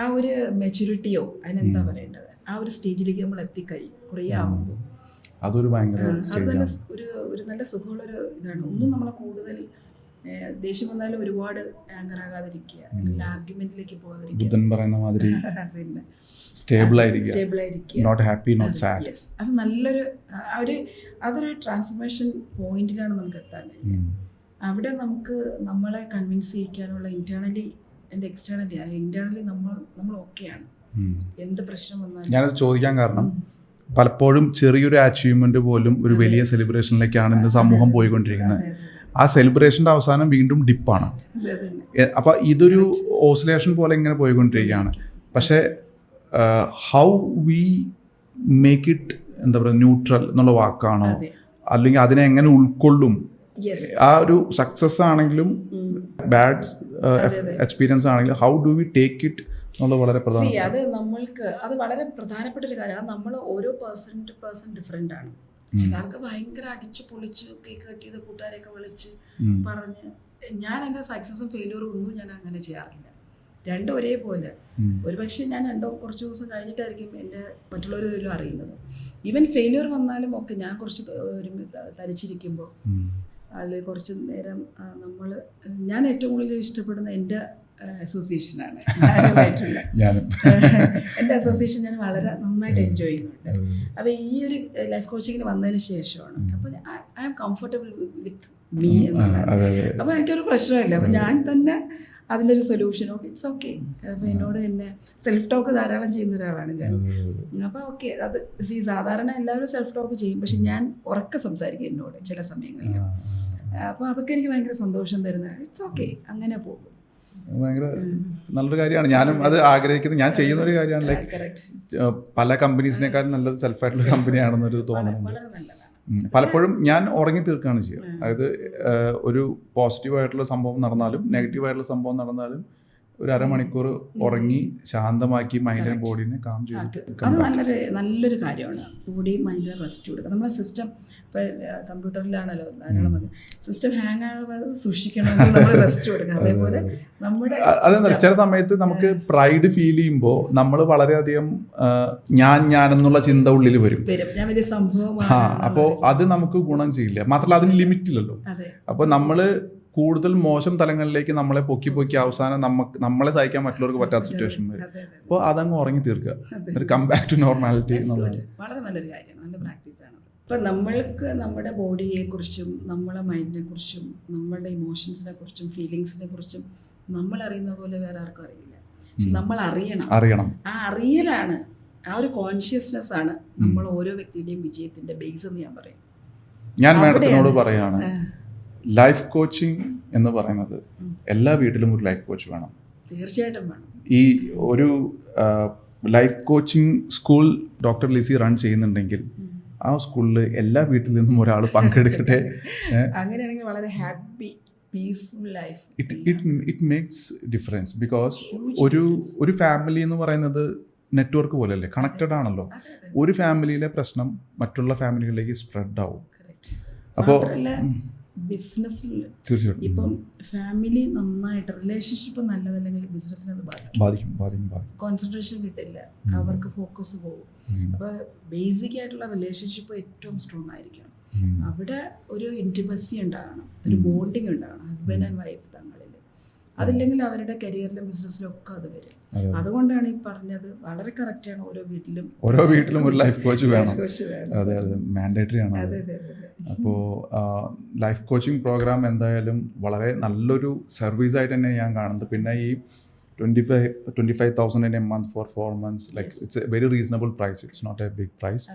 ആ ഒരു മെച്യൂരിറ്റിയോ അതിനെന്താ പറയേണ്ടത്, ആ ഒരു സ്റ്റേജിലേക്ക് നമ്മൾ എത്തിക്കഴിയും കുറേ ആകുമ്പോൾ. അത് ഒരു നല്ല സുഖമുള്ളൊരു ഇതാണ്. ഒന്നും നമ്മളെ കൂടുതൽ ദേഷ്യം വന്നാലും ഒരുപാട് ആങ്കർ ആകാതിരിക്കുക, അല്ലെങ്കിൽ ആർഗ്യുമെന്റിലേക്ക് പോകാതിരിക്കുക. അത് നല്ലൊരു അതൊരു ട്രാൻസ്ഫർമേഷൻ പോയിന്റിലാണ് നമുക്ക് എത്താൻ കഴിയുന്നത്. അവിടെ നമുക്ക് നമ്മളെ കൺവിൻസ് ചെയ്യിക്കാനുള്ള ഇന്റേണലി ആൻഡ് എക്സ്റ്റേണലി, ഇന്റേണലി നമ്മൾ ഓക്കെയാണ്. എന്ത് പ്രശ്നം വന്നാലും. ഞാനത് ചോദിക്കാൻ കാരണം, പലപ്പോഴും ചെറിയൊരു അച്ചീവ്മെന്റ് പോലും ഒരു വലിയ സെലിബ്രേഷനിലേക്കാണ് ഇന്ന് സമൂഹം പോയിക്കൊണ്ടിരിക്കുന്നത്. ആ സെലിബ്രേഷൻ്റെ അവസാനം വീണ്ടും ഡിപ്പാണ്. അപ്പോൾ ഇതൊരു ഓസിലേഷൻ പോലെ ഇങ്ങനെ പോയിക്കൊണ്ടിരിക്കുകയാണ്. പക്ഷേ ഹൗ വി മേക്ക് ഇറ്റ്, എന്താ പറയുക, ന്യൂട്രൽ എന്നുള്ള വാക്കാണോ, അല്ലെങ്കിൽ അതിനെ എങ്ങനെ ഉൾക്കൊള്ളും? ആ ഒരു സക്സസ് ആണെങ്കിലും ബാഡ് എക്സ്പീരിയൻസ് ആണെങ്കിലും how do we take it എന്നുള്ളത് വളരെ പ്രധാനമാണ്. അത് നമ്മൾക്ക് അത് വളരെ പ്രധാനപ്പെട്ട ഒരു കാര്യമാണ്. നമ്മൾ ഓരോ പേഴ്സൺ ഡിഫറെൻ്റ് ആണ്. ചിലർക്ക് ഭയങ്കര അടിച്ചു പൊളിച്ച് കേക്ക് കട്ട് ചെയ്ത് കൂട്ടുകാരെയൊക്കെ വിളിച്ച് പറഞ്ഞ്. ഞാൻ എൻ്റെ സക്സസും ഫെയിലിയറും ഒന്നും ഞാൻ അങ്ങനെ ചെയ്യാറില്ല. രണ്ടും ഒരേപോലെ. ഒരുപക്ഷെ ഞാൻ കുറച്ച് ദിവസം കഴിഞ്ഞിട്ടായിരിക്കും എൻ്റെ മറ്റുള്ളവർ പോലും അറിയുന്നത്. ഈവൻ ഫെയിലിയർ വന്നാലും ഒക്കെ ഞാൻ കുറച്ച് ഒരു തരിച്ചിരിക്കുമ്പോൾ അല്ലെങ്കിൽ കുറച്ച് നേരം ഞാൻ ഏറ്റവും കൂടുതൽ ഇഷ്ടപ്പെടുന്ന എൻ്റെ അസോസിയേഷനാണ്. എൻ്റെ അസോസിയേഷൻ ഞാൻ വളരെ നന്നായിട്ട് എൻജോയ് ചെയ്യുന്നുണ്ട്. അത് ഈ ഒരു ലൈഫ് കോച്ചിങ്ങിന് വന്നതിന് ശേഷമാണ്. അപ്പോൾ I am comfortable with me എന്നുള്ളത്. അപ്പോൾ എനിക്കൊരു പ്രശ്നമില്ല. അപ്പോൾ ഞാൻ തന്നെ അതിൻ്റെ ഒരു സൊല്യൂഷൻ ഇറ്റ്സ് ഓക്കെ. അപ്പോൾ എന്നോട് തന്നെ സെൽഫ് ടോക്ക് ധാരാളം ചെയ്യുന്ന ഒരാളാണ് ഞാൻ. അപ്പോൾ ഓക്കെ, അത് സാധാരണ എല്ലാവരും സെൽഫ് ടോക്ക് ചെയ്യും, പക്ഷെ ഞാൻ ഉറക്കെ സംസാരിക്കും എന്നോട് ചില സമയങ്ങളിൽ. അപ്പോൾ അതൊക്കെ എനിക്ക് ഭയങ്കര സന്തോഷം തരുന്നതാണ്. ഇറ്റ്സ് ഓക്കെ, അങ്ങനെ പോകും. ഭയങ്കര നല്ലൊരു കാര്യമാണ്. ഞാനും അത് ആഗ്രഹിക്കുന്നത്, ഞാൻ ചെയ്യുന്ന ഒരു കാര്യമാണ്. ലൈക്ക് പല കമ്പനീസിനേക്കാളും നല്ലത് സെൽഫായിട്ടുള്ള കമ്പനിയാണെന്നൊരു തോന്നുന്നുണ്ട്. പലപ്പോഴും ഞാൻ ഉറങ്ങി തീർക്കുകയാണ് ചെയ്യുക. അതായത് ഒരു പോസിറ്റീവായിട്ടുള്ള സംഭവം നടന്നാലും നെഗറ്റീവായിട്ടുള്ള സംഭവം നടന്നാലും ഒരു അരമണിക്കൂർ ഉറങ്ങി ശാന്തമാക്കി മൈൻഡിനെ ബോഡീനെ കാം ചെയ്തിട്ട്. അത് നല്ലൊരു കാര്യമാണ്. ബോഡി മൈൻഡിനെ റെസ്റ്റ് കൊടുക്കുക. നമ്മുടെ സിസ്റ്റം ഇപ്പോൾ കമ്പ്യൂട്ടറിലാണല്ലോ ധാരാളം സിസ്റ്റം ഹാങ് ആകാതെ സൂക്ഷിക്കണമെങ്കിൽ നമ്മൾ റെസ്റ്റ് കൊടുക്കുക. അതേപോലെ നമ്മുടെ അതെന്താ ചില സമയത്ത് നമുക്ക് പ്രൈഡ് ഫീൽ ചെയ്യുമ്പോൾ നമ്മൾ വളരെയധികം ഞാൻ എന്നുള്ള ചിന്ത ഉള്ളിൽ വരും. ഞാൻ വലിയ സംഭവമാണ്. അപ്പോൾ അത് നമുക്ക് ഗുണം ചെയ്യില്ല. മാത്രമല്ല അതിന് ലിമിറ്റ് ഇല്ലല്ലോ. അപ്പോൾ നമ്മൾ കൂടുതൽ മോശം തലങ്ങളിലേക്ക് നമ്മളെ പൊക്കി അവസാനം നമ്മളെ സഹിക്കാൻ മറ്റുള്ളവർക്ക് പറ്റാത്ത സിറ്റുവേഷൻ വരും. അപ്പോൾ അതങ്ങ് ഉറങ്ങി തീർക്കുക, കം ബാക്ക് ടു നോർമാലിറ്റി എന്നുള്ളത് വളരെ നല്ലൊരു കാര്യമാണ്, നല്ല പ്രാക്ടീസാണ്. ഇപ്പം നമ്മൾക്ക് നമ്മുടെ ബോഡിയെക്കുറിച്ചും നമ്മളെ മൈൻഡിനെ കുറിച്ചും നമ്മളുടെ ഇമോഷൻസിനെ കുറിച്ചും ഫീലിങ്സിനെ കുറിച്ചും നമ്മൾ അറിയുന്ന പോലെ വേറെ ആർക്കും അറിയില്ല. പക്ഷെ നമ്മൾ അറിയണം. ആ അറിയലാണ്, ആ ഒരു കോൺഷ്യസ്നെസ് ആണ് നമ്മൾ ഓരോ വ്യക്തിയുടെയും വിജയത്തിന്റെ ബേസ് എന്ന് ഞാൻ പറയും. ഞാൻ മാഡത്തിനോട് പറയാണ്, ലൈഫ് കോച്ചിങ് എന്ന് പറയുന്നത് എല്ലാ വീട്ടിലും ഒരു ലൈഫ് കോച്ച് വേണം. തീർച്ചയായിട്ടും വേണം. ഈ ഒരു life coaching school doctor Lizzy run ചെയ്യുന്നുണ്ടെങ്കിൽ ആ സ്കൂളിൽ എല്ലാ വീട്ടിൽ നിന്നും ഒരാൾ പങ്കെടുക്കട്ടെ. അങ്ങനെയാണെങ്കിൽ വളരെ happy peaceful life. It makes difference. Because ഒരു ഫാമിലി എന്ന് പറയുന്നത് നെറ്റ്വർക്ക് പോലെയല്ലേ, കണക്റ്റഡ് ആണല്ലോ. ഒരു ഫാമിലിയിലെ പ്രശ്നം മറ്റുള്ള ഫാമിലികളിലേക്ക് സ്പ്രെഡ് ആവും. അപ്പോൾ ബിസിനസ്സിൽ ഇപ്പം ഫാമിലി നന്നായിട്ട് റിലേഷൻഷിപ്പ് നല്ലതല്ലെങ്കിൽ ബിസിനസ്സിനെ അത് ബാധിക്കും. കോൺസെൻട്രേഷൻ കിട്ടില്ല, അവർക്ക് ഫോക്കസ് പോകും. അപ്പോൾ ബേസിക് ആയിട്ടുള്ള റിലേഷൻഷിപ്പ് ഏറ്റവും സ്ട്രോങ് ആയിരിക്കണം. അവിടെ ഒരു ഇൻറ്റിമസി ഉണ്ടാകണം, ഒരു ബോണ്ടിങ് ഉണ്ടാകണം ഹസ്ബൻഡ് ആൻഡ് വൈഫ് തങ്ങളിൽ. അതില്ലെങ്കിൽ അവരുടെ കരിയറിലും ബിസിനസ്സിലും ഒക്കെ അത് വരും. അതുകൊണ്ടാണ് ഈ പറഞ്ഞത് വളരെ കറക്റ്റാണ്. ഓരോ വീട്ടിലും ഒരു ലൈഫ് കോച്ച് വേണം. അതെ, മാൻഡേറ്ററി ആണ്. അപ്പോൾ ലൈഫ് കോച്ചിങ് പ്രോഗ്രാം എന്തായാലും വളരെ നല്ലൊരു സർവീസായിട്ട് തന്നെ ഞാൻ കാണുന്നത്. പിന്നെ ഈ 25,000 in a month for 4 months, like it's a very reasonable price. It's not a big price.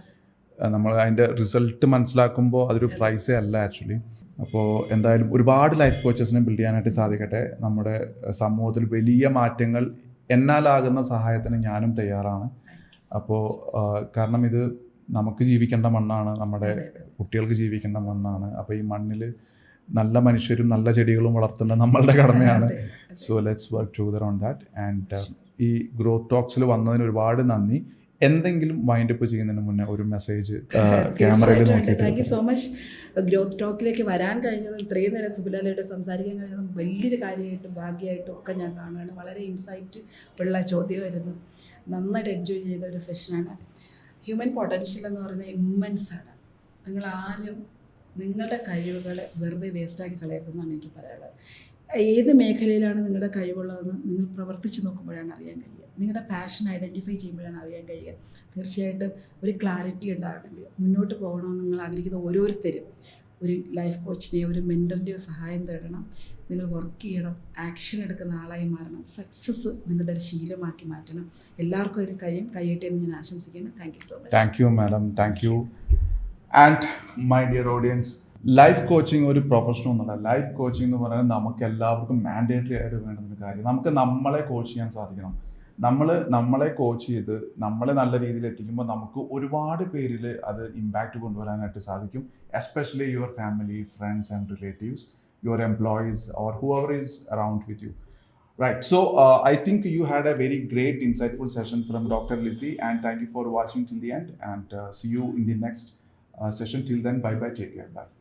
നമ്മൾ അതിൻ്റെ റിസൾട്ട് മനസ്സിലാക്കുമ്പോൾ അതൊരു പ്രൈസേ അല്ല ആക്ച്വലി. അപ്പോൾ എന്തായാലും ഒരുപാട് ലൈഫ് കോച്ചസിനെ ബിൽഡ് ചെയ്യാനായിട്ട് സാധിക്കട്ടെ. നമ്മുടെ സമൂഹത്തിൽ വലിയ മാറ്റങ്ങൾ എന്നാലാകുന്ന സഹായത്തിന് ഞാനും തയ്യാറാണ്. അപ്പോൾ കാരണം ഇത് നമുക്ക് ജീവിക്കേണ്ട മണ്ണാണ്, നമ്മുടെ കുട്ടികൾക്ക് ജീവിക്കേണ്ട മണ്ണാണ്. അപ്പോൾ ഈ മണ്ണിൽ നല്ല മനുഷ്യരും നല്ല ചെടികളും വളർത്തേണ്ടത് നമ്മളുടെ കടമയാണ്. So let's work together on that. And ഈ ഗ്രോത്ത് ടോക്സിൽ വന്നതിന് ഒരുപാട് നന്ദി. എന്തെങ്കിലും വൈൻഡപ്പ് ചെയ്യുന്നതിന് മുന്നേ ഒരു മെസ്സേജ് ക്യാമറയിൽ നോക്കിയിട്ട്. Thank you so much. Growth ടോക്കിലേക്ക് വരാൻ കഴിഞ്ഞത്, ഇത്രയും നേരം സുബിലാലയോട് സംസാരിക്കാൻ കഴിഞ്ഞത് വലിയൊരു കാര്യമായിട്ടും ഭാഗ്യമായിട്ടും ഒക്കെ ഞാൻ കാണുകയാണ്. വളരെ ഇൻസൈറ്റ് ഉള്ള ചോദ്യമായിരുന്നു. നന്നായിട്ട് എൻജോയ് ചെയ്ത ഒരു സെഷനാണ്. ഹ്യൂമൻ പൊട്ടൻഷ്യൽ എന്ന് പറയുന്നത് ഇമ്മൻസാണ്. നിങ്ങളാരും നിങ്ങളുടെ കഴിവുകളെ വെറുതെ വേസ്റ്റാക്കി കളയരുതെന്നാണ് എനിക്ക് പറയാനുള്ളത്. ഏത് മേഖലയിലാണ് നിങ്ങളുടെ കഴിവുള്ളതെന്ന് നിങ്ങൾ പ്രവർത്തിച്ച് നോക്കുമ്പോഴാണ് അറിയാൻ കഴിയുക. നിങ്ങളുടെ പാഷൻ ഐഡൻറ്റിഫൈ ചെയ്യുമ്പോഴാണ് അറിയാൻ കഴിയുക. തീർച്ചയായിട്ടും ഒരു ക്ലാരിറ്റി ഉണ്ടാകണമെങ്കിൽ മുന്നോട്ട് പോകണമെന്ന് നിങ്ങൾ ആഗ്രഹിക്കുന്ന ഓരോരുത്തരും ഒരു ലൈഫ് കോച്ചിനെയോ ഒരു മെൻറ്ററിൻ്റെയോ സഹായം തേടണം. നിങ്ങൾ വർക്ക് ചെയ്യണം, ആക്ഷൻ എടുക്കുന്ന ആളായി മാറണം. സക്സസ് നിങ്ങളുടെ ഒരു ശീലമാക്കി മാറ്റണം. എല്ലാവർക്കും അതിന് കഴിയട്ടെ എന്ന് ഞാൻ ആശംസിക്കുന്നു. Thank you so much. Thank you madam, thank you. And my dear audience, life coaching ഒരു പ്രൊഫഷൻ ഒന്നുമല്ല. ലൈഫ് കോച്ചിങ് എന്ന് പറയുന്നത് നമുക്ക് എല്ലാവർക്കും മാൻഡേറ്ററി ആയിട്ട് വേണ്ടുന്ന കാര്യം. നമുക്ക് നമ്മളെ കോച്ച് ചെയ്യാൻ സാധിക്കണം. നമ്മളെ കോച്ച് ചെയ്ത് നമ്മളെ നല്ല രീതിയിൽ എത്തിക്കുമ്പോൾ നമുക്ക് ഒരുപാട് പേരിൽ അത് ഇമ്പാക്റ്റ് കൊണ്ടുവരാനായിട്ട് സാധിക്കും. Especially your family, friends and relatives, your employees or whoever is around with you. Right. So I think you had a very great insightful session from Dr. Lizzie, and thank you for watching till the end, and see you in the next session. Till then, bye bye, take care, bye.